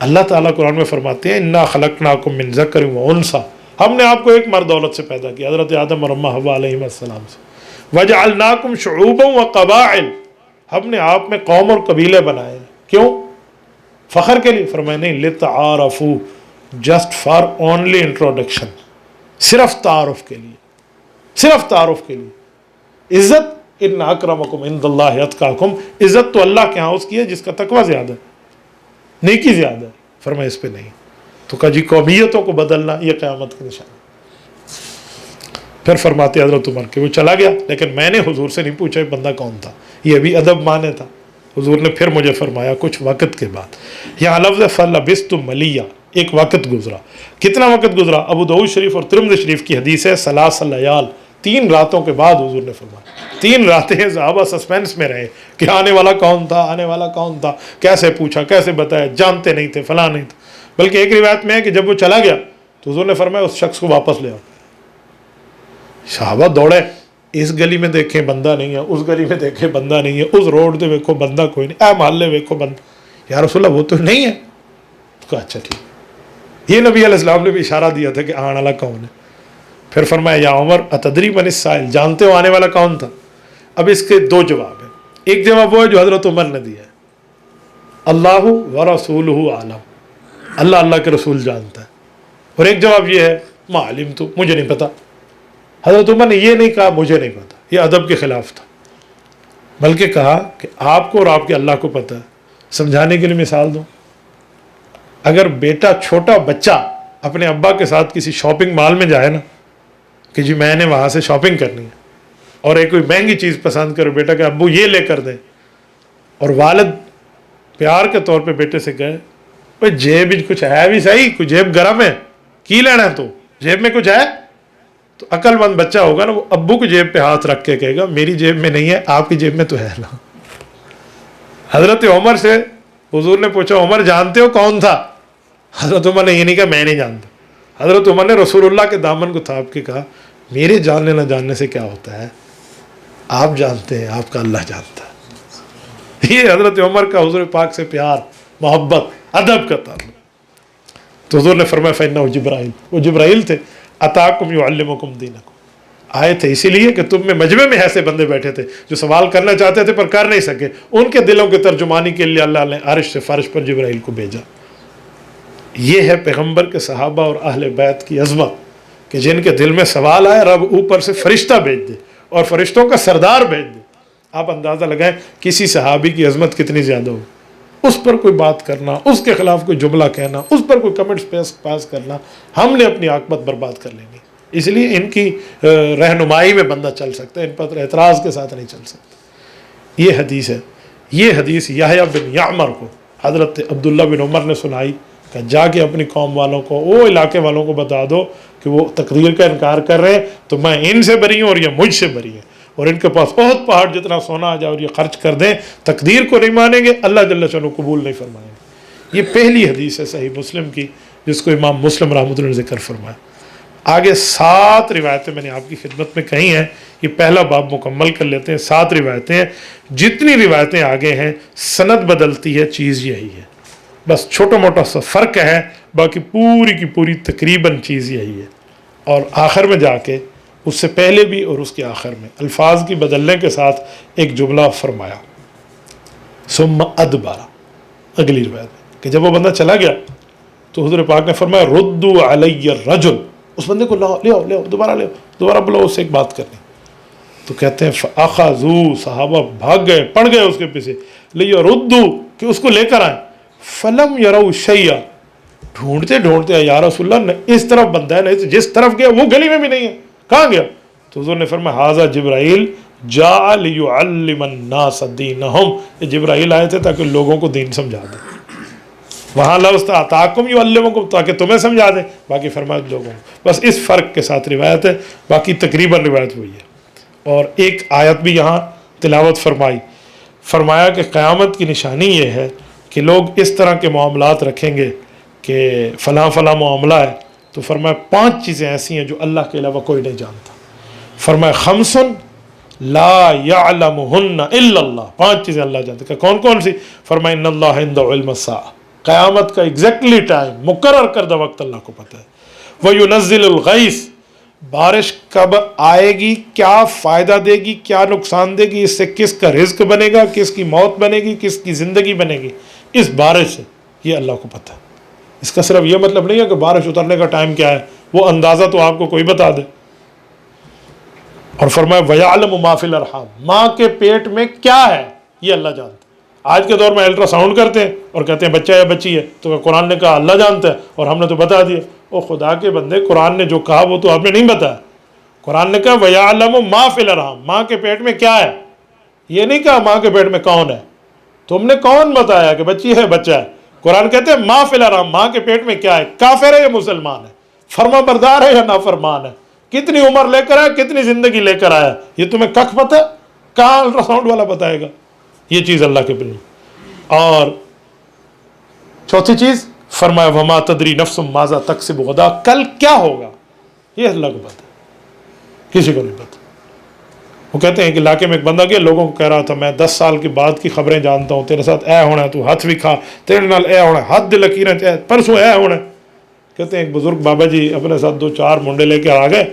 [SPEAKER 1] اللہ تعالیٰ قرآن میں فرماتے ہیں اِنَّا خَلَقْنَاكُم مِّن ذَكَرٍ وَأُنثىٰ، ہم نے آپ کو ایک مرد عورت سے پیدا کیا، حضرت آدم اور اماں حوا علیہم السلام سے۔ وَجَعَلْنَاكُمْ شُعُوبًا وَقَبَائِلَ، ہم نے آپ میں قوم اور قبیلے بنائے ہیں، کیوں؟ فخر کے لیے؟ فرمایا نہیں، لِتَعَارَفُوا، جسٹ فار اونلی انٹروڈکشن، صرف تعارف کے لیے، صرف تعارف کے لیے۔ عزت ان اکرمکم عند اللہ اتقاکم، عزت تو اللہ کے ہاں اس کی ہے جس کا تقوی زیادہ ہے، نیکی زیادہ ہے۔ فرمایا اس پہ نہیں۔ تو کہا جی قومیتوں کو بدلنا یہ قیامت کی نشانی۔ پھر فرماتے حضرت عمر کہ وہ چلا گیا لیکن میں نے حضور سے نہیں پوچھا بندہ کون تھا، یہ بھی ادب مانے تھا۔ حضور نے پھر مجھے فرمایا کچھ وقت کے بعد، یہاں لفظ فَلَبِثْتُ مَلِيًّا، ایک وقت گزرا۔ کتنا وقت گزرا؟ ابو داؤد شریف اور ترمذی شریف کی حدیث ہے، 3 لیال، 3 راتوں کے بعد حضور نے فرمایا۔ 3 راتیں صحابہ سسپینس میں رہے کہ آنے والا کون تھا، آنے والا کون تھا، کیسے پوچھا، کیسے بتایا، جانتے نہیں تھے، فلاں نہیں تھا۔ بلکہ ایک روایت میں ہے کہ جب وہ چلا گیا تو حضور نے فرمایا اس شخص کو واپس لے آؤ۔ صحابہ دوڑے، اس گلی میں دیکھیں بندہ نہیں ہے، اس گلی میں دیکھیں بندہ نہیں ہے، اس روڈ پہ دیکھو بندہ کوئی نہیں، اے محلے دیکھو بندہ، یا رسول اللہ وہ تو نہیں ہے۔ تو کہا اچھا ٹھیک۔ یہ نبی علیہ السلام نے بھی اشارہ دیا تھا کہ آنے والا کون ہے۔ پھر فرمایا یا عمر اتدری من السائل، جانتے ہو آنے والا کون تھا؟ اب اس کے 2 جواب ہیں۔ ایک جواب وہ ہے جو حضرت عمر نے دیا ہے، اللہ ورسولہ عالم، اللہ کے رسول جانتا ہے۔ اور ایک جواب یہ ہے ما علمت، مجھے نہیں پتا۔ حضرت عمر نے یہ نہیں کہا مجھے نہیں پتا، یہ ادب کے خلاف تھا، بلکہ کہا کہ آپ کو اور آپ کے اللہ کو پتا ہے۔ سمجھانے کے لیے مثال دوں، اگر بیٹا چھوٹا بچہ اپنے ابا کے ساتھ کسی شاپنگ مال میں جائے نا کہ جی میں نے وہاں سے شاپنگ کرنی ہے، اور ایک کوئی مہنگی چیز پسند کرے، بیٹا کہ ابو یہ لے کر دیں، اور والد پیار کے طور پہ بیٹے سے کہے بھائی جیب کچھ ہے بھی صحیح، کوئی جیب گرم ہے کی لینا ہے، تو جیب میں کچھ ہے، تو عقل مند بچہ ہوگا نا وہ ابو کی جیب پہ ہاتھ رکھ کے کہے گا میری جیب میں نہیں ہے، آپ کی جیب میں تو ہے نا۔ حضرت عمر سے حضور نے پوچھا عمر جانتے ہو کون تھا؟ حضرت عمر نے یہ نہیں کہا میں نہیں جانتا. حضرت عمر نے رسول اللہ کے دامن کو تھاپ کے کہا میرے جاننے نہ جاننے سے کیا ہوتا ہے، آپ جانتے ہیں، آپ کا اللہ جانتا ہے. یہ حضرت عمر کا حضور پاک سے پیار، محبت، ادب کا تعلق. تو حضور نے فرمایا فإنہ جبرائیل، وہ جبرائیل تھے. اتاکم یعلمکم دینکم، آئے تھے اسی لیے کہ تم میں مجمع میں ایسے بندے بیٹھے تھے جو سوال کرنا چاہتے تھے پر کر نہیں سکے. ان کے دلوں کی ترجمانی کے لیے اللہ نے عرش سے فرش پر جبرائیل کو بھیجا. یہ ہے پیغمبر کے صحابہ اور اہل بیت کی عظمت کہ جن کے دل میں سوال آئے رب اوپر سے فرشتہ بھیج دے اور فرشتوں کا سردار بھیج دے. آپ اندازہ لگائیں کسی صحابی کی عظمت کتنی زیادہ ہو، اس پر کوئی بات کرنا، اس کے خلاف کوئی جملہ کہنا، اس پر کوئی کمنٹس پاس کرنا، ہم نے اپنی عاقبت برباد کر لینی. اس لیے ان کی رہنمائی میں بندہ چل سکتا ہے، ان پر اعتراض کے ساتھ نہیں چل سکتا. یہ حدیث ہے. یہ حدیث یحییٰ بن یعمر کو حضرت عبداللہ بن عمر نے سنائی کہ جا کے اپنی قوم والوں کو، وہ علاقے والوں کو بتا دو کہ وہ تقدیر کا انکار کر رہے ہیں تو میں ان سے بری ہوں اور یہ مجھ سے بری ہیں، اور ان کے پاس بہت پہاڑ جتنا سونا آ جائے اور یہ خرچ کر دیں، تقدیر کو نہیں مانیں گے، اللہ جل شانہ قبول نہیں فرمائیں گے. یہ پہلی حدیث ہے صحیح مسلم کی جس کو امام مسلم رحمۃ اللہ نے ذکر فرمایا. آگے 7 روایتیں میں نے آپ کی خدمت میں کہی ہیں. یہ پہلا باب مکمل کر لیتے ہیں. 7 روایتیں ہیں. جتنی روایتیں آگے ہیں سند بدلتی ہے، چیز یہی ہے، بس چھوٹا موٹا سا فرق ہے، باقی پوری کی پوری تقریباً چیز یہی ہے. اور آخر میں جا کے اس سے پہلے بھی اور اس کے آخر میں الفاظ کی بدلنے کے ساتھ ایک جملہ فرمایا ثم ادبر. اگلی روایت میں کہ جب وہ بندہ چلا گیا تو حضور پاک نے فرمایا ردوا علی الرجل، اس بندے کو لے آؤ دوبارہ بلاؤ، اس سے ایک بات کرنی. تو کہتے ہیں فاخذوا، صحابہ بھاگ گئے، پڑ گئے اس کے پیچھے، لیردوا کہ اس کو لے کر آئیں. فلم یروا شیئا، ڈھونڈتے یا رسول اللہ نے اس طرف بندہ ہے، نہیں جس طرف گیا وہ گلی میں بھی نہیں ہے، کہاں گیا؟ تو حضور نے فرمایا ھذا جبرائیل جاء لیعلم الناس دینہم، یہ جبرائیل آئے تھے تاکہ لوگوں کو دین سمجھا دیں. وہاں لفظ اتاکم یعلمکم، تاکہ تمہیں سمجھا دیں، باقی فرمایا لوگوں کو. بس اس فرق کے ساتھ روایت ہے، باقی تقریباً روایت ہوئی ہے. اور ایک آیت بھی یہاں تلاوت فرمایا کہ قیامت کی نشانی یہ ہے کہ لوگ اس طرح کے معاملات رکھیں گے کہ فلاں معاملہ ہے، تو فرمایا 5 چیزیں ایسی ہیں جو اللہ کے علاوہ کوئی نہیں جانتا. فرمایا خمس لا یعلمہن الا اللہ، 5 چیزیں اللہ جانتا. کہ کون کون سی؟ فرمایا ان اللہ عنده علم الساعہ، قیامت کا ایگزیکٹلی ٹائم، مقرر کردہ وقت اللہ کو پتہ ہے. وَيُنَزِّلُ الْغَيْث، بارش کب آئے گی، کیا فائدہ دے گی، کیا نقصان دے گی، اس سے کس کا رزق بنے گا، کس کی موت بنے گی، کس کی زندگی بنے گی، اس بارش سے یہ اللہ کو پتہ ہے. اس کا صرف یہ مطلب نہیں ہے کہ بارش اترنے کا ٹائم کیا ہے، وہ اندازہ تو آپ کو کوئی بتا دے. اور فرمایا وَيَعْلَمُ مَا فِي الْأَرْحَامِ، ماں کے پیٹ میں کیا ہے یہ اللہ جانتا ہے. آج کے دور میں الٹرا ساؤنڈ کرتے ہیں اور کہتے ہیں بچہ یا بچی ہے، تو قرآن نے کہا اللہ جانتا ہے اور ہم نے تو بتا دیا. او خدا کے بندے، قرآن نے جو کہا وہ تو آپ نے نہیں بتایا. قرآن نے کہا وَيَعْلَمُ مَا فِي الْأَرْحَامِ، ماں کے پیٹ میں کیا ہے، یہ نہیں کہا ماں کے پیٹ میں کون ہے. تم نے کون بتایا کہ بچی ہے بچہ ہے؟ قرآن کہتے ہیں مَا فِي الْأَرْحَامِ، ماں کے پیٹ میں کیا ہے، کافر ہے یا مسلمان ہے، فرما بردار ہے یا نافرمان ہے، کتنی عمر لے کر آیا، کتنی زندگی لے کر آیا، یہ تمہیں ککھ پتہ ہے؟ کہاں الٹرا ساؤنڈ والا بتائے گا؟ یہ چیز اللہ کے بل. اور چوتھی چیز فرمایا وما تدری نفس ماذا تکسب غدا، کل کیا ہوگا یہ اللہ کو پتہ ہے، کسی کو نہیں پتہ. وہ کہتے ہیں کہ علاقے میں ایک بندہ گیا، لوگوں کو کہہ رہا تھا میں 10 سال کے بعد کی خبریں جانتا ہوں، تیرے ساتھ اے ہونا ہے، تو ہاتھ بھی کھا، تیرے نال اے ہونا ہے، ہاتھ دل لکیریں چاہے پرسوں اے ہونا ہے. کہتے ہیں ایک بزرگ بابا جی اپنے ساتھ 2-4 منڈے لے کے آ گئے،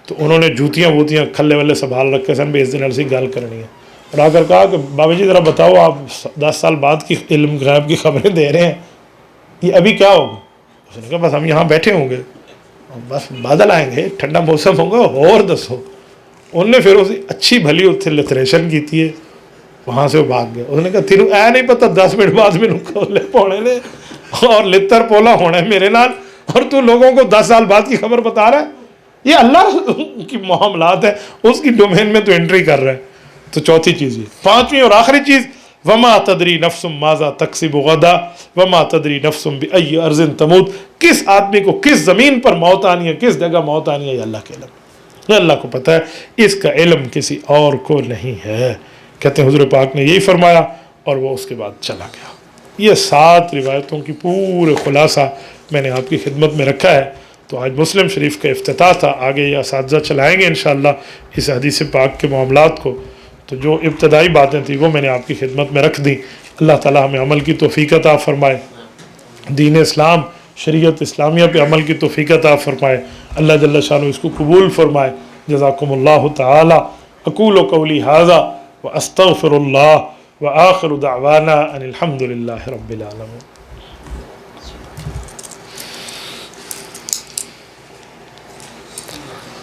[SPEAKER 1] تو انہوں نے جوتیاں ووتیاں کھلے والے سنبھال رکھے سن بھی اس دن ایسی گال کرنی ہے. اور آ کر کہا کہ بابا جی ذرا بتاؤ، آپ 10 سال بعد کی علم غیب کی خبریں دے رہے ہیں، یہ ابھی کیا ہوگا؟ اس نے کہا بس ہم یہاں بیٹھے ہوں گے، بس بادل آئیں گے، ٹھنڈا موسم ہوگا، اور دسو. انہوں نے پھر اسے اچھی بھلی اتنے لتریشن کی تھی، وہاں سے وہ بھاگ گئے. اس نے کہا تینوں اے نہیں پتہ 10 منٹ بعد میں کھولے پونے نے اور لتر پولا ہونا ہے میرے نال، اور تو لوگوں کو 10 سال بعد کی خبر بتا رہا ہے. یہ اللہ کی معاملات ہے، اس کی ڈومین میں تو انٹری کر رہا ہے. تو چوتھی چیز یہ. 5ویں اور آخری چیز وما تدری نفس ماذا تکسب غدا وما تدری نفس بأی ارض تموت، کس آدمی کو کس زمین پر موت آنی ہے، کس جگہ موت آنی ہے، یہ اللہ کے علم، یہ اللہ کو پتہ ہے، اس کا علم کسی اور کو نہیں ہے. کہتے ہیں حضور پاک نے یہی فرمایا اور وہ اس کے بعد چلا گیا۔ یہ 7 روایتوں کی پورے خلاصہ میں نے آپ کی خدمت میں رکھا ہے۔ تو آج مسلم شریف کا افتتاح تھا، آگے یہ اساتذہ چلائیں گے انشاءاللہ اس حدیث پاک کے معاملات کو۔ تو جو ابتدائی باتیں تھیں وہ میں نے آپ کی خدمت میں رکھ دی۔ اللہ تعالیٰ ہمیں عمل کی توفیق عطا فرمائے، دین اسلام شریعت اسلامیہ پہ عمل کی توفیق عطا فرمائے، اللہ جل شانہ اس کو قبول فرمائے۔ جزاکم اللہ تعالی۔ اقول قولی ھذا واستغفر اللہ وآخر دعوانا ان الحمد للہ رب العالمین۔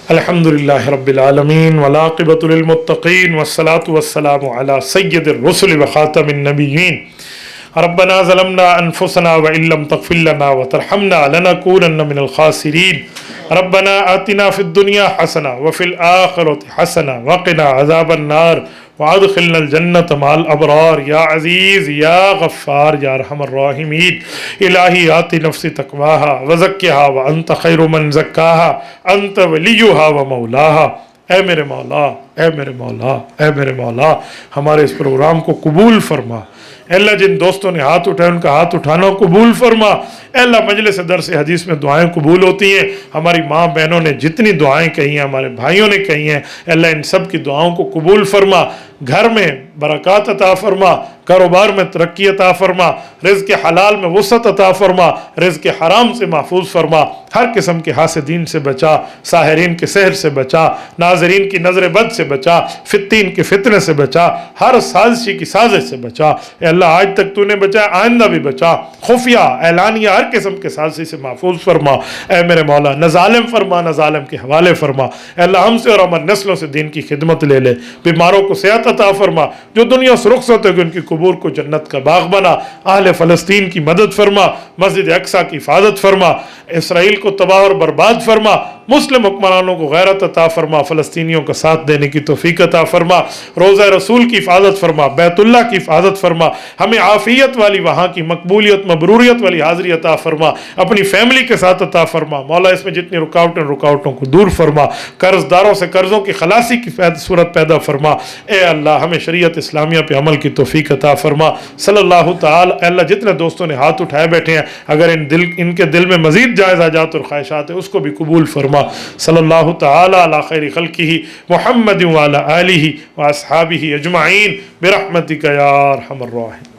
[SPEAKER 1] الحمد للہ رب العالمین والعاقبۃ للمتقین والصلاة والسلام علی سید الرسل وخاتم النبیین۔ ربنا ظلمنا انفسنا وان لم تغفر لنا وترحمنا لنكونن من الخاسرین۔ ربنا آتنا فی الدنیا حسنہ وفی الآخرۃ حسنہ وقنا عذاب النار وادخلنا الجنۃ مع الابرار یا عزیز یا غفار یا ارحم الراحمین۔ الہی آت نفسی تقواہا وزکھا وانت خیر من زکاہا انت ولیہا ومولاہا۔ اے میرے مولا، اے میرے مولا، اے میرے مولا، ہمارے اس پروگرام کو قبول فرما۔ اے اللہ جن دوستوں نے ہاتھ اٹھائے ان کا ہاتھ اٹھانا قبول فرما۔ اے اللہ مجلس درس حدیث میں دعائیں قبول ہوتی ہیں، ہماری ماں بہنوں نے جتنی دعائیں کہی ہیں، ہمارے بھائیوں نے کہی ہیں، اے اللہ ان سب کی دعاؤں کو قبول فرما۔ گھر میں برکات عطا فرما، کاروبار میں ترقی عطا فرما، رزق حلال میں وسعت عطا فرما، رزق حرام سے محفوظ فرما، ہر قسم کے حاسدین سے بچا، ساحرین کے سحر سے بچا، ناظرین کی نظر بد سے بچا، فتین کے فتنے سے بچا، ہر سازشی کی سازش سے بچا۔ اے اللہ آج تک تو نے بچا، آئندہ بھی بچا، خفیہ اعلانیہ ہر قسم کے سازشی سے محفوظ فرما۔ اے میرے مولا نہ ظالم فرما نہ ظالم کے حوالے فرما۔ اے اللہ ہم سے اور ہماری نسلوں سے دین کی خدمت لے لے، بیماروں کو صحت عطا فرما، جو دنیا سے رخصت ہے ان کی قبور کو جنت کا باغ بنا۔ اہل فلسطین کی مدد فرما، مسجد اقصیٰ کی حفاظت فرما، اسرائیل کو تباہ اور برباد فرما، مسلم حکمرانوں کو غیرت عطا فرما، فلسطینیوں کا ساتھ دینے کی توفیق عطا فرما، روضہ رسول کی حفاظت فرما، بیت اللہ کی حفاظت فرما، ہمیں عافیت والی وہاں کی مقبولیت مبروریت والی حاضری عطا فرما، اپنی فیملی کے ساتھ عطا فرما۔ مولا اس میں جتنی رکاوٹوں کو دور فرما، قرض داروں سے قرضوں کی خلاصی کی صورت پیدا فرما۔ اے اللہ ہمیں شریعت اسلامیہ پہ عمل کی توفیق عطا فرما۔ صلی اللہ تعالی۔ اے اللہ جتنے دوستوں نے ہاتھ اٹھائے بیٹھے ہیں، اگر ان کے دل میں مزید جائز حاجات اور خواہشات ہیں اس کو بھی قبول فرما۔ صلی اللہ تعالی علی خیر خلقہ محمد وعلی آلہ واصحابہ اجمعین برحمتک یا ارحم الراحمین۔